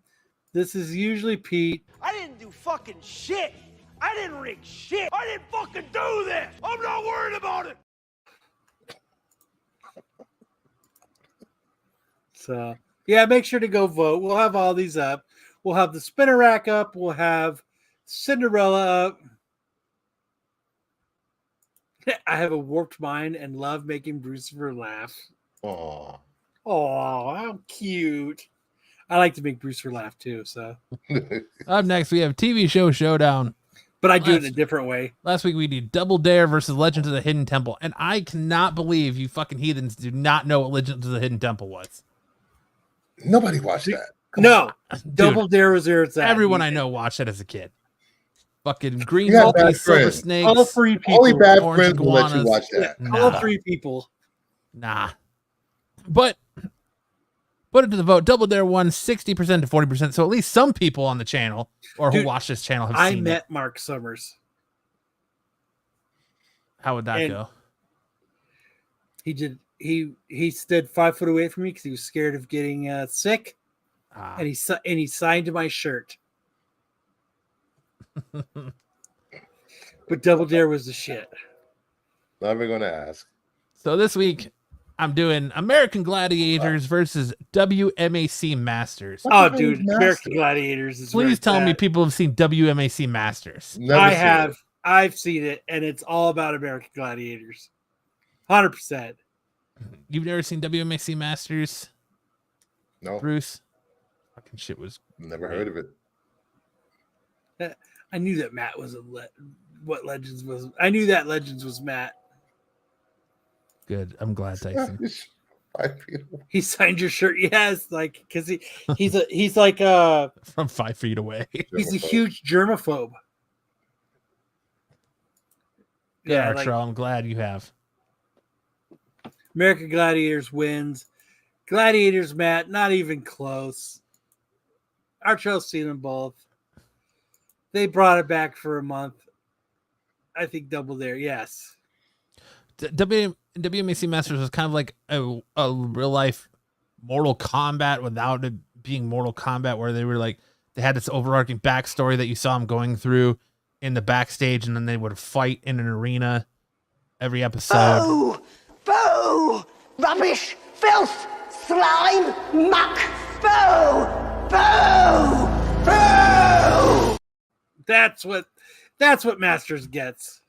S3: This is usually Pete.
S5: I didn't do fucking shit. I didn't rig shit. I didn't fucking do this. I'm not worried about it.
S3: So yeah, make sure to go vote. We'll have all these up. We'll have the spinner rack up. We'll have Cinderella up. I have a warped mind and love making Brucifer laugh.
S6: Aw.
S3: Oh, how cute. I like to make Brucifer laugh too. So
S4: Up next, we have TV Show Showdown.
S3: But I do it in a different way.
S4: Last week, we did Double Dare versus Legends of the Hidden Temple. And I cannot believe you fucking heathens do not know what Legends of the Hidden Temple was.
S6: Nobody watched that.
S3: No.
S4: Dude,
S3: Double Dare was there. It's
S4: everyone I know watched it as a kid. Fucking green
S6: You got
S4: multi
S6: bad
S4: silver
S6: friends.
S4: snakes.
S3: All 3 people.
S6: Only bad
S4: orange
S6: friends will let you
S4: iguanas.
S6: watch that.
S3: All
S4: Nah.
S3: 3 people.
S4: Nah. But put it to the vote. Double Dare won 60% to 40%. So at least some people on the channel or
S3: Dude,
S4: who watch this channel have
S3: I
S4: seen
S3: met
S4: it.
S3: Mark Summers.
S4: How would that
S3: and
S4: go?
S3: He stood 5 foot away from me because he was scared of getting sick.
S4: Ah.
S3: And he signed my shirt. But Double Dare was the shit.
S6: Never gonna ask.
S4: So this week, I'm doing American Gladiators versus WMAC Masters.
S3: Oh, dude, American Gladiators is
S4: Please tell me
S3: bad.
S4: people have seen WMAC Masters.
S6: Never
S3: I
S6: seen
S3: have.
S6: it.
S3: I've seen it, and it's all about American Gladiators. 100%.
S4: You've never seen WMAC Masters,
S6: No,
S4: Bruce? Fucking shit was.
S6: never heard of it.
S3: I knew that Matt was what Legends was. I knew that Legends was Matt.
S4: Good. I'm glad, Tyson.
S3: He signed your shirt. Yes, like because he's like
S4: From 5 feet away.
S3: He's a huge germaphobe.
S4: Yeah,
S3: like,
S4: Archer, I'm glad you have.
S3: American Gladiators wins. Gladiators, Matt, not even close. Archer's seen them both. They brought it back for a month. I think double there, yes.
S4: WMAC Masters was kind of like a real life Mortal Kombat without it being Mortal Kombat, where they were like, they had this overarching backstory that you saw them going through in the backstage, and then they would fight in an arena every episode.
S11: Boo! Boo! Rubbish! Filth! Slime! Muck! Boo! Boo! Boo!
S3: That's what Masters gets.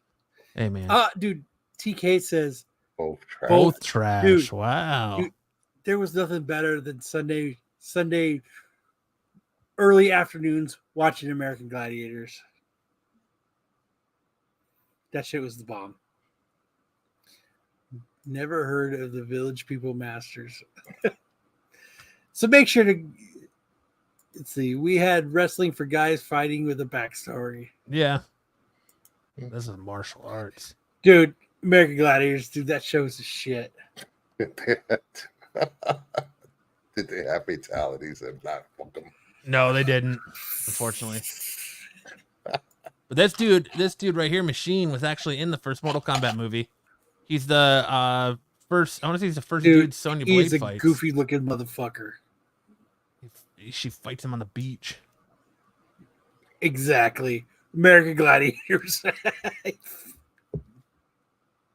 S4: Hey man.
S3: Dude, TK says
S6: both
S4: trash.
S3: Dude,
S4: wow.
S3: Dude, there was nothing better than Sunday early afternoons watching American Gladiators. That shit was the bomb. Never heard of the Village People Masters. So make sure to let's see. We had wrestling for guys fighting with a backstory.
S4: Yeah. This is martial arts.
S3: Dude, American Gladiators, dude, that show's a shit.
S6: Did they have fatalities and not fuck them?
S4: No, they didn't, unfortunately. But this dude right here, Machine, was actually in the first Mortal Kombat movie. He's the first. I want to say he's the first dude Sonya Blade
S3: fights. He's a goofy looking motherfucker.
S4: She fights him on the beach.
S3: Exactly, American Gladiators.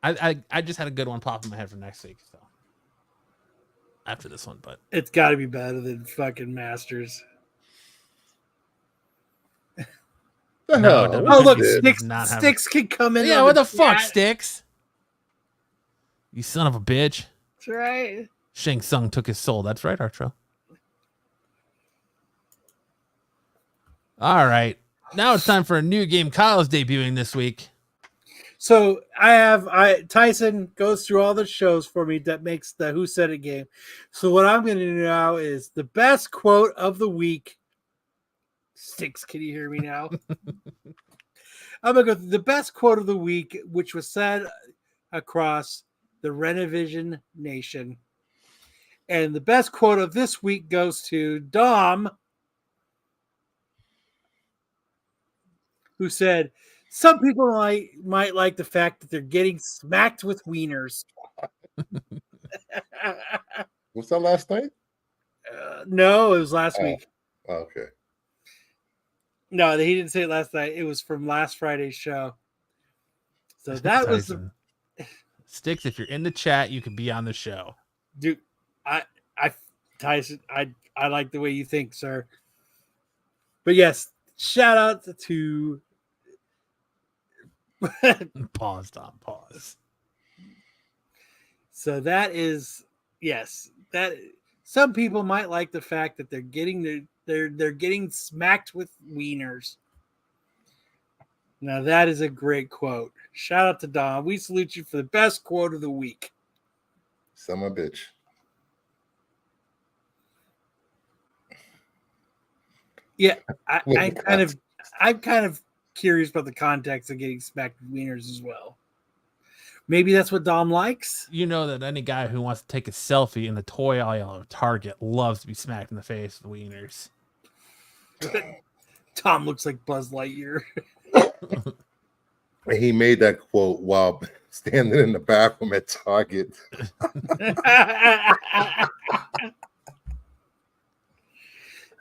S4: I just had a good one pop in my head for next week. So after this one, but
S3: it's got to be better than fucking Masters.
S4: No,
S3: oh look, Sticks can come in.
S4: Yeah, what the fuck, Sticks? You son of a bitch.
S3: That's right.
S4: Shang Tsung took his soul. That's right, Artro. All right. Now it's time for a new game Kyle's debuting this week.
S3: So Tyson goes through all the shows for me that makes the Who Said It game. So what I'm going to do now is the best quote of the week. Sticks, can you hear me now? I'm going to go through the best quote of the week, which was said across the Renovision Nation. And the best quote of this week goes to Dom, who said, some people might like the fact that they're getting smacked with wieners.
S6: Was that last night?
S3: No, it was last week.
S6: Okay.
S3: No, he didn't say it last night. It was from last Friday's show. So that was the
S4: Sticks. If you're in the chat, you can be on the show.
S3: Dude, Tyson, I like the way you think, sir. But yes, shout out to
S4: pause, Tom. Pause.
S3: So that is that some people might like the fact that they're getting they're getting smacked with wieners. Now that is a great quote. Shout out to Don. We salute you for the best quote of the week.
S6: Son of a bitch.
S3: Yeah, I'm kind of curious about the context of getting smacked with wieners as well. Maybe that's what Dom likes.
S4: You know that any guy who wants to take a selfie in the toy aisle of Target loves to be smacked in the face with wieners.
S3: Tom looks like Buzz Lightyear.
S6: He made that quote while standing in the bathroom at Target.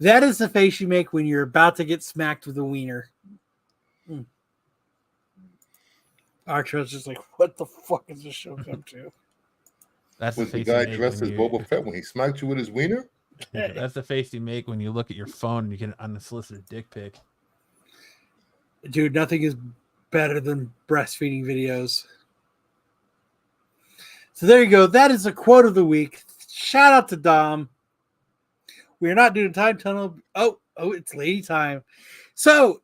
S3: That is the face you make when you're about to get smacked with a wiener. Archer's just like, what the fuck is this show come to?
S4: That's
S6: Was the guy dressed as Boba Fett when he smacked you with his wiener?
S4: That's the face you make when you look at your phone and you get an unsolicited dick pic.
S3: Dude, nothing is better than breastfeeding videos. So there you go. That is the quote of the week. Shout out to Dom. We're not doing time tunnel. Oh, it's lady time. So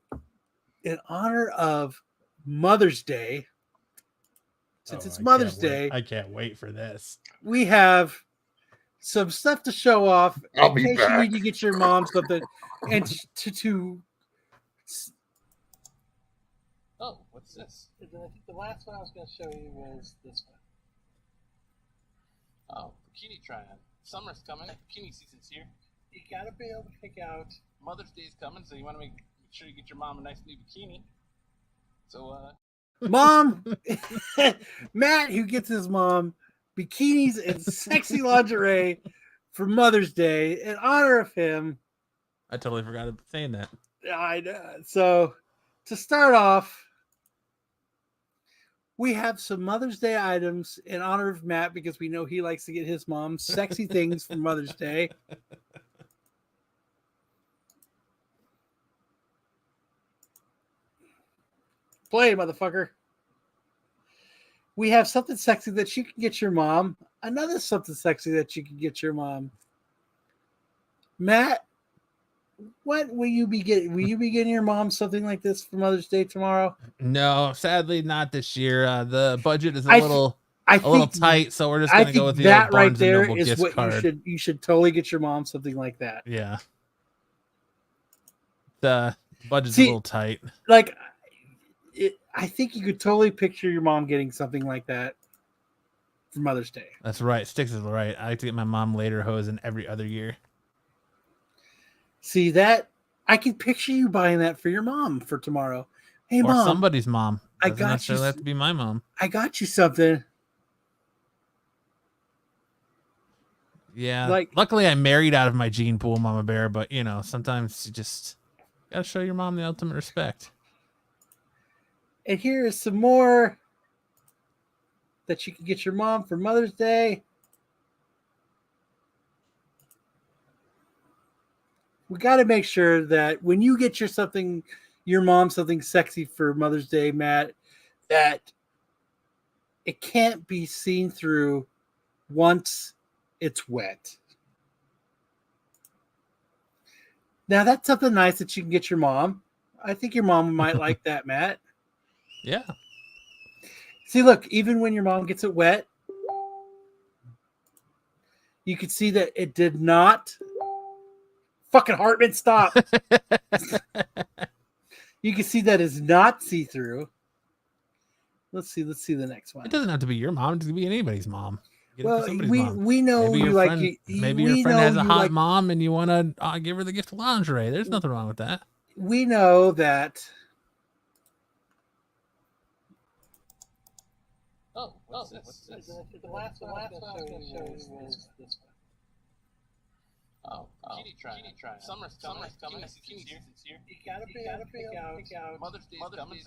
S3: in honor of Mother's Day, since it's Mother's Day,
S4: I can't wait for this.
S3: we have some stuff to show off
S6: I'll
S3: in
S6: be
S3: case
S6: back.
S3: you need to get your mom something. And to
S12: Oh, what's this?
S13: I think the last one I was going to show you was this one.
S12: Oh, bikini try-on. Summer's coming. Bikini season's here.
S13: You got to be able to pick out.
S12: Mother's Day's coming, so you want to make sure you get your mom a nice new bikini. So,
S3: Mom, Matt, who gets his mom bikinis and sexy lingerie for Mother's Day in honor of him.
S4: I totally forgot about saying that.
S3: I know. So to start off, we have some Mother's Day items in honor of Matt because we know he likes to get his mom sexy things for Mother's Day. Play, motherfucker. We have something sexy that you can get your mom. Another something sexy that you can get your mom. Matt, what will you be getting? Will you be getting your mom something like this for Mother's Day tomorrow?
S4: No, sadly not this year. The budget is a little tight, so we're just gonna go with the
S3: that
S4: old Barnes
S3: right
S4: and
S3: there
S4: Noble
S3: is
S4: gift
S3: what
S4: card.
S3: you should totally get your mom something like that.
S4: Yeah. The budget's a little tight.
S3: Like, I think you could totally picture your mom getting something like that for Mother's Day.
S4: That's right. Sticks is right. I like to get my mom lederhosen every other year.
S3: See that? I can picture you buying that for your mom for tomorrow. Hey,
S4: Or
S3: Mom.
S4: somebody's mom.
S3: I
S4: Doesn't
S3: got you.
S4: necessarily have to be my mom.
S3: I got you something.
S4: Yeah.
S3: Like-
S4: Luckily, I married out of my gene pool, Mama Bear. But you know, sometimes you just gotta show your mom the ultimate respect.
S3: And here is some more that you can get your mom for Mother's Day. We got to make sure that when you get your mom something sexy for Mother's Day, Matt, that it can't be seen through once it's wet. Now, that's something nice that you can get your mom. I think your mom might like that, Matt.
S4: Yeah.
S3: See, look, even when your mom gets it wet, you can see that it did not. Fucking Hartman, stop. You can see that is not see-through. Let's see the next one.
S4: It doesn't have to be your mom. It can be anybody's mom. Get it for
S3: Well,
S4: somebody's
S3: we
S4: mom.
S3: know
S4: Maybe
S3: you
S4: your
S3: like
S4: friend,
S3: you-
S4: maybe
S3: we
S4: your friend
S3: know
S4: has a
S3: you
S4: hot
S3: like-
S4: mom and you want to give her the gift of lingerie. There's nothing wrong with that.
S3: We know that.
S12: oh, what's this?
S13: The last one I was going to show you was this one.
S12: Oh, bikini try-on. Summer's coming. Bikini season's here.
S13: You got to be able to pick out.
S12: Mother's Day's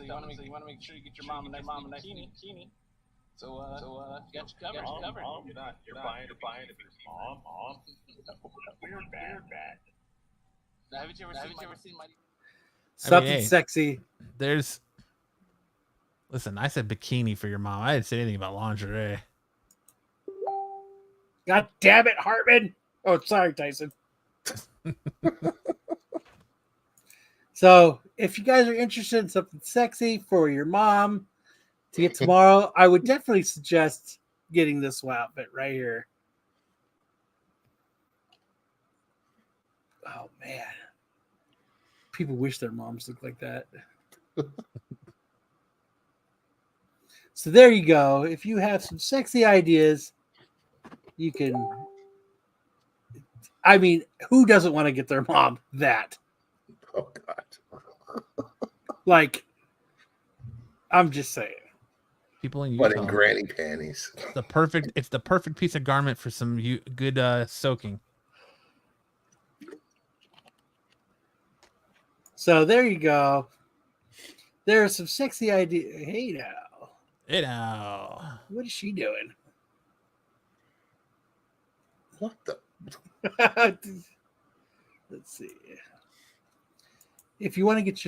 S12: coming, so you want to make sure you get your mom a nice bikini. So, you got you covered.
S14: You're buying it for your mom. Weird bad.
S12: Now, haven't you ever seen my?
S3: Something
S4: hey,
S3: sexy.
S4: Listen, I said bikini for your mom. I didn't say anything about lingerie.
S3: God damn it, Hartman. Oh, sorry, Tyson. So, if you guys are interested in something sexy for your mom to get tomorrow, I would definitely suggest getting this outfit right here. Oh, man. People wish their moms looked like that. So there you go. If you have some sexy ideas, you can. I mean, who doesn't want to get their mom that?
S6: Oh God!
S4: Like,
S3: I'm just saying.
S4: People in
S6: But
S4: Utah,
S6: in granny panties.
S4: it's the perfect piece of garment for some good soaking.
S3: So there you go. There are some sexy ideas. Hey now.
S4: Hey now.
S3: What is she doing?
S6: What the?
S3: Let's see. If you want to get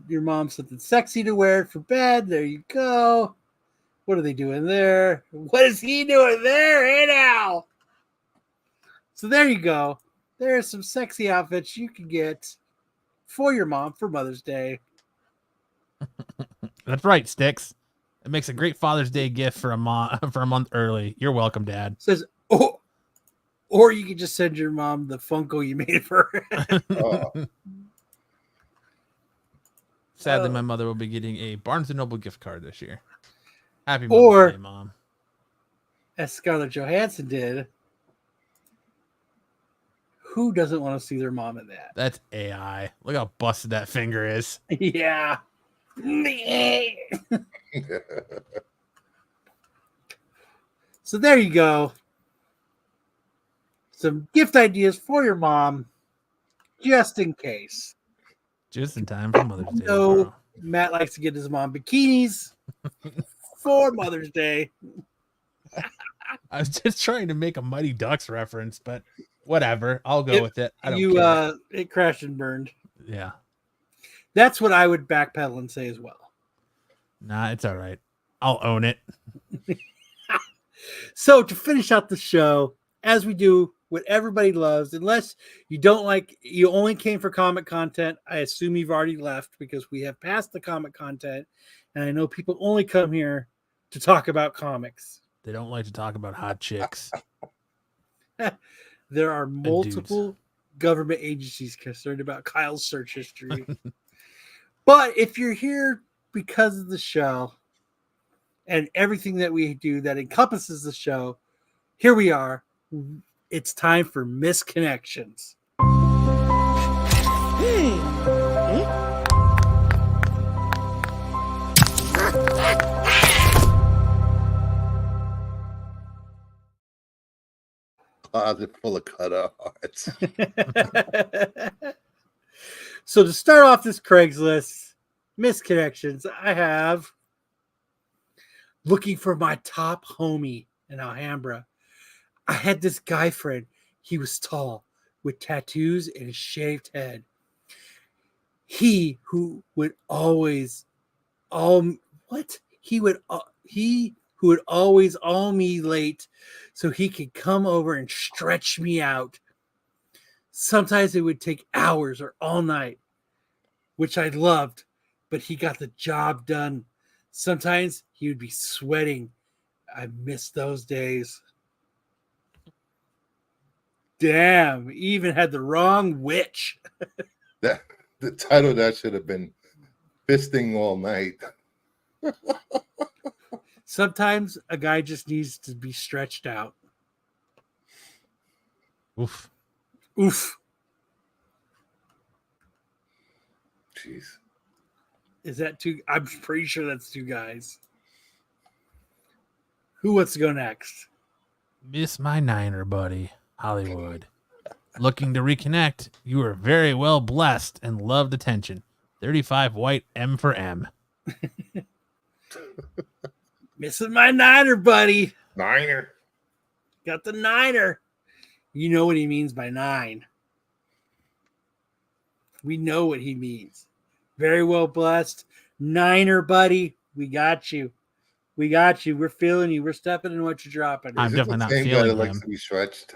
S3: your mom something sexy to wear for bed, there you go. What are they doing there? What is he doing there? Hey now. So there you go. There are some sexy outfits you can get for your mom for Mother's Day.
S4: That's right, Sticks. It makes a great Father's Day gift for a month early. You're welcome, Dad.
S3: Says, oh, or you could just send your mom the Funko you made for her.
S4: Sadly, my mother will be getting a Barnes & Noble gift card this year. Happy Mother's Day, Mom.
S3: As Scarlett Johansson did, who doesn't want to see their mom in that?
S4: That's AI. Look how busted that finger is.
S3: Yeah. So there you go. Some gift ideas for your mom, just in case.
S4: Just in time for Mother's Day.
S3: So Matt likes to get his mom bikinis for Mother's Day.
S4: I was just trying to make a Mighty Ducks reference, but whatever. I'll go with it. I don't care.
S3: It crashed and burned.
S4: Yeah.
S3: That's what I would backpedal and say as well.
S4: Nah, it's all right. I'll own it.
S3: So to finish out the show, as we do what everybody loves, unless you don't like, you only came for comic content, I assume you've already left because we have passed the comic content. And I know people only come here to talk about comics.
S4: They don't like to talk about hot chicks.
S3: There are multiple government agencies concerned about Kyle's search history. But if you're here because of the show and everything that we do that encompasses the show, here we are. It's time for Misconnections.
S6: Closet full of cut hearts.
S3: So to start off this Craigslist Misconnections, I have looking for my top homie in Alhambra. I had this guy friend. He was tall with tattoos and a shaved head. He who would always all me late so he could come over and stretch me out. Sometimes it would take hours or all night, which I loved, but he got the job done. Sometimes he would be sweating. I miss those days. Damn, he even had the wrong witch.
S6: The title of that should have been Fisting All Night.
S3: Sometimes a guy just needs to be stretched out.
S4: Oof.
S3: Oof.
S6: Jeez.
S3: Is that two? I'm pretty sure that's two guys. Who wants to go next?
S4: Miss my niner, buddy. Hollywood. Looking to reconnect. You are very well blessed and loved attention. 35 white, M for M.
S3: Missing my niner, buddy.
S6: Niner.
S3: Got the niner. You know what he means by 9. We know what he means. Very well blessed. Niner, buddy. We got you. We got you. We're feeling you. We're stepping in what you're dropping.
S4: I'm definitely not feeling him.
S6: Likes to be stretched.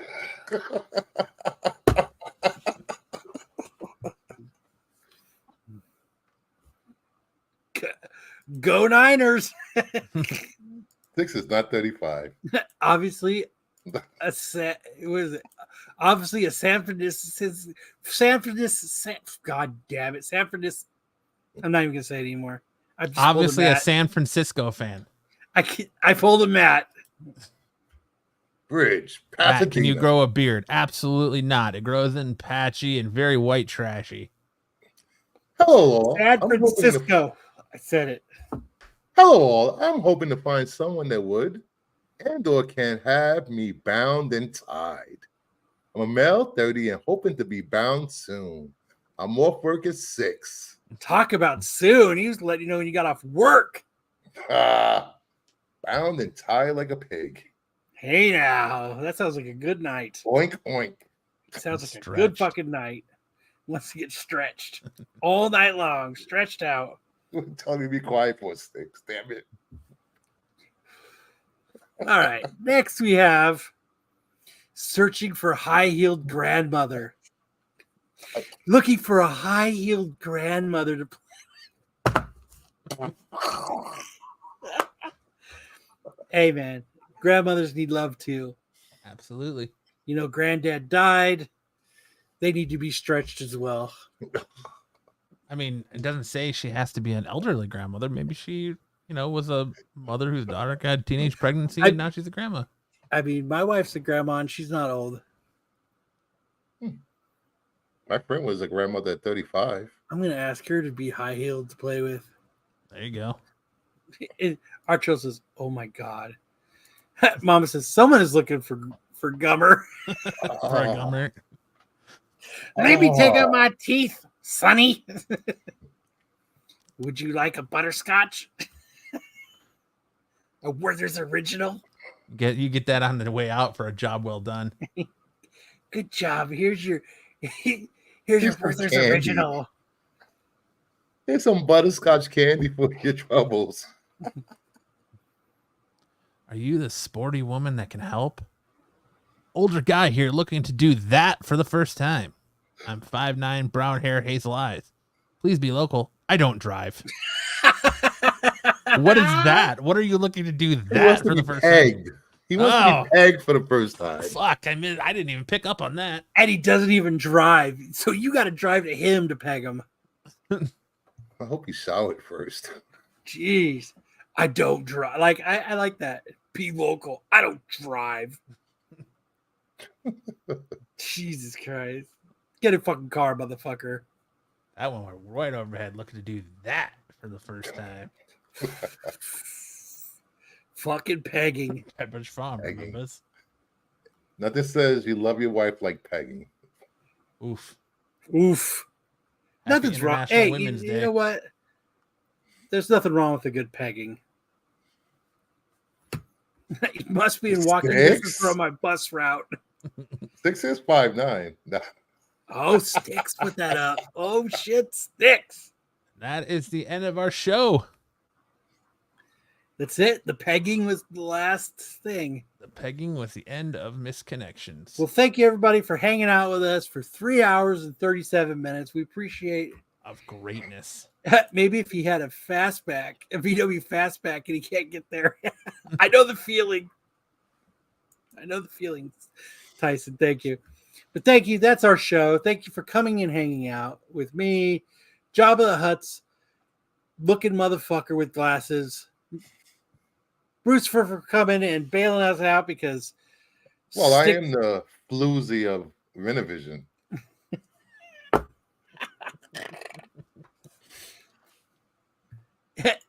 S3: Go Niners.
S6: 6 is not 35.
S3: Obviously, obviously a San Francisco. God damn it, San Francisco. I'm not even gonna say it anymore.
S4: Obviously a San Francisco fan.
S3: I pulled a Matt.
S6: Bridge.
S4: Matt, can you grow a beard? Absolutely not. It grows in patchy and very white trashy.
S6: Hello,
S3: San Francisco. I said it.
S6: Hello, I'm hoping to find someone that would and or can have me bound and tied. I'm a male, 30, and hoping to be bound soon. I'm off work at 6.
S3: Talk about soon. He was letting you know when you got off work.
S6: Bound and tied like a pig.
S3: Hey now, that sounds like a good night.
S6: Oink, oink.
S3: Sounds like a good fucking night. Wants to get stretched all night long, stretched out.
S6: Tell me to be quiet for 6. Damn it.
S3: All right. Next we have searching for high-heeled grandmother. Looking for a high-heeled grandmother to play. Hey, man, grandmothers need love too.
S4: Absolutely.
S3: You know, granddad died. They need to be stretched as well.
S4: I mean, it doesn't say she has to be an elderly grandmother. Maybe she, was a mother whose daughter got teenage pregnancy and now she's a grandma.
S3: I mean, my wife's a grandma and she's not old.
S6: My friend was a grandmother at 35.
S3: I'm going to ask her to be high-heeled to play with.
S4: There you go.
S3: Archo says, oh my God. Mama says, someone is looking for Gummer.
S4: For a Gummer.
S3: Maybe take out my teeth, Sonny. Would you like a butterscotch? A Werther's original?
S4: You get that on the way out for a job well done.
S3: Good job. Here's your Werther's original.
S6: Here's some butterscotch candy for your troubles.
S4: Are you the sporty woman that can help? Older guy here looking to do that for the first time. I'm 5'9", brown hair, hazel eyes. Please be local. I don't drive. What is that? What are you looking to do that for the first time?
S6: He wants to be pegged for the first time.
S4: Fuck, I didn't even pick up on that.
S3: And he doesn't even drive. So you got to drive to him to peg him.
S6: I hope he showered first.
S3: Jeez. I don't drive. Like, I like that. Be local. I don't drive. Jesus Christ. Get a fucking car, motherfucker.
S4: That one went right overhead looking to do that for the first time.
S3: Fucking pegging.
S4: Pepperidge Farm, remembers?
S6: Nothing says you love your wife like pegging.
S4: Oof.
S3: Oof.
S4: Happy
S3: Nothing's wrong.
S4: International
S3: Hey,
S4: Women's
S3: you
S4: Day.
S3: know what? There's nothing wrong with a good pegging. It must be in walking distance from my bus route.
S6: 6'5'9". Nah.
S3: Oh, Sticks put that up. Oh, shit, Sticks.
S4: That is the end of our show.
S3: That's it. The pegging was the last thing.
S4: The pegging was the end of Misconnections.
S3: Well, thank you, everybody, for hanging out with us for 3 hours and 37 minutes. We appreciate
S4: of greatness.
S3: Maybe if he had a fastback, a VW fastback, and he can't get there. I know the feeling. I know the feelings, Tyson. Thank you. But thank you. That's our show. Thank you for coming and hanging out with me, Jabba the Hutt's looking motherfucker with glasses. Bruce for coming and bailing us out because.
S6: Well, I am the floozy of Renovision.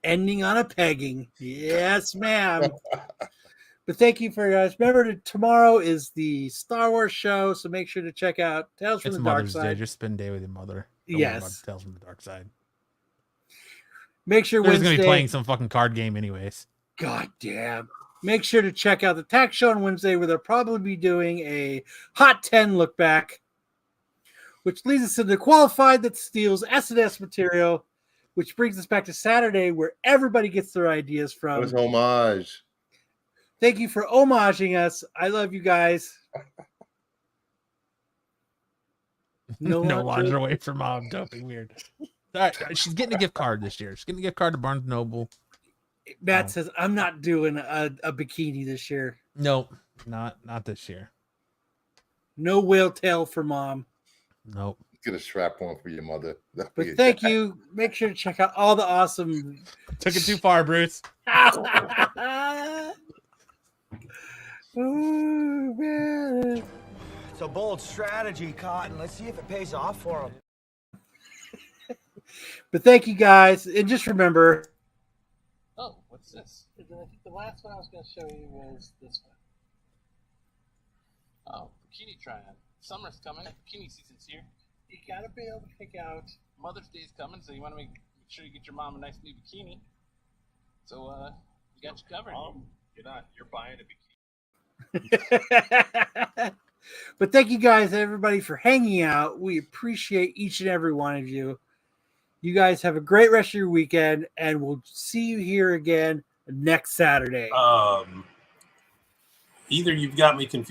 S3: Ending on a pegging. Yes, ma'am. But thank you for guys. Remember, tomorrow is the Star Wars show, so make sure to check out Tales from the Dark
S4: Mother's
S3: Side.
S4: Day. Just spend day with your mother. Don't
S3: Yes.
S4: worry about Tales from the Dark Side.
S3: Make sure
S4: They're
S3: Wednesday.
S4: going to be playing some fucking card game anyways.
S3: God damn. Make sure to check out the Tax Show on Wednesday, where they'll probably be doing a Hot 10 look back, which leads us to the Qualified that steals SNS material, which brings us back to Saturday, where everybody gets their ideas from.
S6: It was homage.
S3: Thank you for homaging us. I love you guys.
S4: No lingerie for mom. Doping weird. All right, she's getting a gift card this year. She's getting a gift card to Barnes & Noble.
S3: Matt says, I'm not doing a bikini this year.
S4: Nope, not this year.
S3: No whale tail for mom.
S4: Nope.
S6: Get a strap on for your mother.
S3: But thank you. Make sure to check out all the awesome.
S4: Took it too far, Bruce.
S3: Oh, man.
S5: It's a bold strategy, Cotton. Let's see if it pays off for him.
S3: But thank you guys. And just remember.
S12: Oh, what's this?
S13: I think the last one I was going to show you was this one.
S12: Oh, bikini try-on. Summer's coming. Bikini season's here.
S13: You got to be able to pick out.
S12: Mother's Day's coming, so you want to make sure you get your mom a nice new bikini. So, we got you covered.
S14: You're buying a bikini.
S3: But thank you guys, everybody, for hanging out. We appreciate each and every one of you. You guys have a great rest of your weekend, and we'll see you here again next Saturday.
S15: Either you've got me confused.